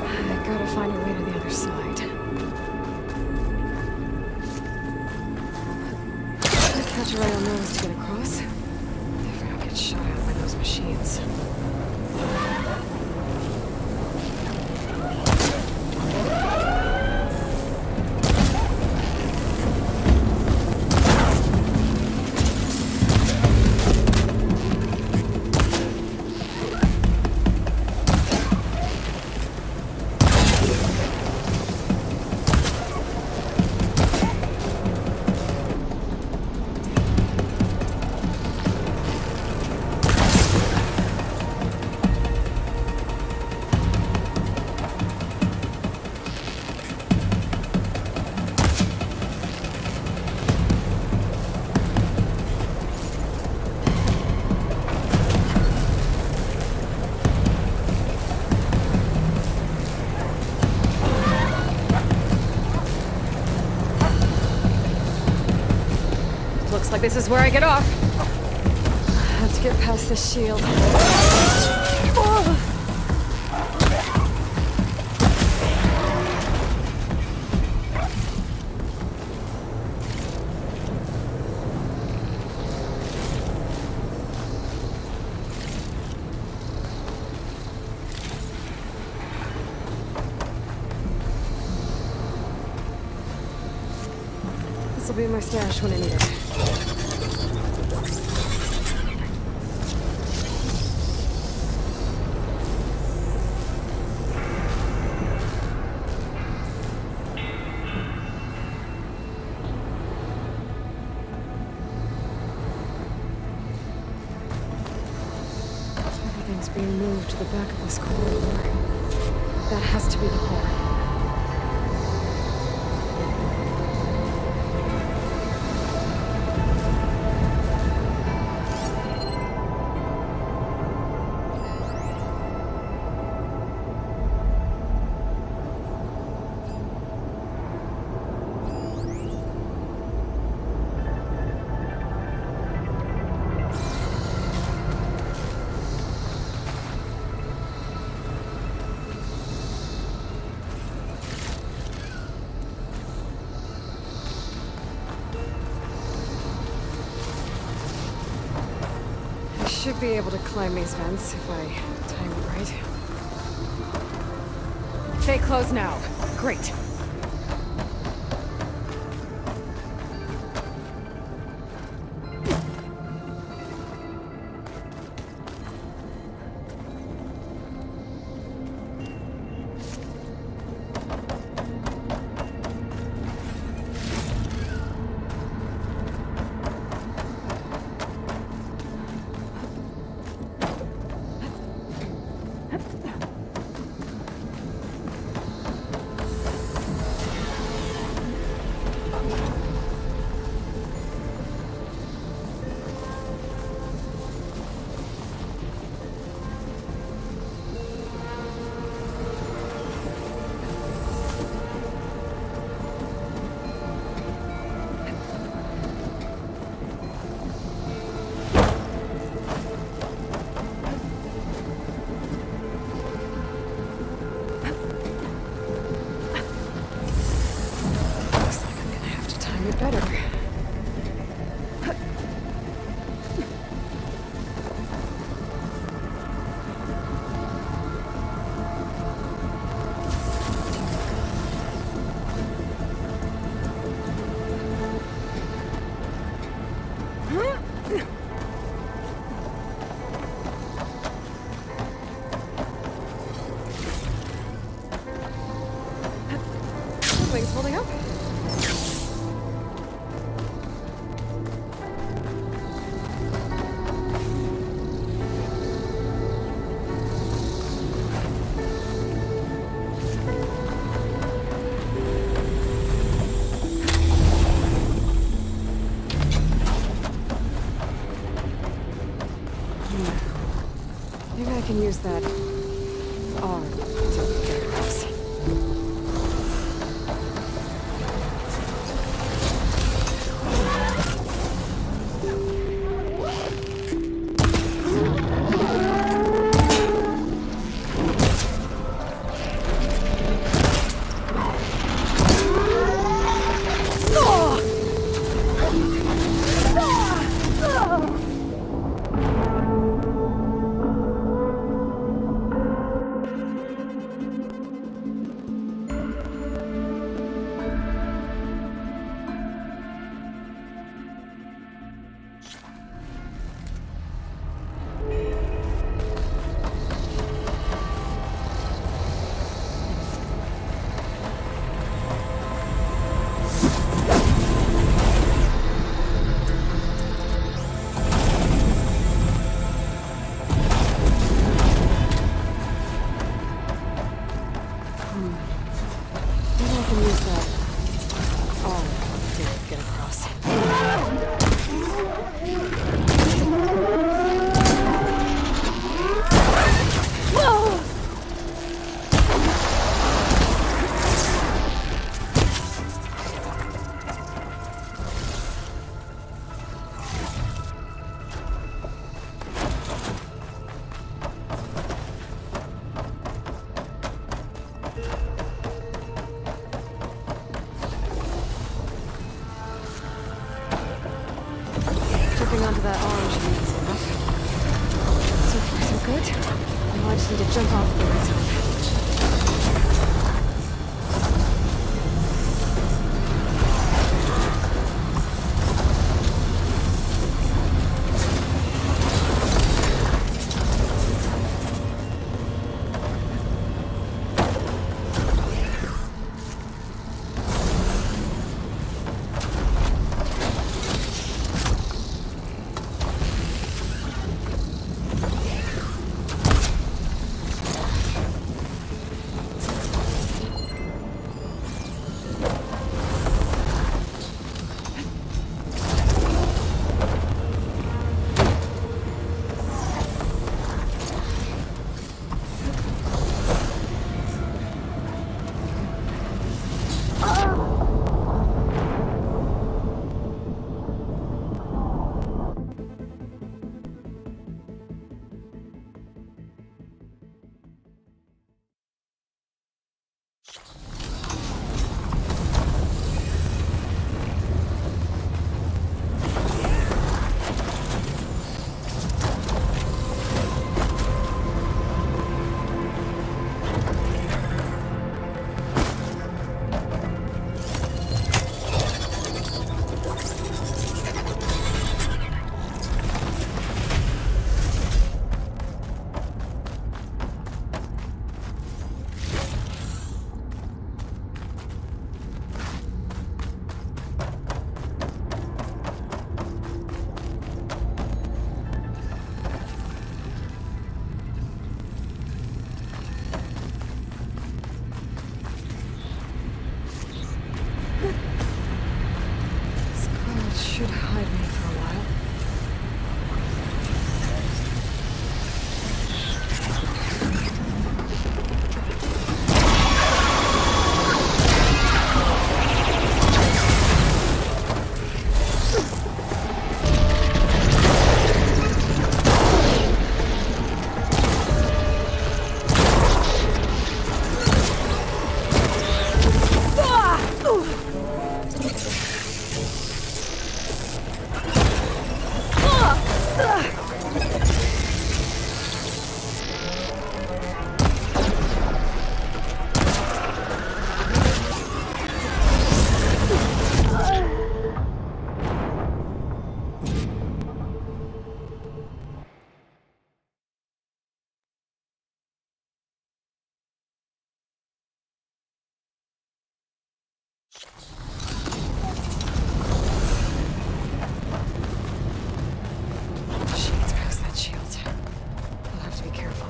S3: I gotta find a way to the other side. I catch a ray on those to get across. If I don't get shot at by those machines. Looks like this is where I get off. I have to get past this shield. Oh. This'll be my stash when I need it. Everything's being moved to the back of this corridor. That has to be the core. I should be able to climb these vents if I time it right. They close now. Great. Better. Wings holding up. Maybe I can use that arm to get across. Jumping onto that orange is easy enough. So far, so good. Now I just need to jump off the right side. should hide me for a while. She gets past that shield. I'll have to be careful.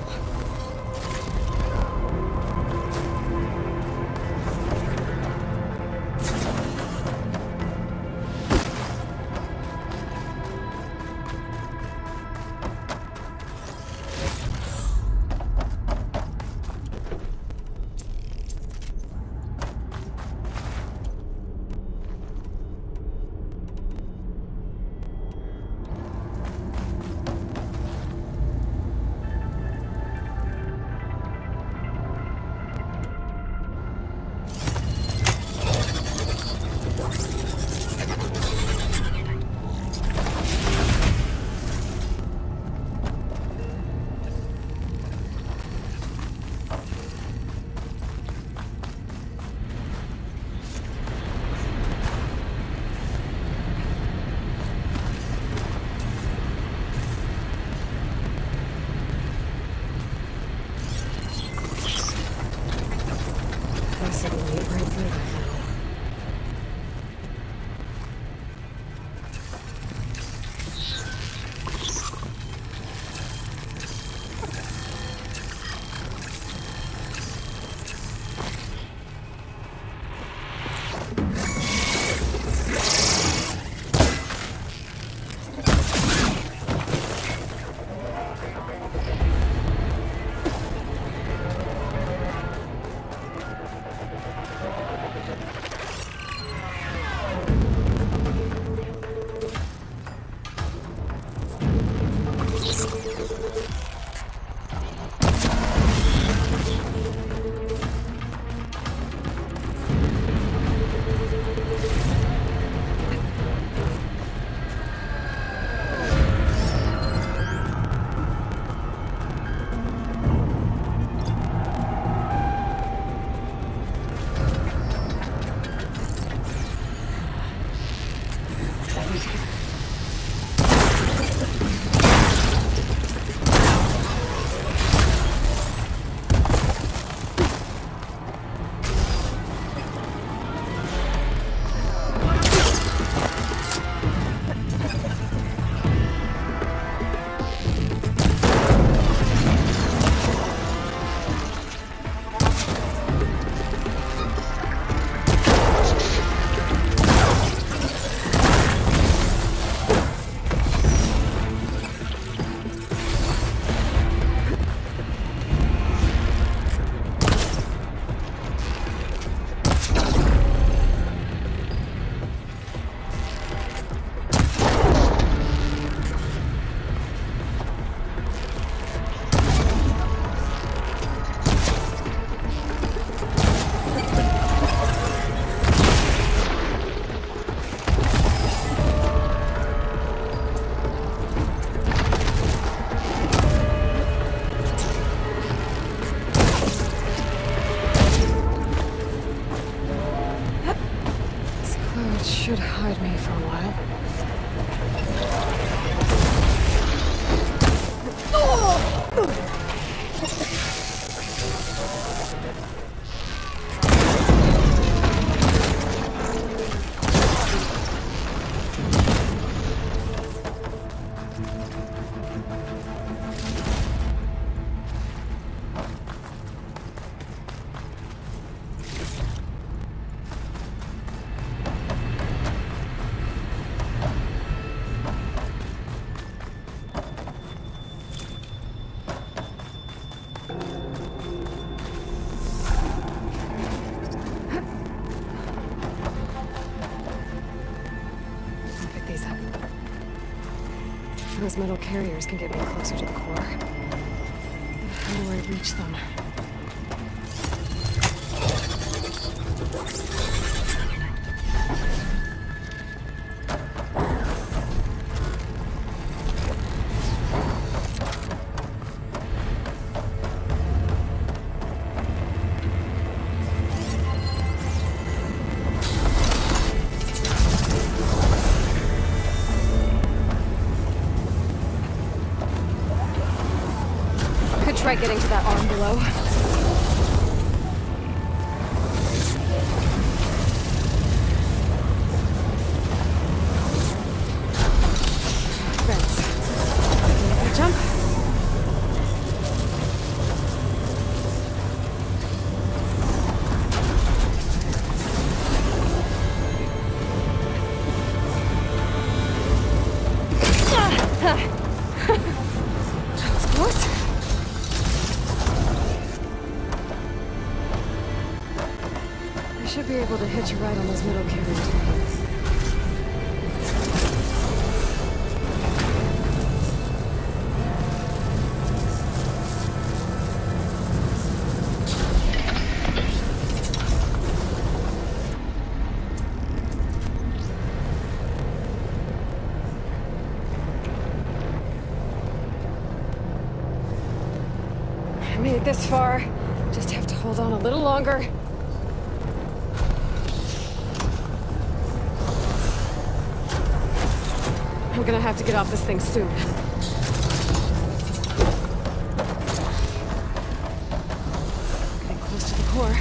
S3: Should hide me for a while. these up. Those metal carriers can get me closer to the core. How do I reach them? Try getting to that arm below. Friends, make a jump. That was close. I should be able to hitch a ride on those middle carriers. I made it this far. Just have to hold on a little longer. I'm gonna have to get off this thing soon. Getting close to the core.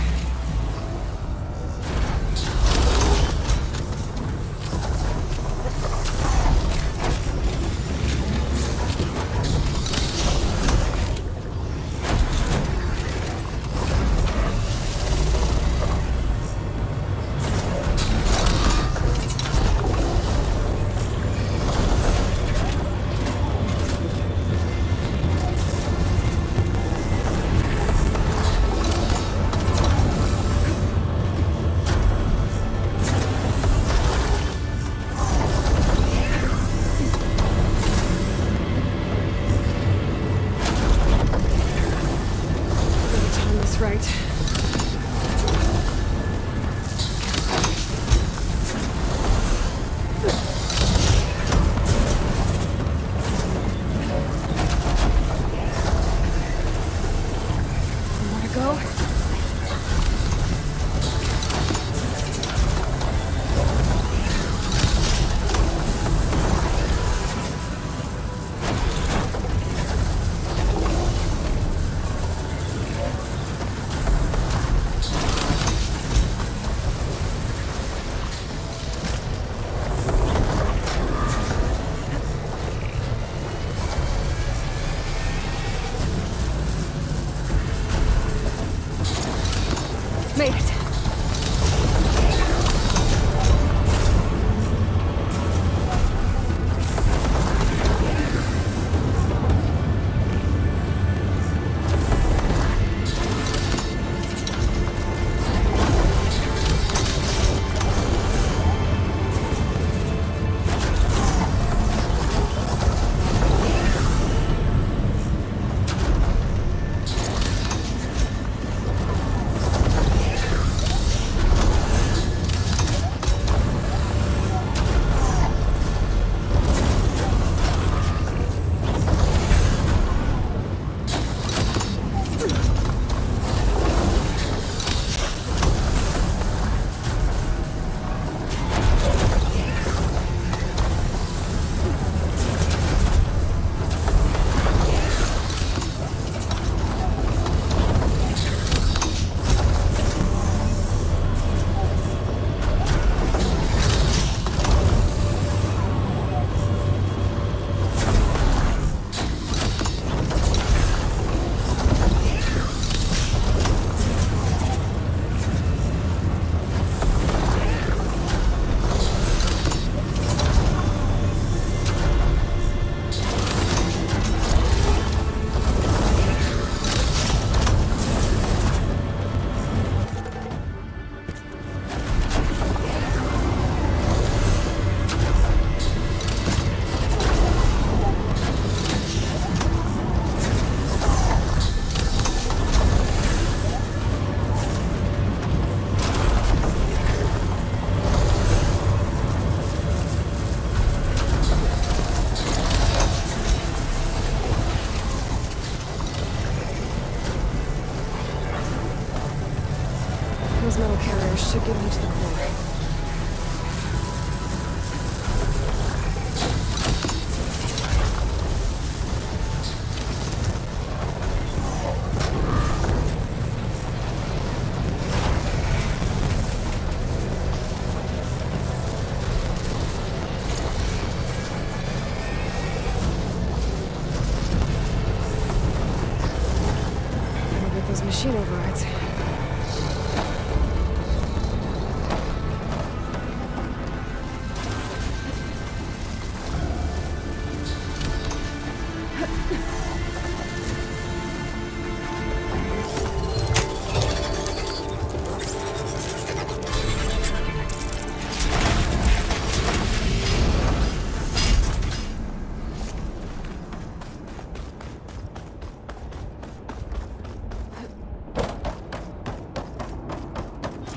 S3: machine overrides.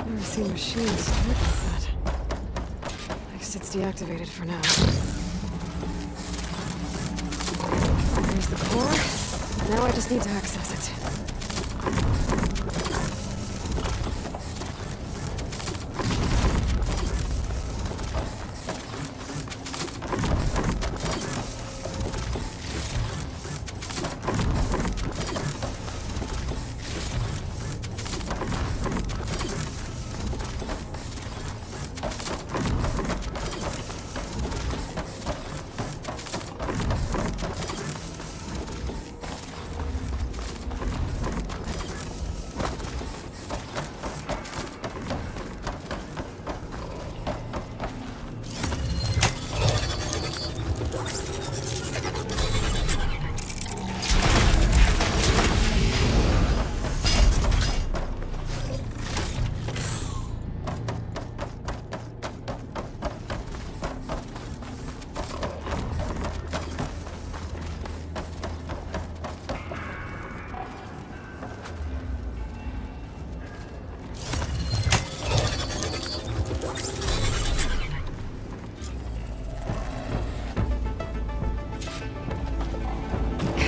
S3: Never seen machines work like that. I guess it's deactivated for now. There's the core. Now I just need to access it.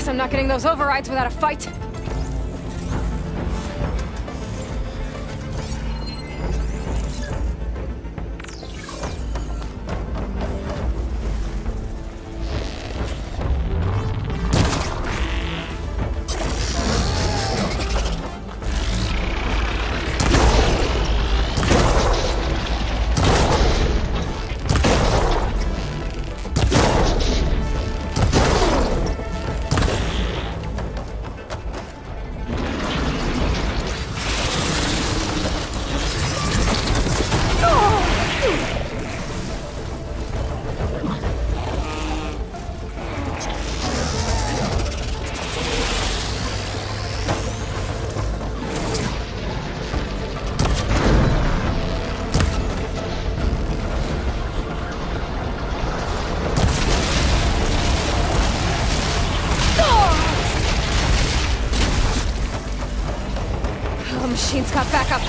S3: I'm not getting those overrides without a fight. The machine's got backup.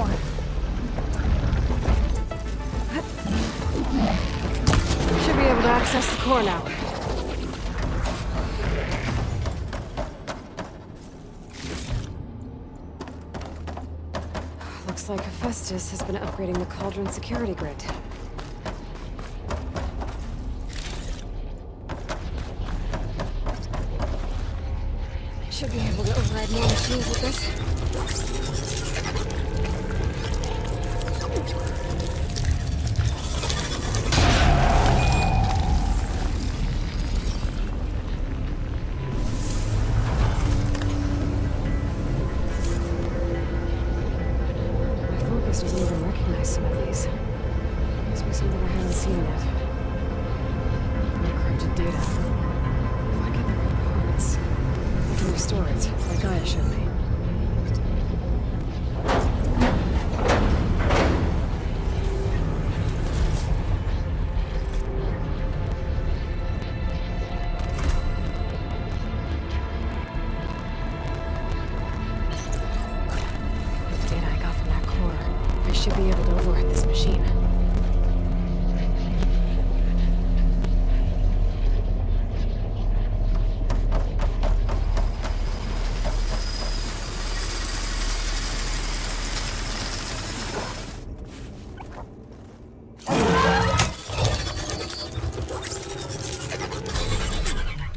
S3: more. Should be able to access the core now. Looks like Hephaestus has been upgrading the Cauldron security grid. Should be able to override more machines with this. Doesn't even recognize some of these. Must be something I haven't seen yet. Encrypted data. If I get the right parts, I can restore it, like Gaia showed me. Should be able to override this machine.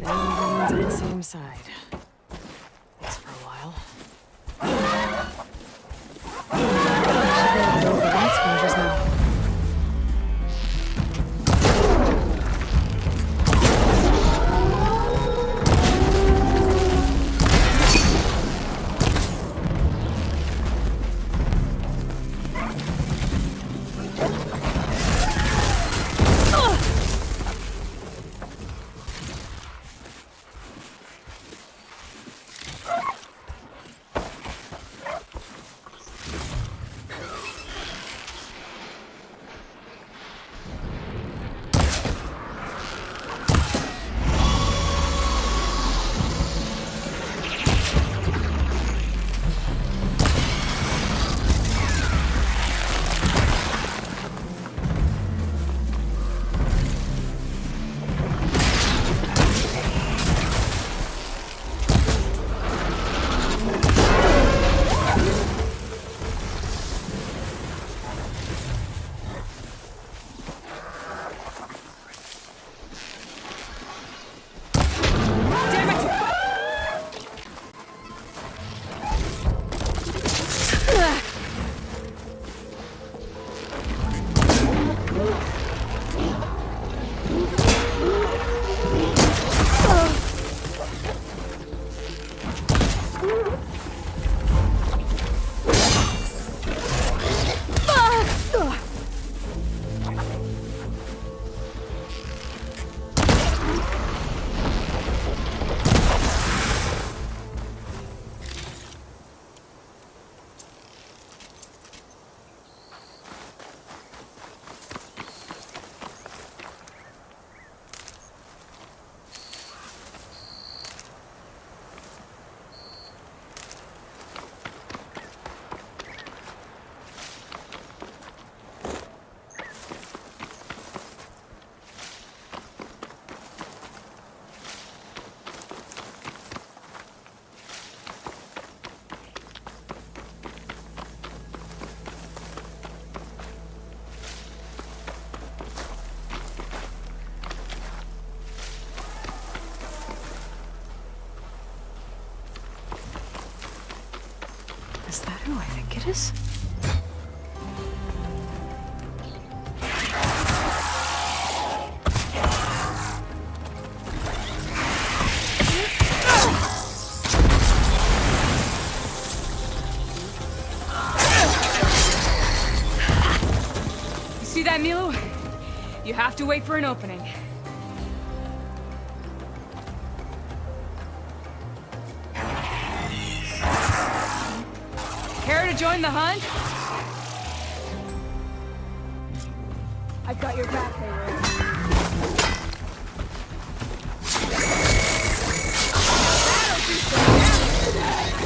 S3: Everyone's on the same side. Thanks for a while. Just now. Is that who I think it is?
S7: You see that, Milo? You have to wait for an opening. Care to join the hunt? I've got your back, Hayward. That'll do some damage.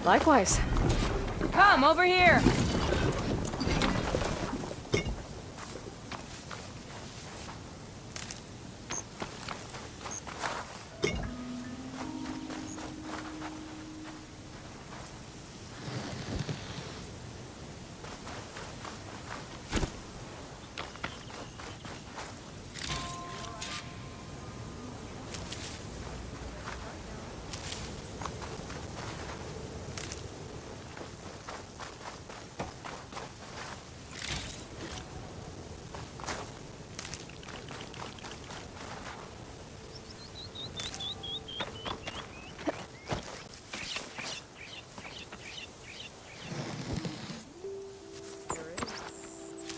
S3: Likewise.
S21: Come, over here!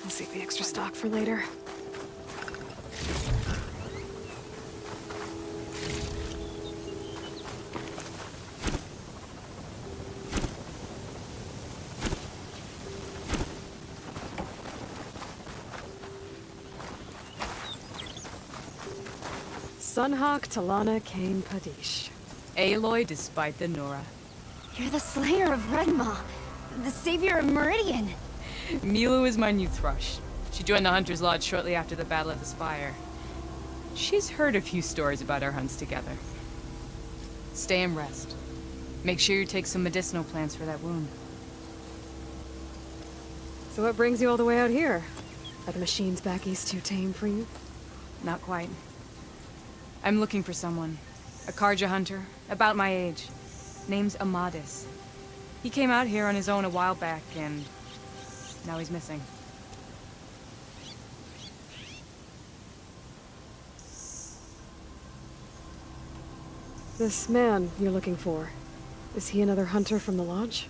S3: I'll save the extra stock for later. Sunhawk Talana Kane Padish.
S21: Aloy despite the Nora.
S7: You're the slayer of Redmaw, the savior of Meridian.
S21: Milu is my new thrush. She joined the Hunter's Lodge shortly after the Battle of the Spire. She's heard a few stories about our hunts together. Stay and rest. Make sure you take some medicinal plants for that wound.
S3: So what brings you all the way out here? Are the machines back east too tame for you?
S21: Not quite. I'm looking for someone. A Karja hunter, about my age. Name's Amadis. He came out here on his own a while back, and now he's missing.
S3: This man you're looking for, is he another hunter from the lodge?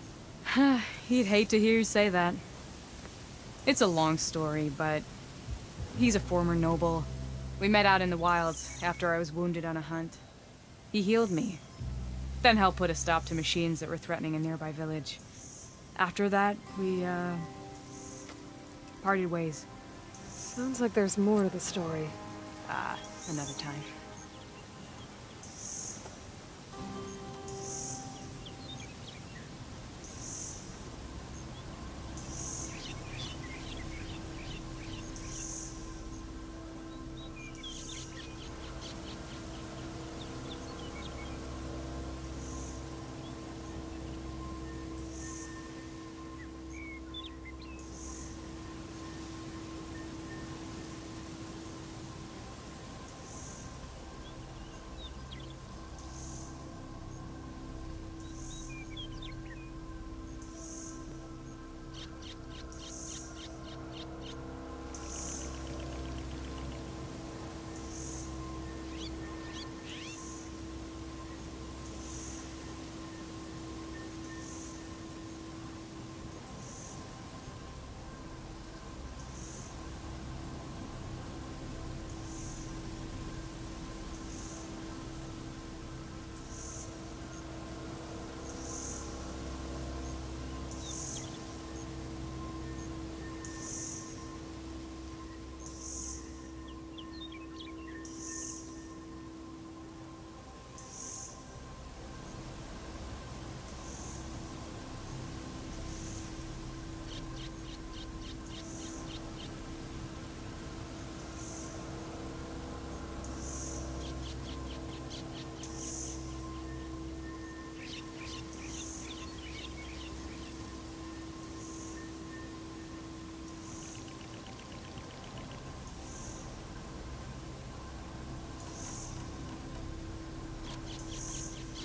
S21: He'd hate to hear you say that. It's a long story, but he's a former noble. We met out in the wilds after I was wounded on a hunt. He healed me, then helped put a stop to machines that were threatening a nearby village. After that, we, parted ways.
S3: Sounds like there's more to the story.
S21: Another time.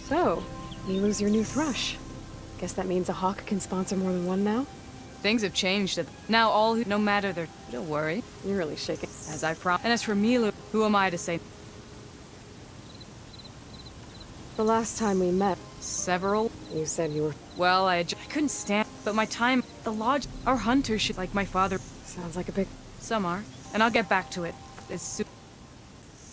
S3: So, you lose your new thrush. Guess that means a hawk can sponsor more than one now?
S21: Things have changed. Now all who, no matter their... Don't worry.
S3: You're really shaking.
S21: As I promised. And as for Milu, who am I to say?
S3: The last time we met...
S21: Several?
S3: You said you were...
S21: Well, I couldn't stand... But my time... The lodge... Our hunters should... Like my father...
S3: Sounds like a big...
S21: Some are. And I'll get back to it. As soon...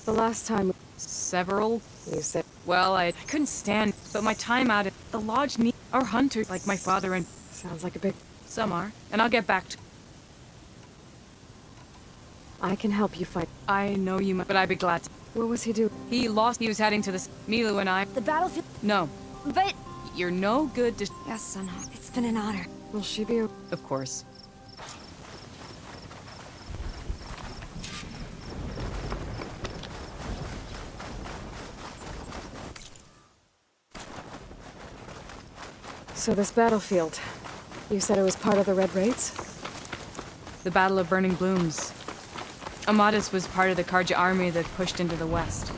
S3: The last time...
S21: Several?
S3: You said...
S21: Well, I couldn't stand... But my time out at... The lodge need... Our hunters... Like my father and...
S3: Sounds like a big...
S21: Some are. And I'll get back to...
S3: I can help you fight.
S21: I know you might, but I'd be glad to.
S3: What was he doing?
S21: He lost. He was heading to the... Milu and I...
S7: The battlefield...
S21: No.
S7: But...
S21: you're no good to...
S7: Yes, Sana. It's been an honor.
S3: Will she be...
S21: Of course.
S3: So this battlefield, you said it was part of the Red Raids?
S21: The Battle of Burning Blooms. Amadis was part of the Karja army that pushed into the west.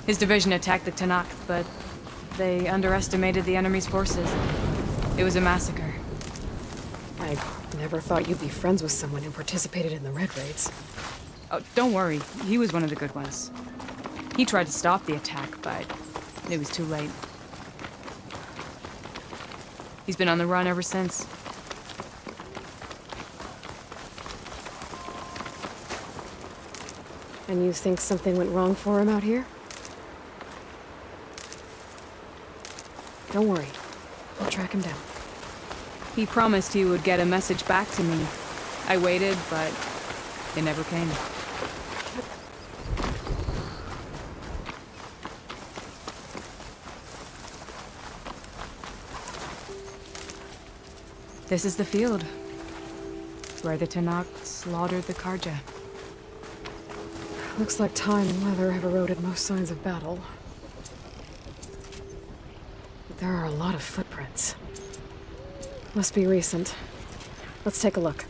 S21: His division attacked the Tanakh, but they underestimated the enemy's forces. It was a massacre.
S3: I never thought you'd be friends with someone who participated in the Red Raids.
S21: Oh, don't worry. He was one of the good ones. He tried to stop the attack, but it was too late. He's been on the run ever since.
S3: And you think something went wrong for him out here? Don't worry. I'll track him down.
S21: He promised he would get a message back to me. I waited, but it never came. This is the field where the Tanakh slaughtered the Karja.
S3: Looks like time and weather have eroded most signs of battle. But there are a lot of footprints. Must be recent. Let's take a look.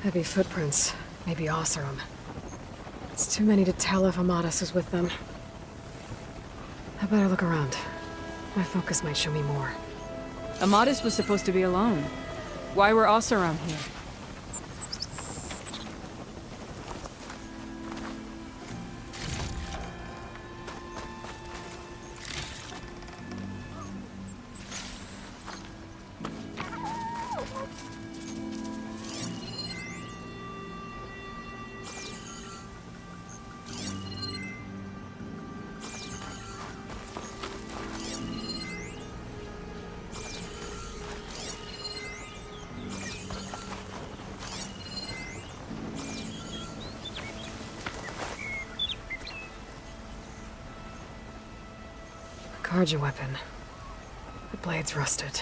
S3: Heavy footprints. Maybe Oseram. It's too many to tell if Amadis is with them. I better look around. My focus might show me more.
S21: Amadis was supposed to be alone. Why were Oseram here?
S3: Karja weapon. The blade's rusted.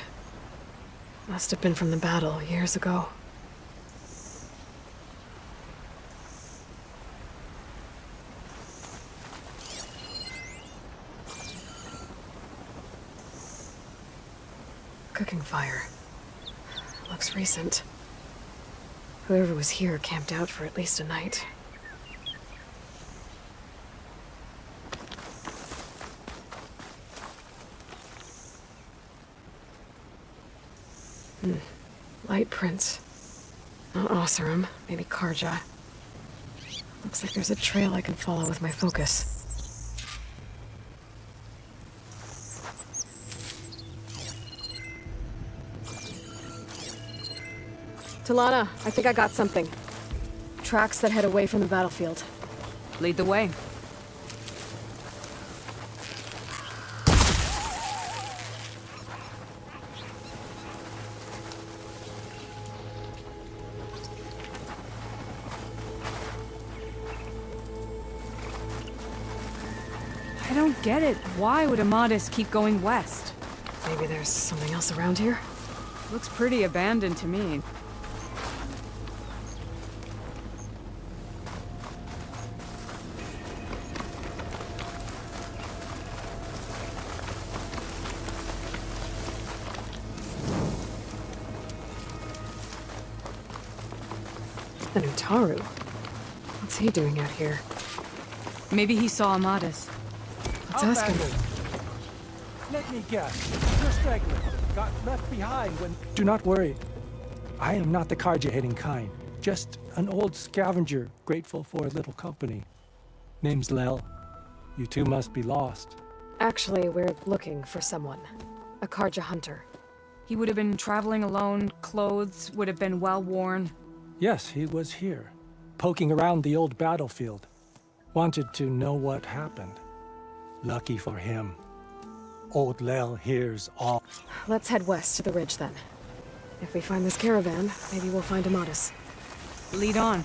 S3: Must have been from the battle years ago. Cooking fire. Looks recent. Whoever was here camped out for at least a night. Light prints. Not Oseram, maybe Karja. Looks like there's a trail I can follow with my focus. Talana, I think I got something. Tracks that head away from the battlefield.
S21: Lead the way. I don't get it. Why would Amadis keep going west?
S3: Maybe there's something else around here?
S21: Looks pretty abandoned to me.
S3: The Nutaru. What's he doing out here?
S21: Maybe he saw Amadis.
S3: Let's ask him.
S11: Let me guess. You're straggler. Got left behind when... Do not worry. I am not the Karja-hating kind. Just an old scavenger grateful for a little company. Name's Lel. You two must be lost.
S3: Actually, we're looking for someone. A Karja hunter.
S21: He would have been traveling alone, clothes would have been well worn.
S11: Yes, he was here, poking around the old battlefield. Wanted to know what happened. Lucky for him. Old Lel hears all.
S3: Let's head west to the ridge then. If we find this caravan, maybe we'll find Amatus.
S21: Lead on.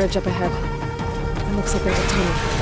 S3: ridge up ahead. It looks like there's a tunnel.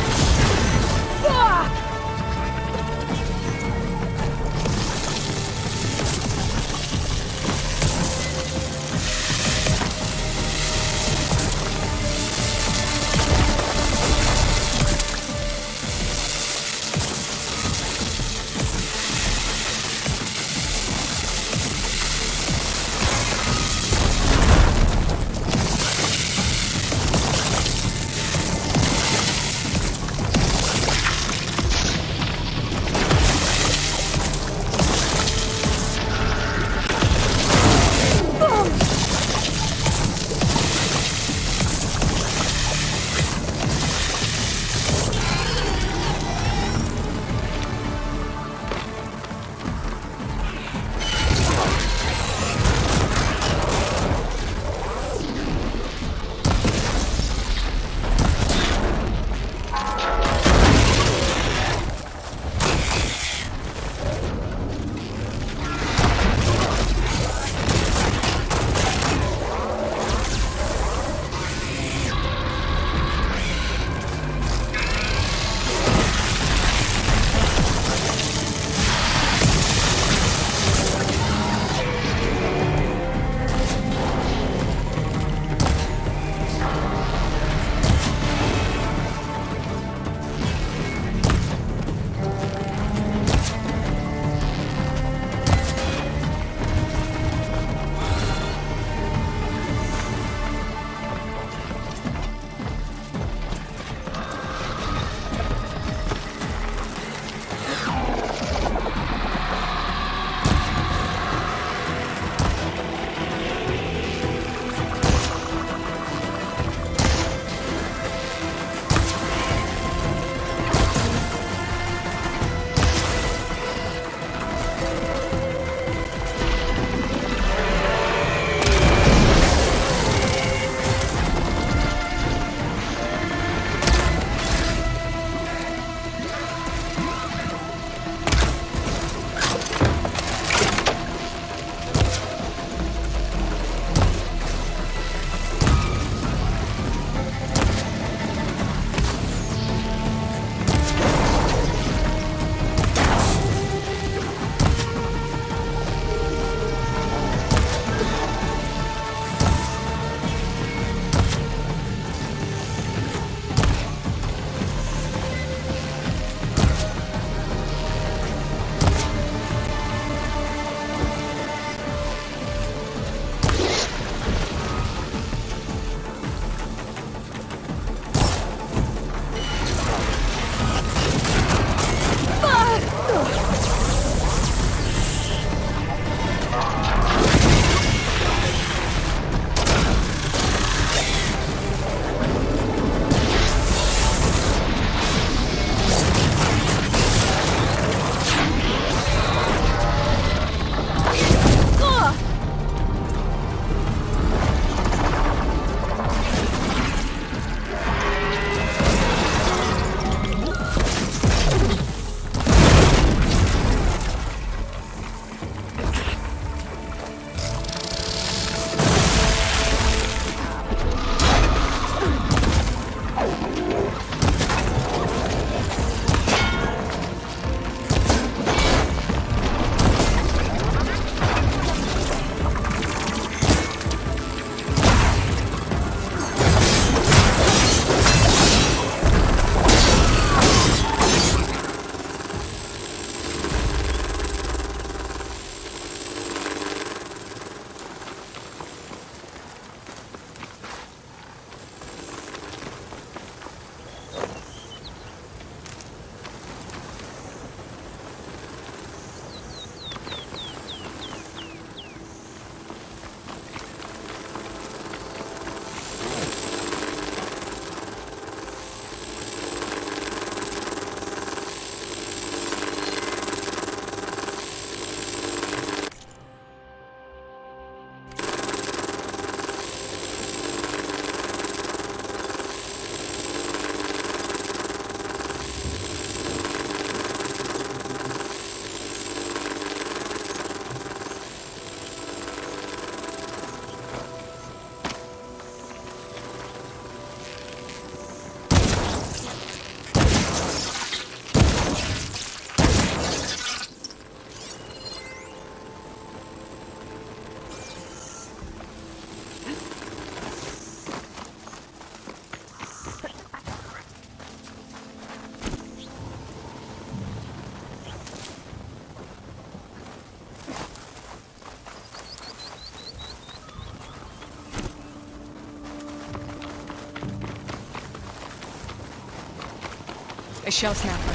S21: A shell snapper.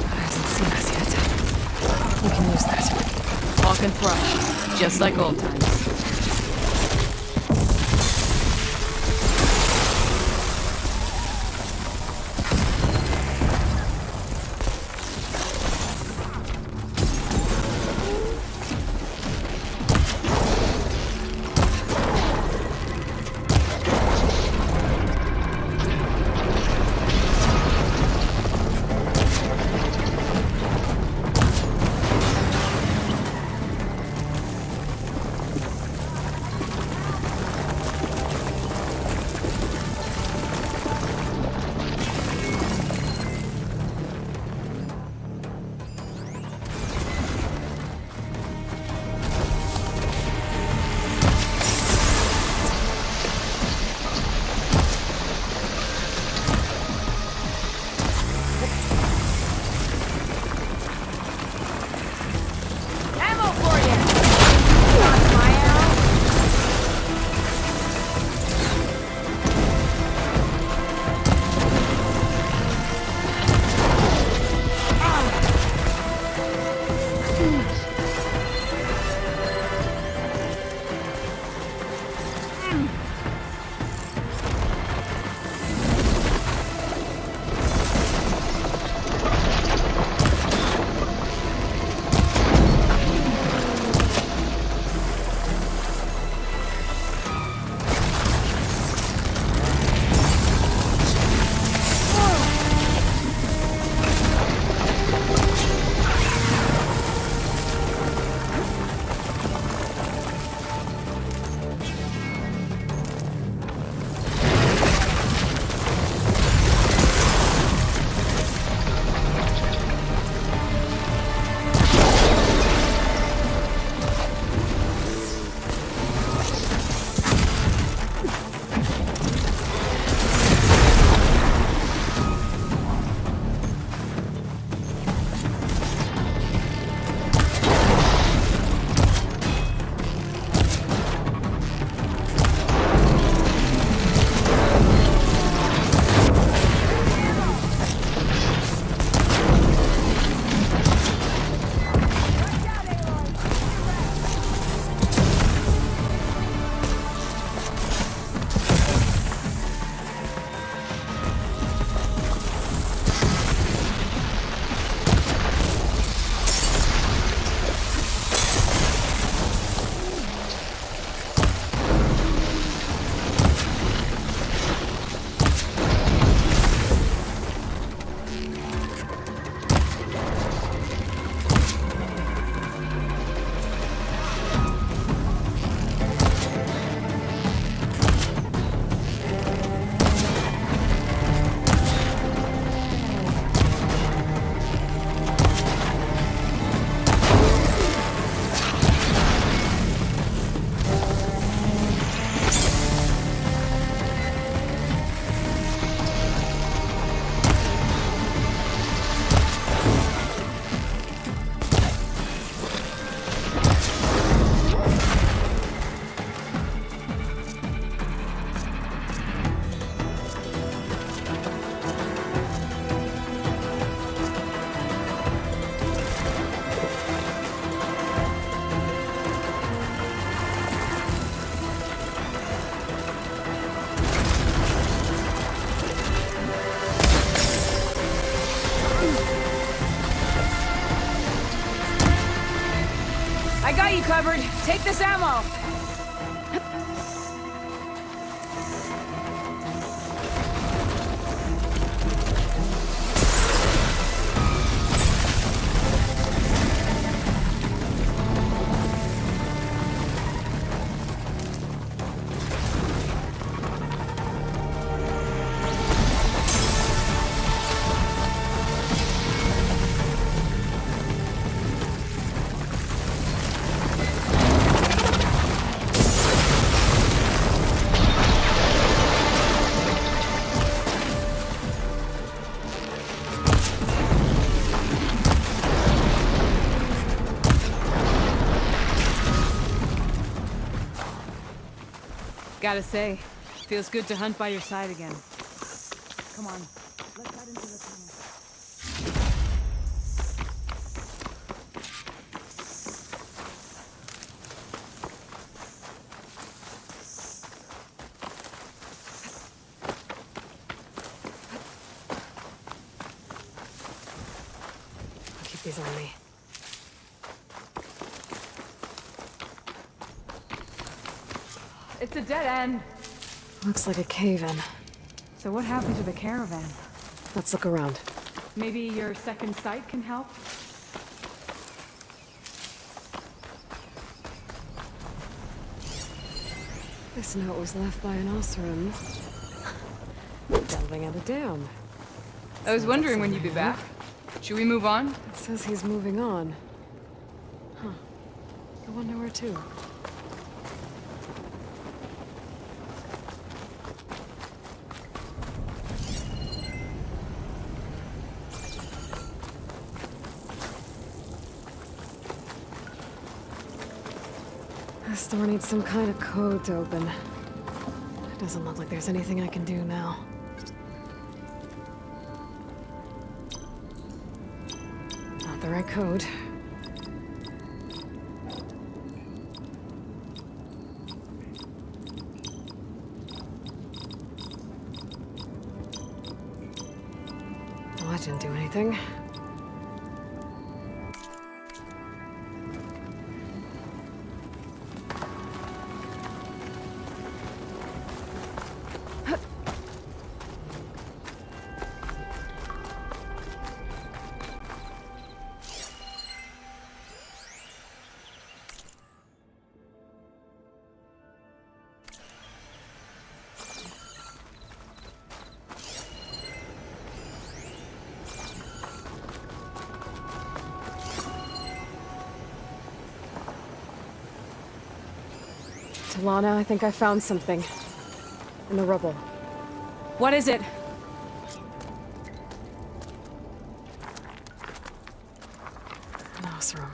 S3: Hasn't seen us yet. We can use that.
S21: Hawk and thrush, just like old times. I got you covered. Take this ammo. Gotta say, feels good to hunt by your side again. Come on, let's head into the tunnel.
S3: I'll keep these on me.
S21: It's a dead end.
S3: Looks like a cave-in.
S21: So what happened to the caravan?
S3: Let's look around.
S21: Maybe your second sight can help?
S3: This note was left by an Osram. Delving at a dam.
S21: I was wondering when you'd be back. Should we move on?
S3: It says he's moving on. Huh. I wonder where to. This door needs some kind of code to open. It doesn't look like there's anything I can do now. Not the right code. Well, that didn't do anything. Talana, I think I found something. In the rubble.
S21: What is it?
S3: An Osram.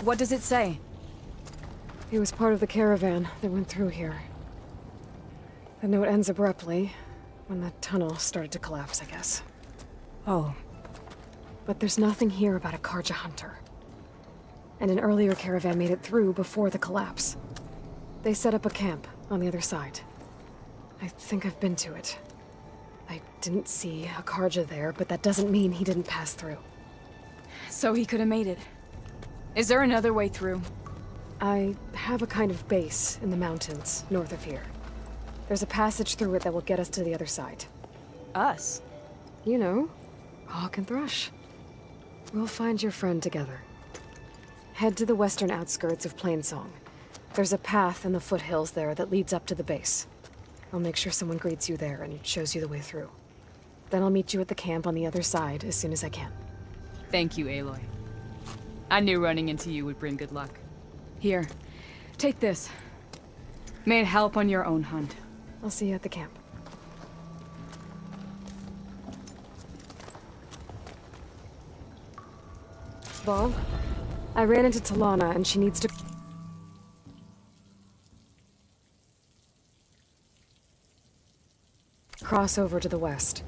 S21: What does it say?
S3: He was part of the caravan that went through here. The note ends abruptly, when the tunnel started to collapse, I guess.
S21: Oh.
S3: But there's nothing here about a Karja hunter. And an earlier caravan made it through before the collapse. They set up a camp on the other side. I think I've been to it. I didn't see a Karja there, but that doesn't mean he didn't pass through.
S21: So he could have made it. Is there another way through?
S3: I have a kind of base in the mountains north of here. There's a passage through it that will get us to the other side.
S21: Us?
S3: You know, Hawk and Thrush. We'll find your friend together. Head to the western outskirts of Plainsong. There's a path in the foothills there that leads up to the base. I'll make sure someone greets you there and shows you the way through. Then I'll meet you at the camp on the other side as soon as I can.
S21: Thank you, Aloy. I knew running into you would bring good luck. Here, take this. May it help on your own hunt.
S3: I'll see you at the camp. Bob, I ran into Talana and she needs to... cross over to the west.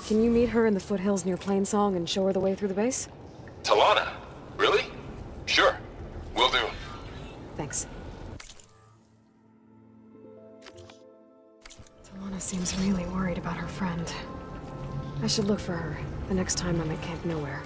S3: Can you meet her in the foothills near Plainsong and show her the way through the base?
S5: Talana? Really? Sure. Will do.
S3: Thanks. Talana seems really worried about her friend. I should look for her the next time I'm at Camp Nowhere.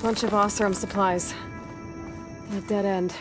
S3: Bunch of Osram supplies. A dead end.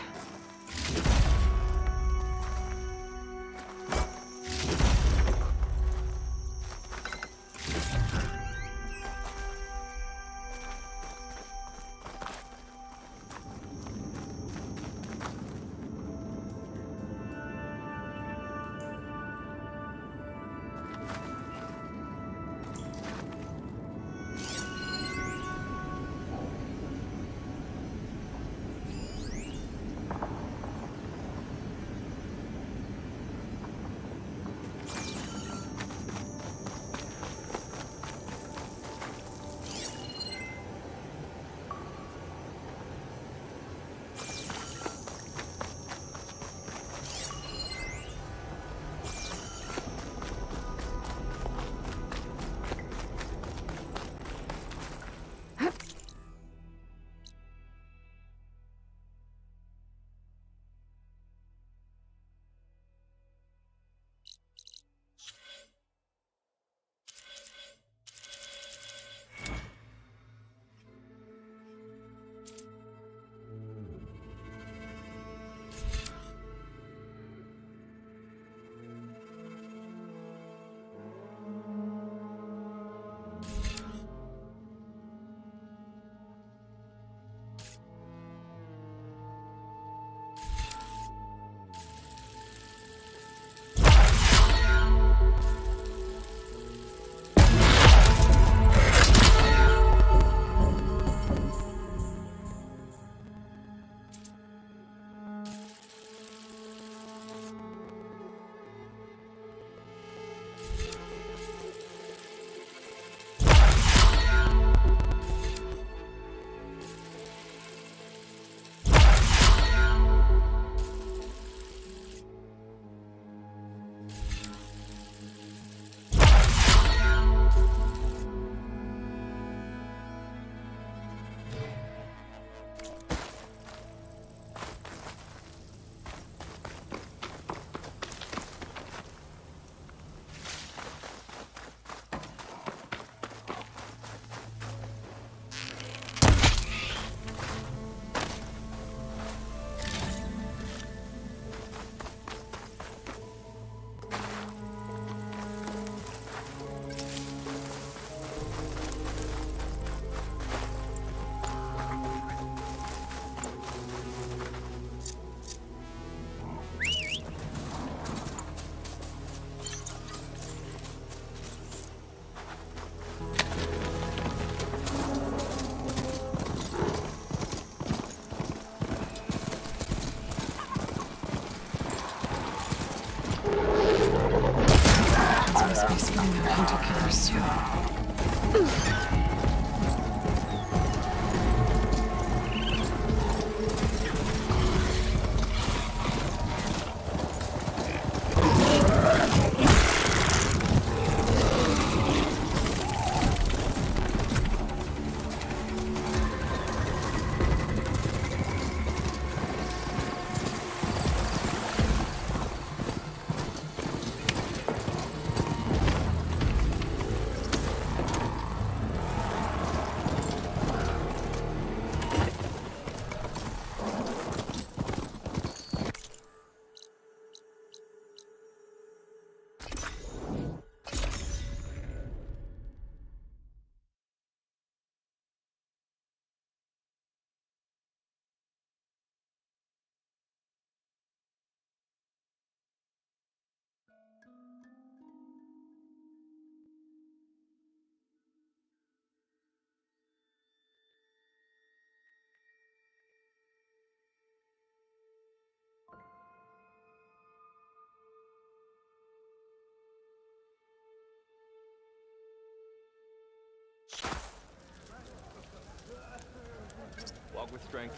S8: Walk with strength.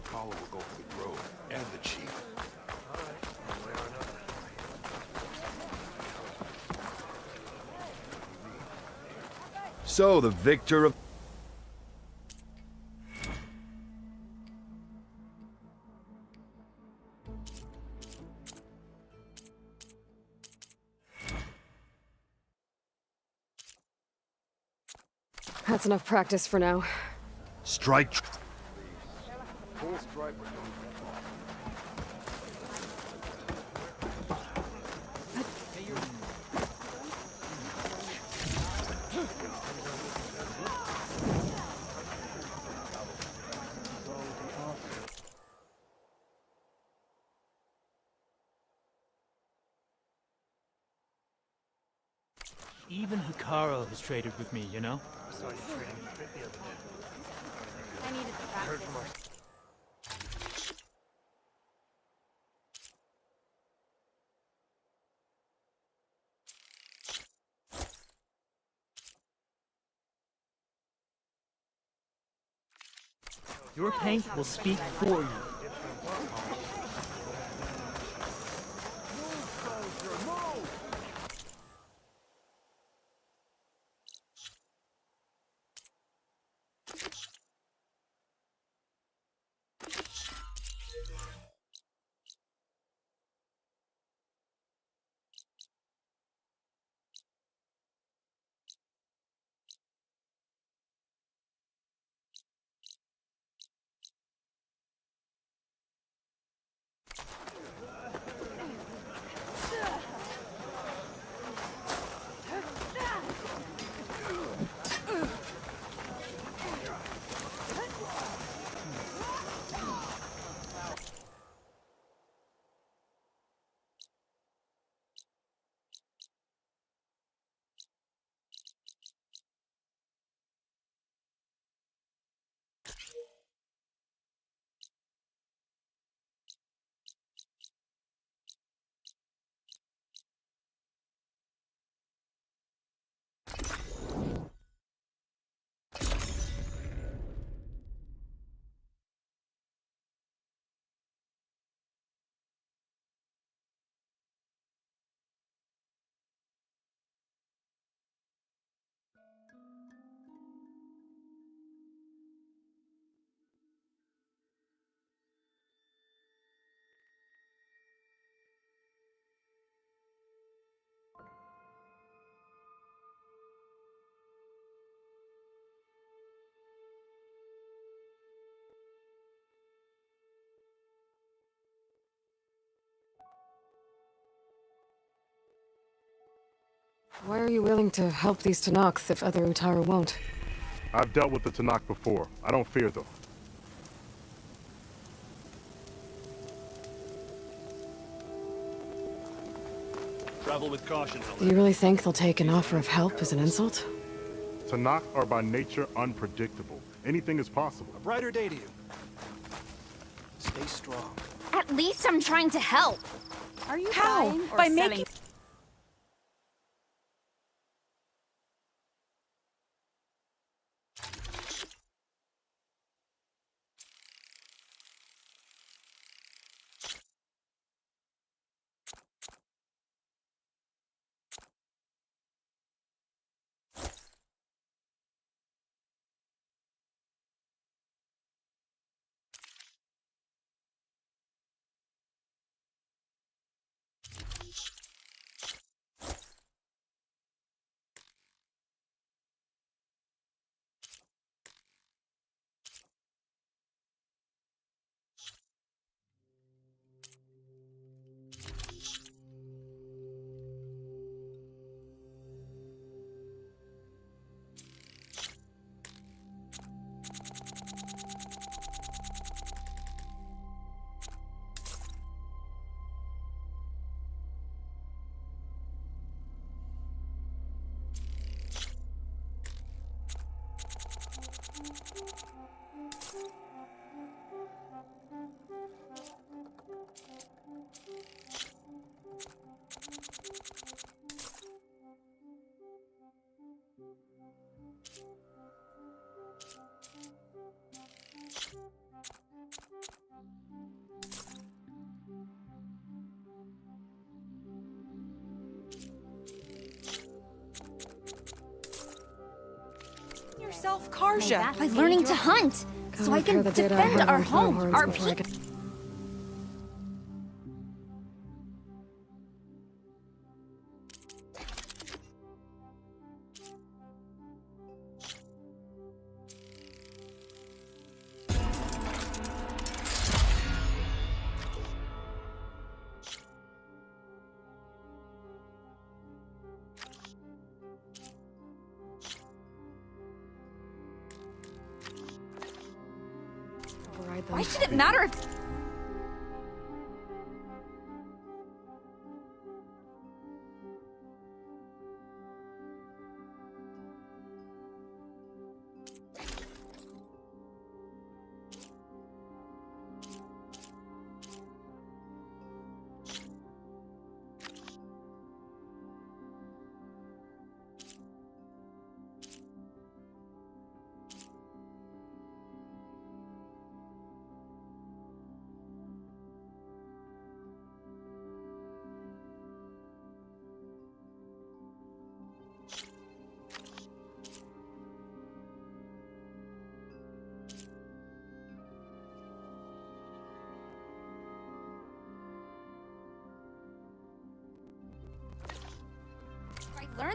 S8: Apollo will go for the road and the chief.
S22: So, the victor of...
S3: That's enough practice for now.
S22: Strike...
S8: Full strike.
S23: Even Hikaru has traded with me, you know?
S14: I need
S11: Your paint will speak for you.
S3: Why are you willing to help these Tanaks if other Utara won't?
S15: I've dealt with the Tanakh before. I don't fear them.
S20: Travel with caution,
S3: Do you really think they'll take an offer of help as an insult?
S15: Tanakh are by nature unpredictable. Anything is possible.
S20: A brighter day to you. Stay strong.
S7: At least I'm trying to help.
S14: Are you
S6: How?
S14: buying or
S6: By
S14: selling?
S6: making...
S7: Yourself, Karja. By learning to hunt, so I can defend our home, our people. Why should it matter if...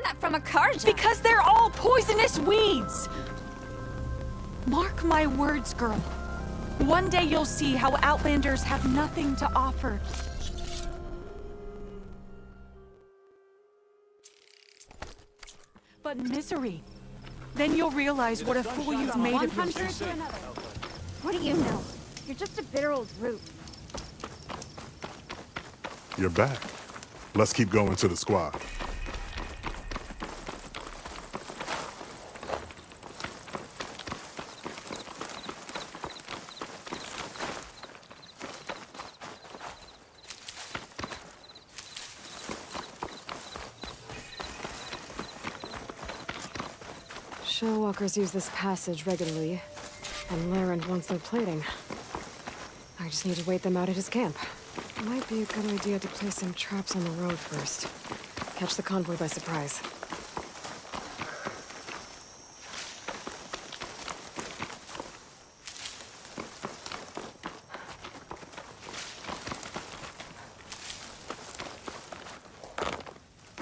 S7: that from a Karja? Because they're all poisonous weeds! Mark my words, girl. One day you'll see how Outlanders have nothing to offer. But misery. Then you'll realize what a fool you've made of yourself.
S14: What do you know? You're just a bitter old root.
S15: You're back. Let's keep going to the squad.
S3: Shellwalkers use this passage regularly, and Laren wants their plating. I just need to wait them out at his camp. Might be a good idea to place some traps on the road first. Catch the convoy by surprise.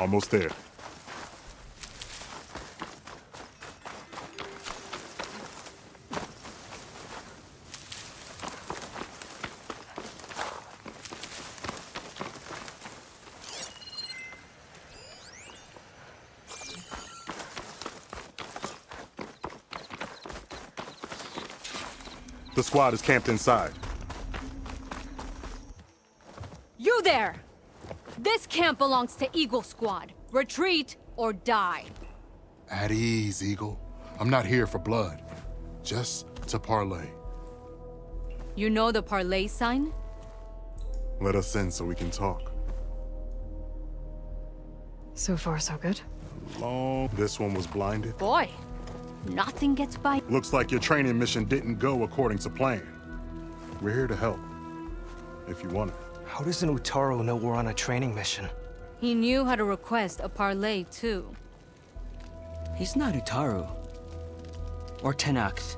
S15: Almost there. The squad is camped inside.
S6: You there! This camp belongs to Eagle Squad. Retreat or die.
S15: At ease, Eagle. I'm not here for blood. Just to parlay.
S6: You know the parlay sign?
S15: Let us in so we can talk.
S3: So far, so good.
S15: Long. This one was blinded.
S6: Boy, nothing gets by.
S15: Looks like your training mission didn't go according to plan. We're here to help. If you want it.
S11: How does an Utaru know we're on a training mission?
S6: He knew how to request a parlay, too.
S9: He's not Utaru. Or Tenax.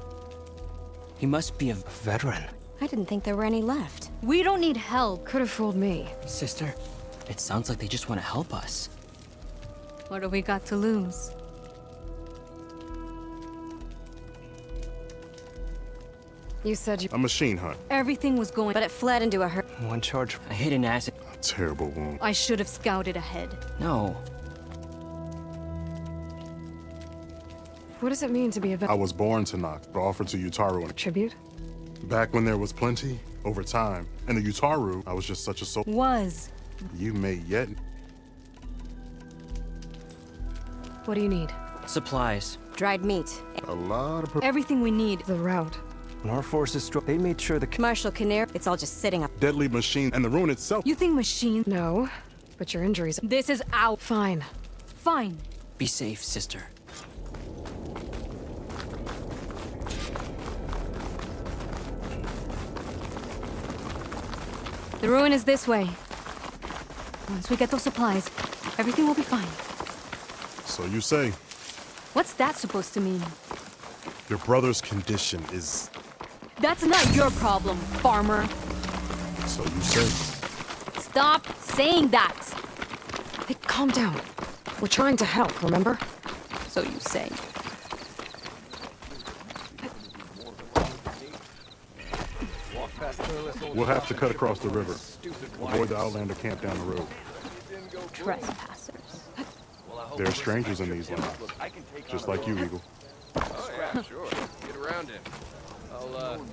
S9: He must be a veteran.
S7: I didn't think there were any left.
S6: We don't need help.
S3: Could have fooled me.
S9: Sister, it sounds like they just want to help us.
S6: What have we got to lose?
S3: You said you...
S15: A machine hunt.
S6: Everything was going...
S7: But it fled into a hurt.
S11: One charge.
S9: I hit an acid.
S15: A terrible wound.
S6: I should have scouted ahead.
S9: No.
S3: What does it mean to be a
S15: I was born to Nox, but offered to Utaru in
S3: tribute?
S15: Back when there was plenty, over time. And the Utaru, I was just such a soul.
S6: Was.
S15: You may yet.
S3: What do you need?
S9: Supplies.
S7: Dried meat.
S15: A lot of...
S6: Everything we need.
S3: The route.
S11: When our forces struck, they made sure the...
S7: Marshal Kinnear, it's all just sitting up.
S15: Deadly machine and the ruin itself.
S6: You think machine...
S3: No, but your injuries...
S6: This is out.
S3: Fine.
S6: Fine.
S9: Be safe, sister.
S6: The ruin is this way. Once we get those supplies, everything will be fine.
S15: So you say.
S6: What's that supposed to mean?
S15: Your brother's condition is...
S6: That's not your problem, farmer.
S15: So you say.
S6: Stop saying that!
S3: Hey, calm down. We're trying to help, remember?
S6: So you say.
S15: We'll have to cut across the river. Avoid the Outlander camp down the road.
S6: Trespassers.
S15: There are strangers in these lands. Just like you, Eagle.
S13: Oh, yeah, sure. Get around him. I'll,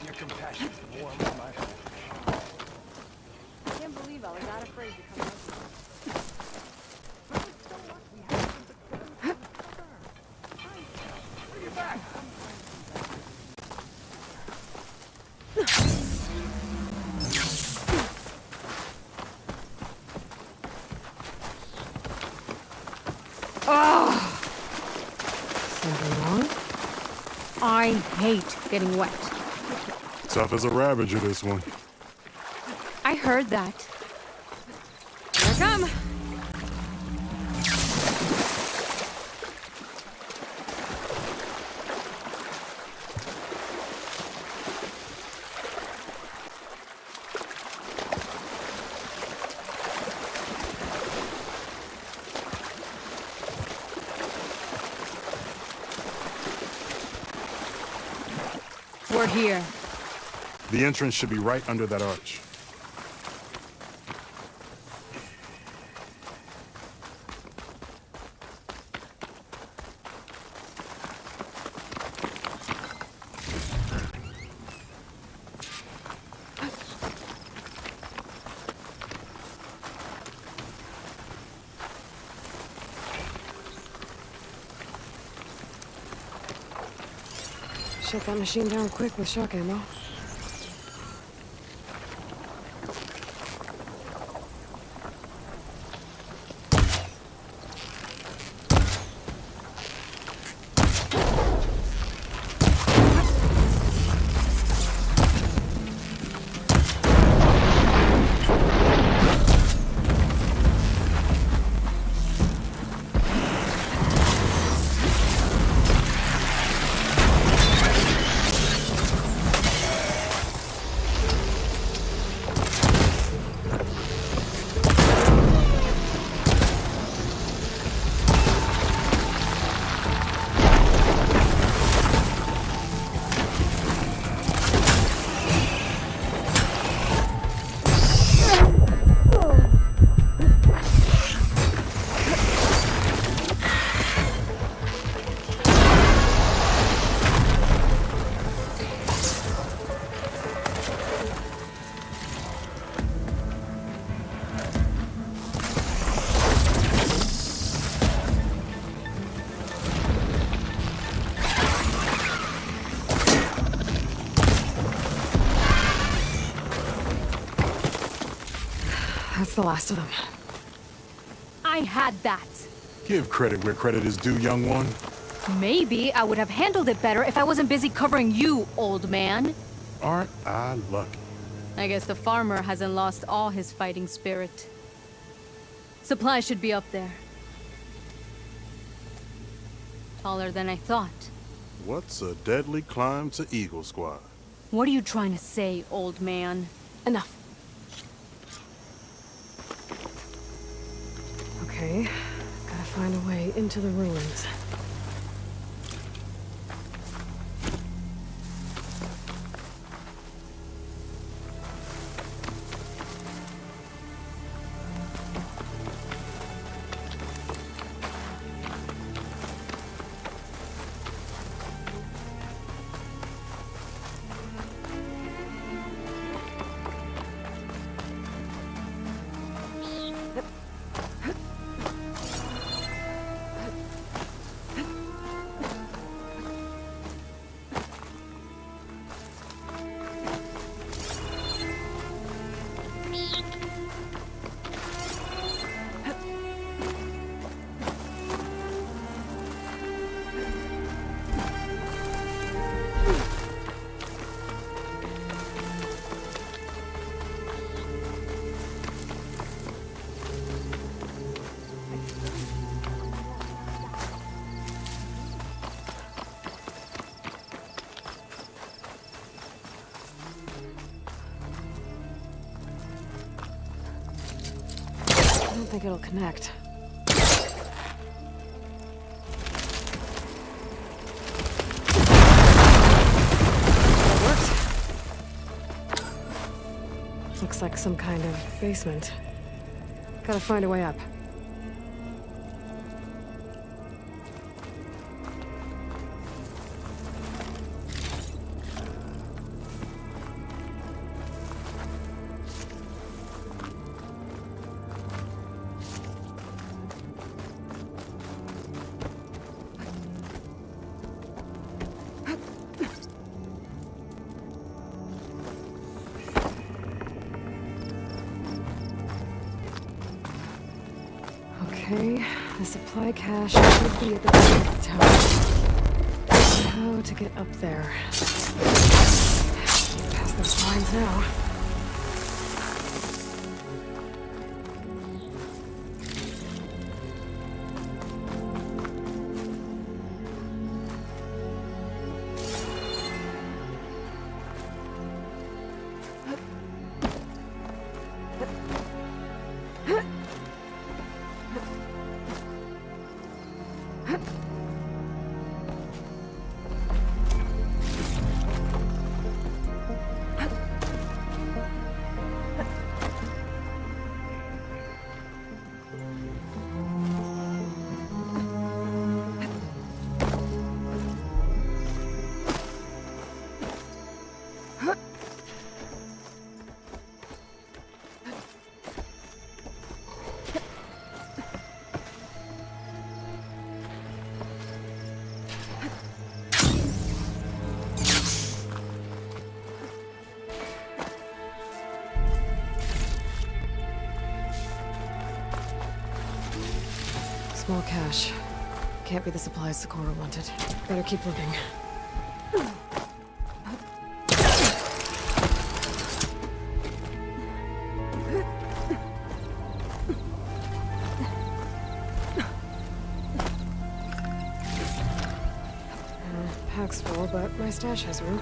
S11: Your compassion warms my heart.
S14: I can't believe I was not afraid to come out.
S3: Something wrong?
S6: I hate getting wet.
S15: Tough as a ravager, this one.
S6: I heard that. Here I come. We're here.
S15: The entrance should be right under that arch.
S3: Shut that machine down quick with shock ammo. That's the last of them.
S6: I had that.
S15: Give credit where credit is due, young one.
S6: Maybe I would have handled it better if I wasn't busy covering you, old man.
S15: Aren't I lucky?
S6: I guess the farmer hasn't lost all his fighting spirit. Supplies should be up there. Taller than I thought.
S15: What's a deadly climb to Eagle Squad?
S6: What are you trying to say, old man?
S3: Enough. Okay, gotta find a way into the ruins. I don't think it'll connect. That worked. Looks like some kind of basement. Gotta find a way up. Okay, the supply cache should be at the top of the tower. How to get up there? Past those lines now. Small cache. Can't be the supplies Sakura wanted. Better keep looking. Pack's full, but my stash has room.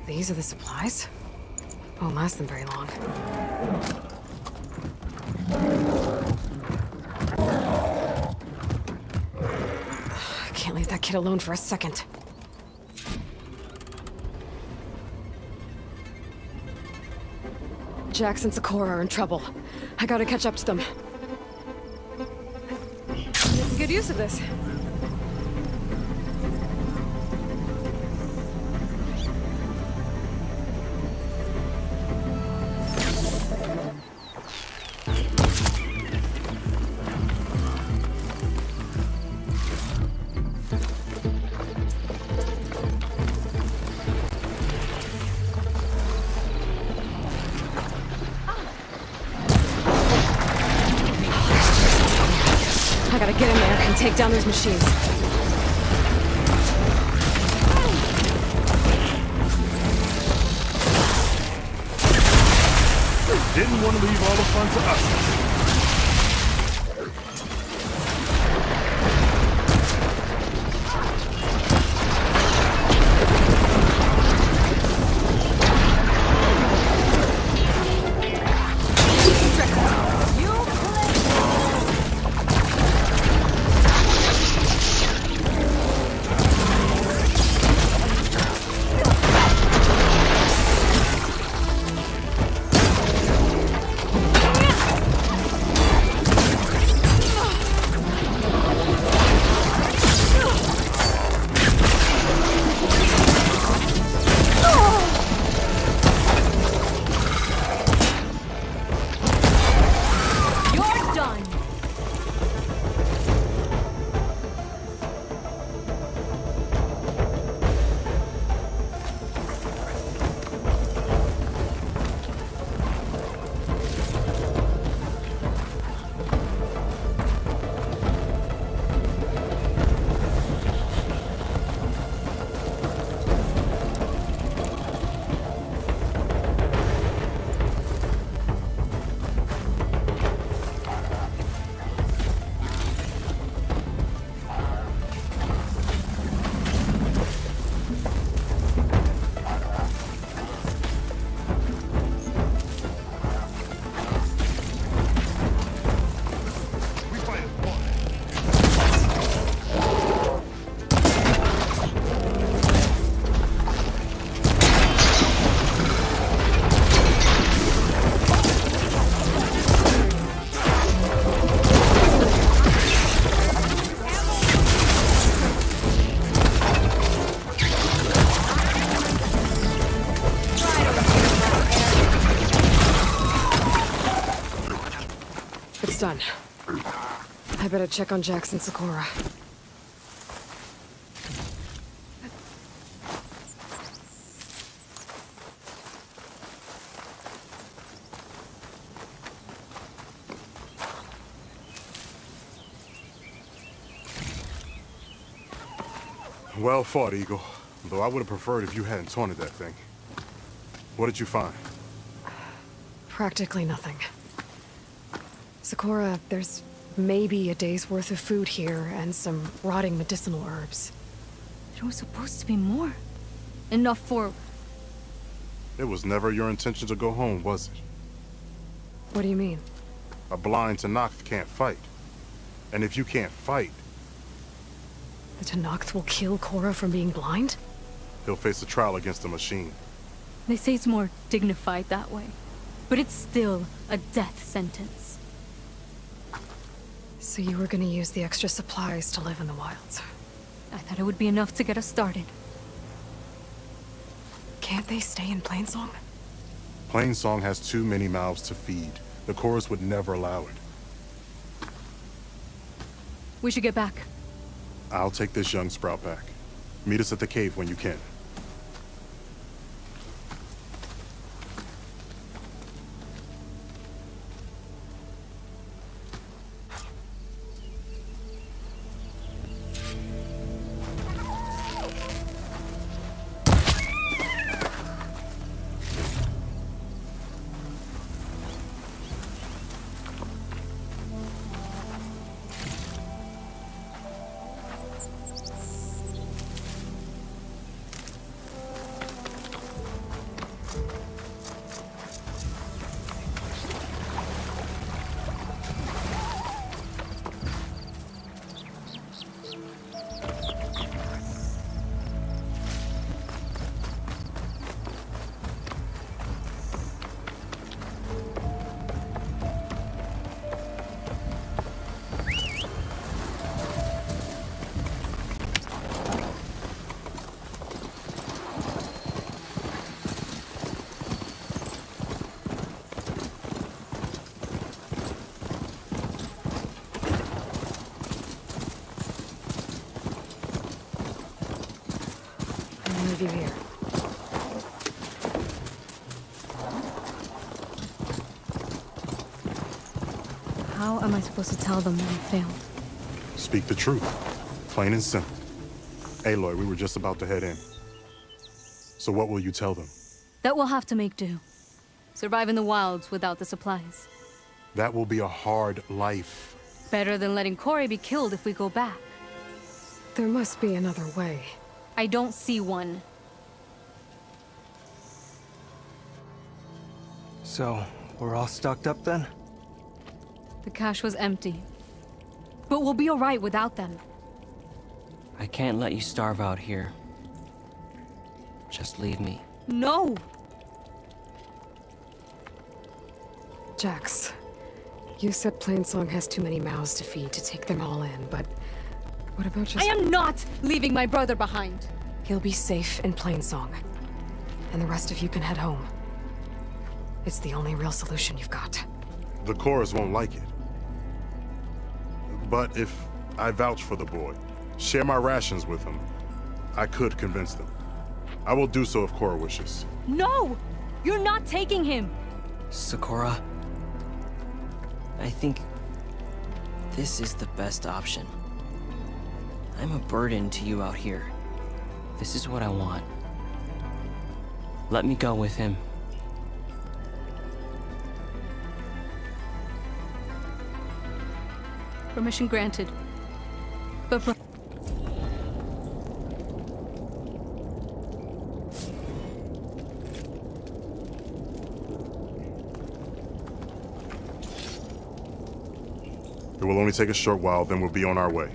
S3: These are the supplies? Won't last them very long. I can't leave that kid alone for a second. Jax and Sakura are in trouble. I gotta catch up to them. Making good use of this. I gotta get in there and take down those machines.
S22: Didn't want to leave all the fun to us. It's done. I better check on Jax and Sakura.
S15: Well fought, Eagle. Though I would have preferred if you hadn't taunted that thing. What did you find?
S3: Practically nothing. Sakura, there's maybe a day's worth of food here and some rotting medicinal herbs.
S6: There was supposed to be more. Enough for...
S15: It was never your intention to go home, was it?
S3: What do you mean?
S15: A blind Tanakh can't fight. And if you can't fight,
S3: The Tanakh will kill Korra from being blind?
S15: he'll face a trial against the machine.
S6: They say it's more dignified that way. But it's still a death sentence.
S3: So you were gonna use the extra supplies to live in the wilds?
S6: I thought it would be enough to get us started.
S3: Can't they stay in Plainsong?
S15: Plainsong has too many mouths to feed. The chorus would never allow it.
S6: We should get back.
S15: I'll take this young sprout back. Meet us at the cave when you can.
S3: Leave you here.
S6: How am I supposed to tell them that I failed?
S15: Speak the truth. Plain and simple. Aloy, we were just about to head in. So what will you tell them?
S6: That we'll have to make do. Survive in the wilds without the supplies.
S15: That will be a hard life.
S6: Better than letting Corey be killed if we go back.
S3: There must be another way.
S6: I don't see one.
S11: So, we're all stocked up then?
S6: The cache was empty. But we'll be alright without them.
S16: I can't let you starve out here. Just leave me.
S6: No!
S3: Jax, you said Plainsong has too many mouths to feed to take them all in, but what about just—
S6: I am not leaving my brother behind!
S3: He'll be safe in Plainsong, and the rest of you can head home. It's the only real solution you've got.
S15: The chorus won't like it. But if I vouch for the boy, share my rations with him, I could convince them. I will do so if Korra wishes.
S6: No! You're not taking him!
S16: Sakura, I think this is the best option. I'm a burden to you out here. This is what I want. Let me go with him.
S6: Permission granted. But
S15: It will only take a short while, then we'll be on our way.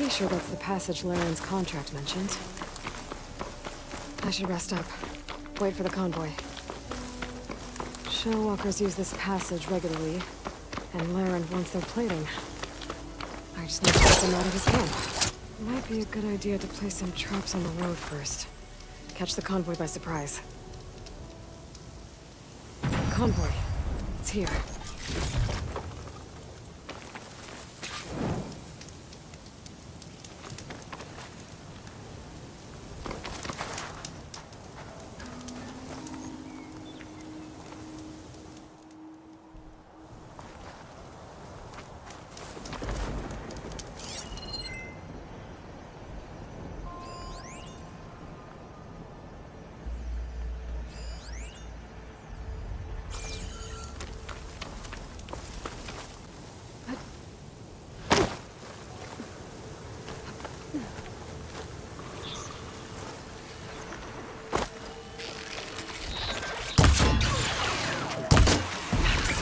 S3: Pretty sure that's the passage Laren's contract mentioned. I should rest up. Wait for the convoy. Shellwalkers use this passage regularly, and Laren wants their plating. I just need to get them out of his camp. Might be a good idea to place some traps on the road first. Catch the convoy by surprise. Convoy. It's here.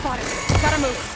S7: Spotted. Gotta move.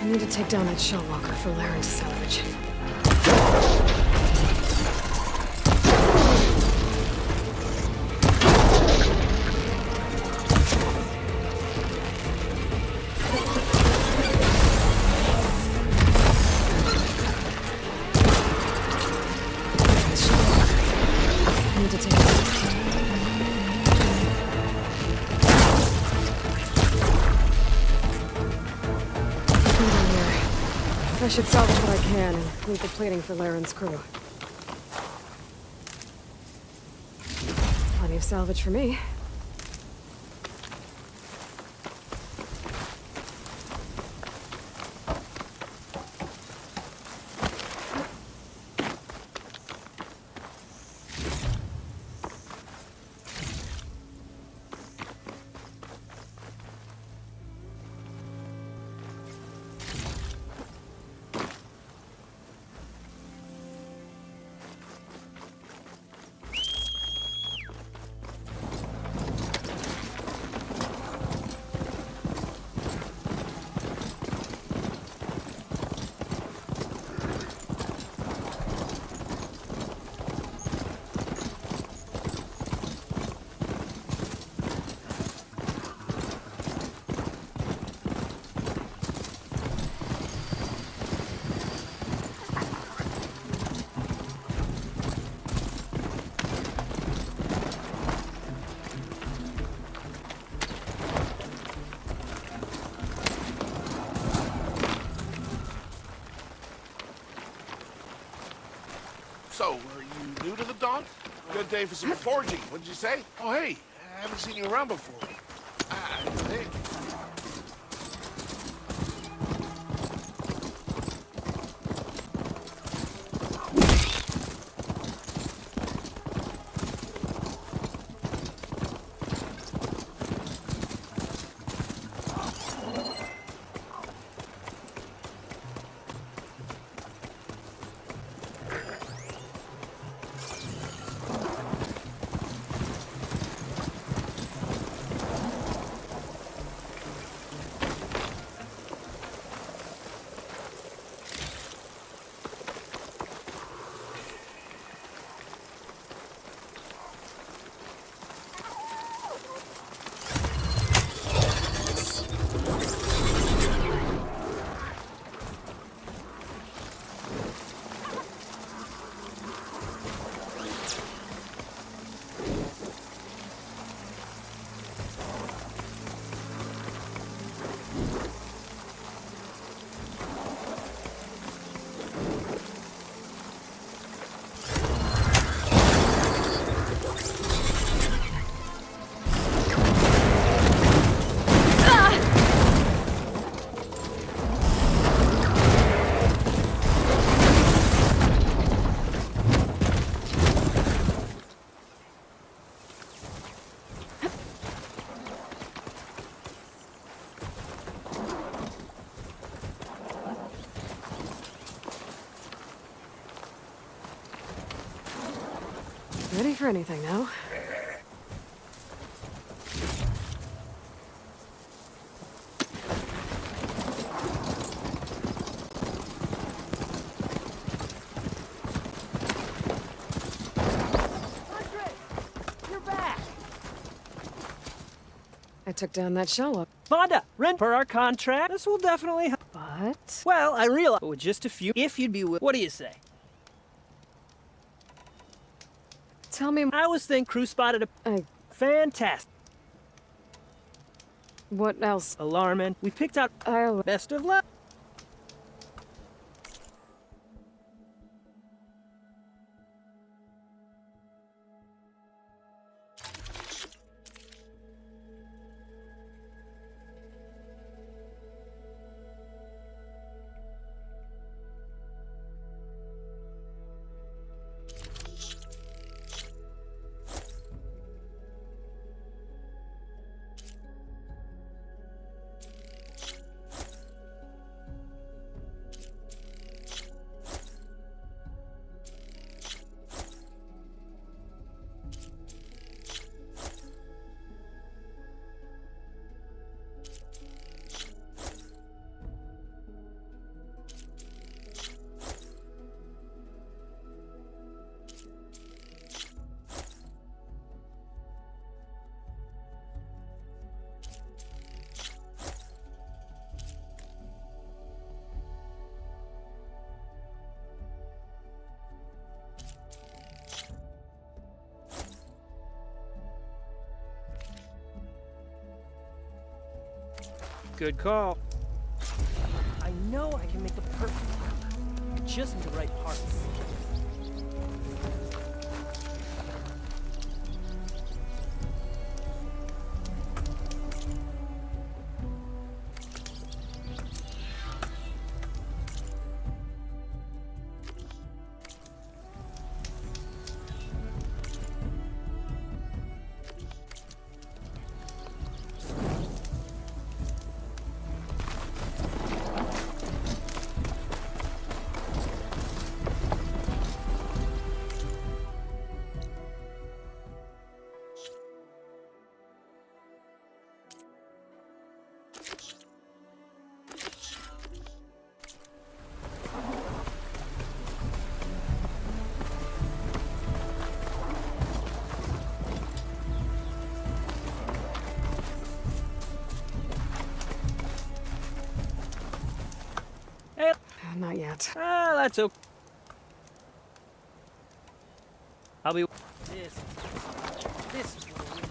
S3: I need to take down that Shellwalker for Laren to salvage. I need to take it down. I should salvage what I can and leave the plating for Laren's crew. Plenty of salvage for me.
S8: So, are you new to the Dawn? Good day for some forging, what'd you say? Oh, hey, I haven't seen you around before. Hey.
S3: for anything now. I took down that shell up.
S1: Vonda, rent per our contract. This will definitely help.
S3: But?
S1: Well, I realize with just a few, if you'd be willing. What do you say?
S3: Tell me.
S1: I was thinking crew spotted a fantastic.
S3: What else?
S1: Alarming. We picked out best of luck. Good call. I know I can make the perfect armor. Just need the right parts. Hey.
S3: Not yet.
S1: Ah, that's okay. I'll be. This is what I win.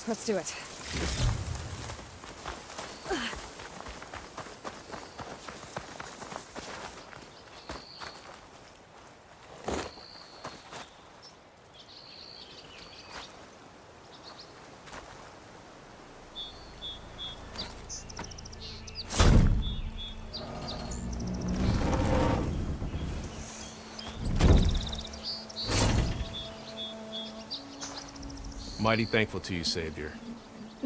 S3: Let's do it.
S17: Mighty thankful to you, Savior.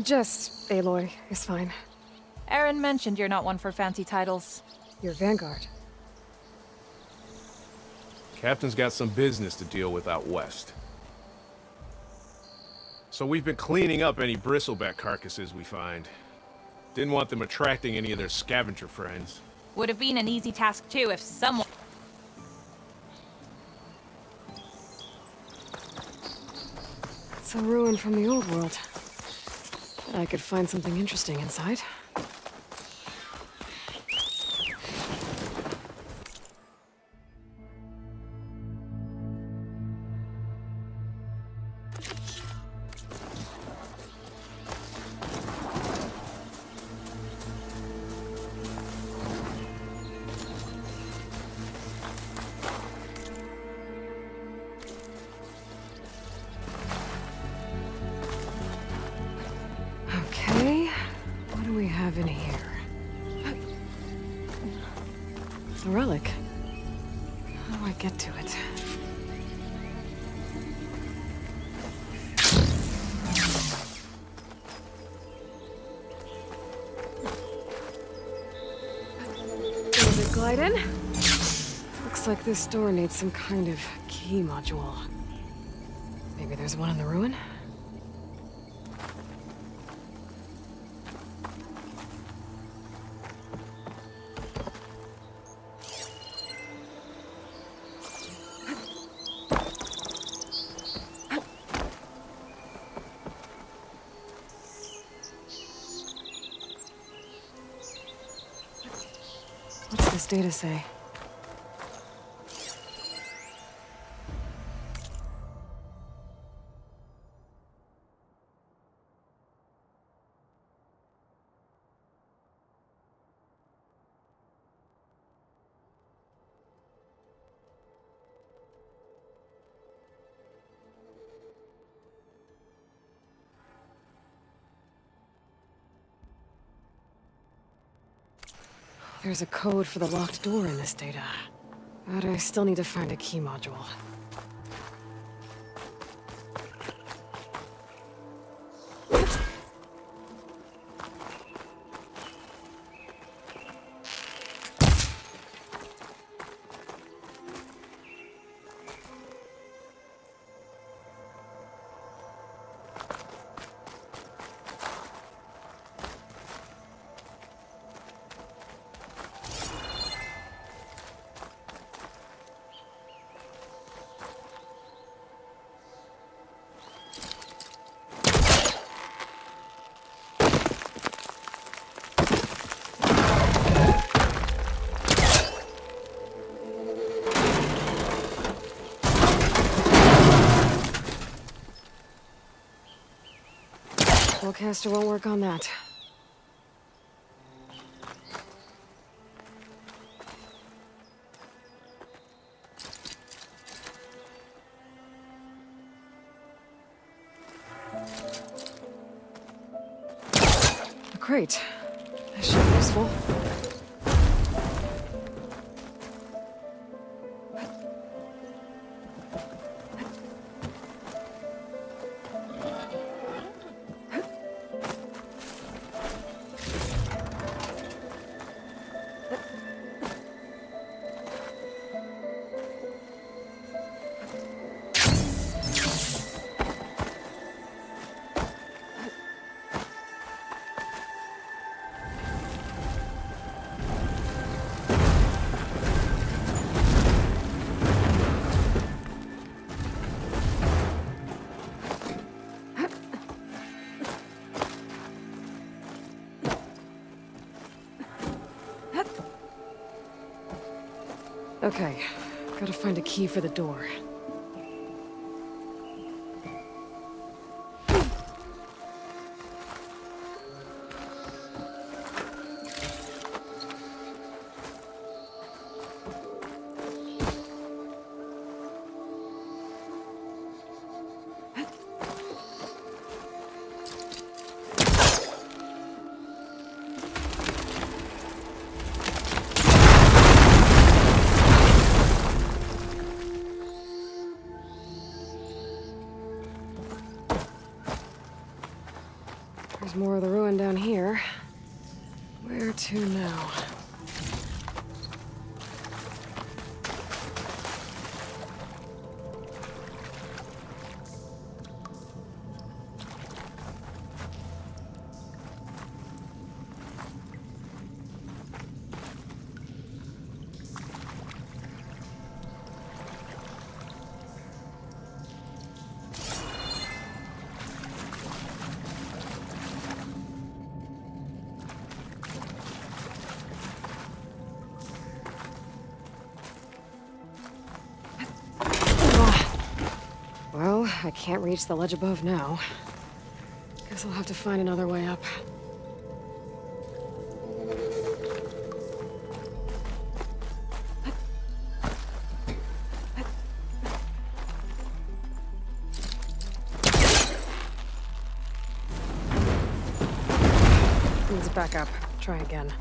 S22: Just Aloy is fine.
S7: Aaron mentioned you're not one for fancy titles.
S22: You're Vanguard.
S17: Captain's got some business to deal with out west. So we've been cleaning up any bristleback carcasses we find. Didn't want them attracting any of their scavenger friends.
S7: Would have been an easy task too if someone...
S22: It's a ruin from the old world. I could find something interesting inside. Okay, what do we have in here? A relic. How do I get to it? Does it glide in? Looks like this door needs some kind of key module. Maybe there's one in the ruin? What's this data say? There's a code for the locked door in this data. But I still need to find a key module. Spellcaster won't work on that. A crate. That should be useful. Okay, gotta find a key for the door. There's more of the ruin down here. Where to now? Well, I can't reach the ledge above now. Guess I'll have to find another way up. Needs a backup. Try again.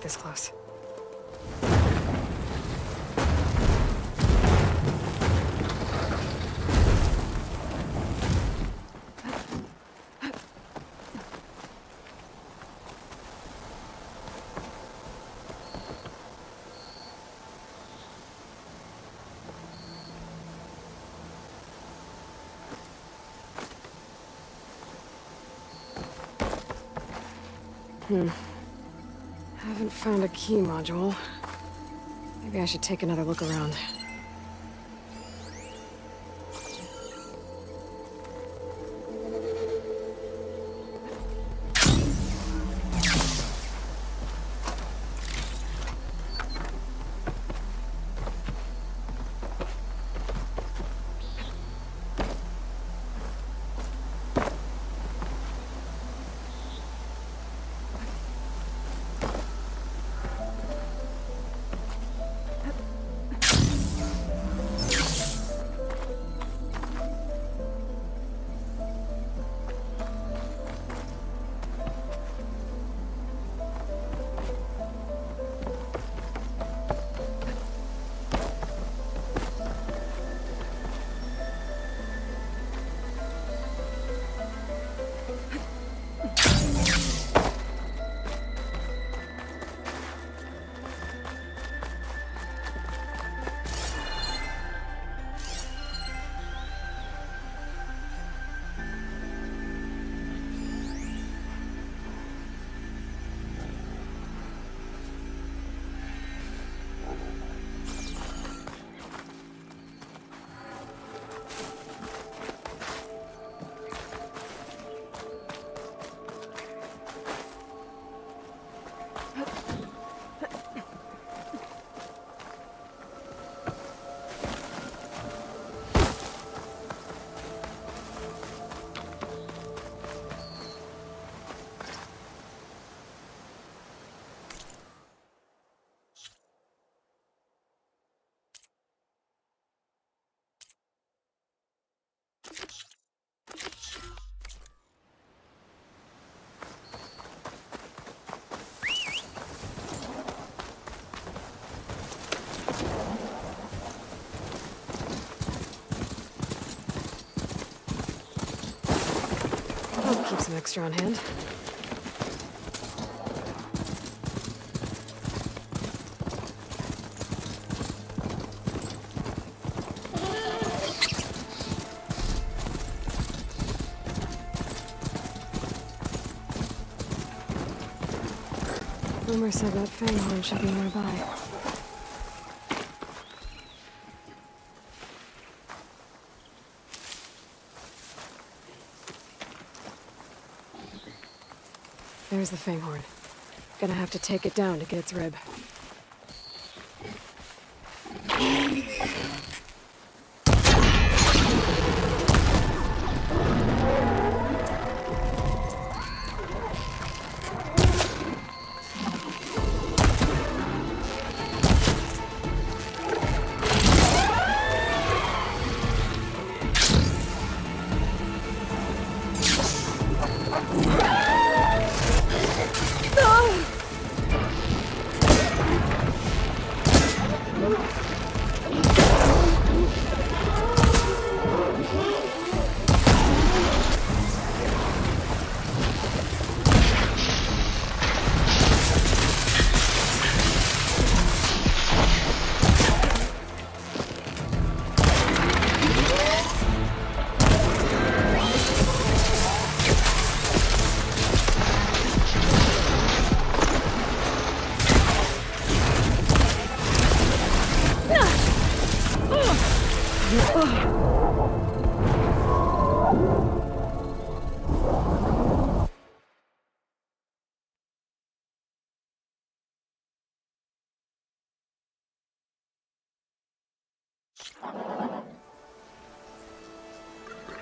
S22: This close. Haven't found a key module. Maybe I should take another look around. some extra on hand. Boomer said that fanghorn should be nearby. There's the fanghorn. Gonna have to take it down to get its rib.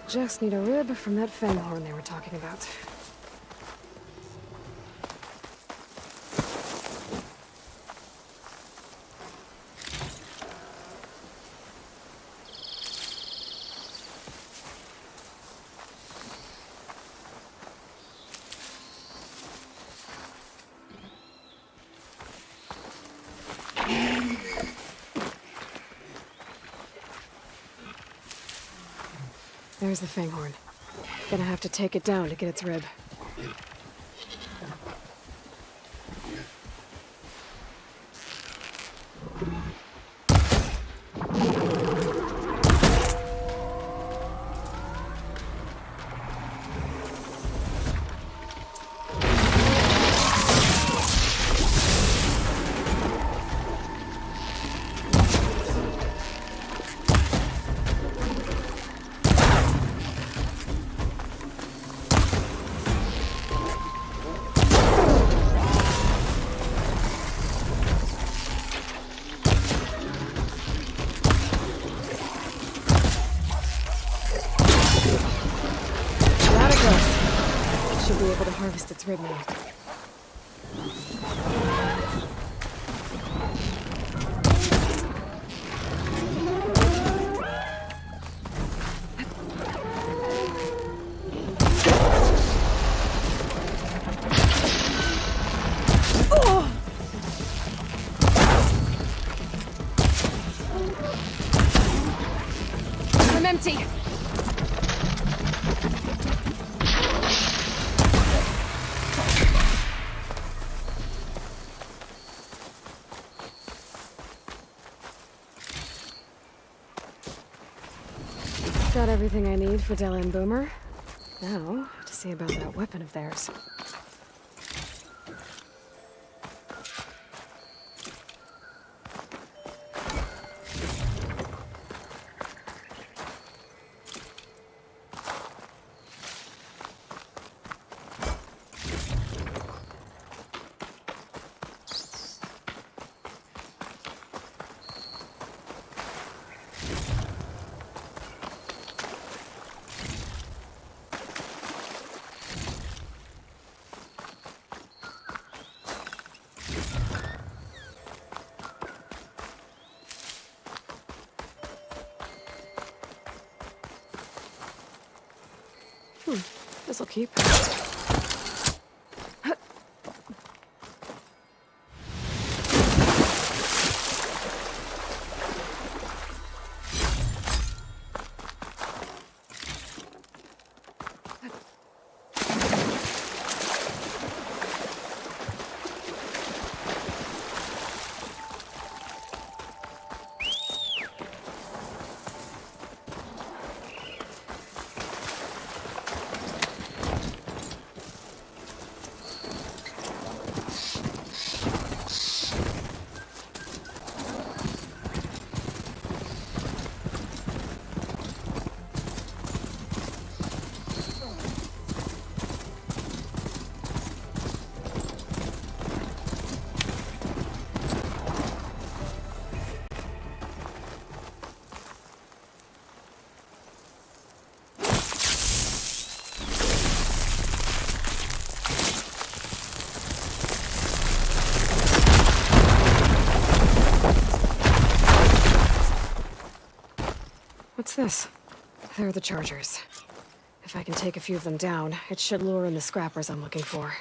S22: Just need a rib from that fanghorn they were talking about. There's the fanghorn. Gonna have to take it down to get its rib. Be able to harvest its rib now. I'm empty. Got everything I need for Della and Boomer. Now, to see about that weapon of theirs. This'll keep.
S3: What's this? There are the chargers. If I can take a few of them down, it should lure in the scrappers I'm looking for.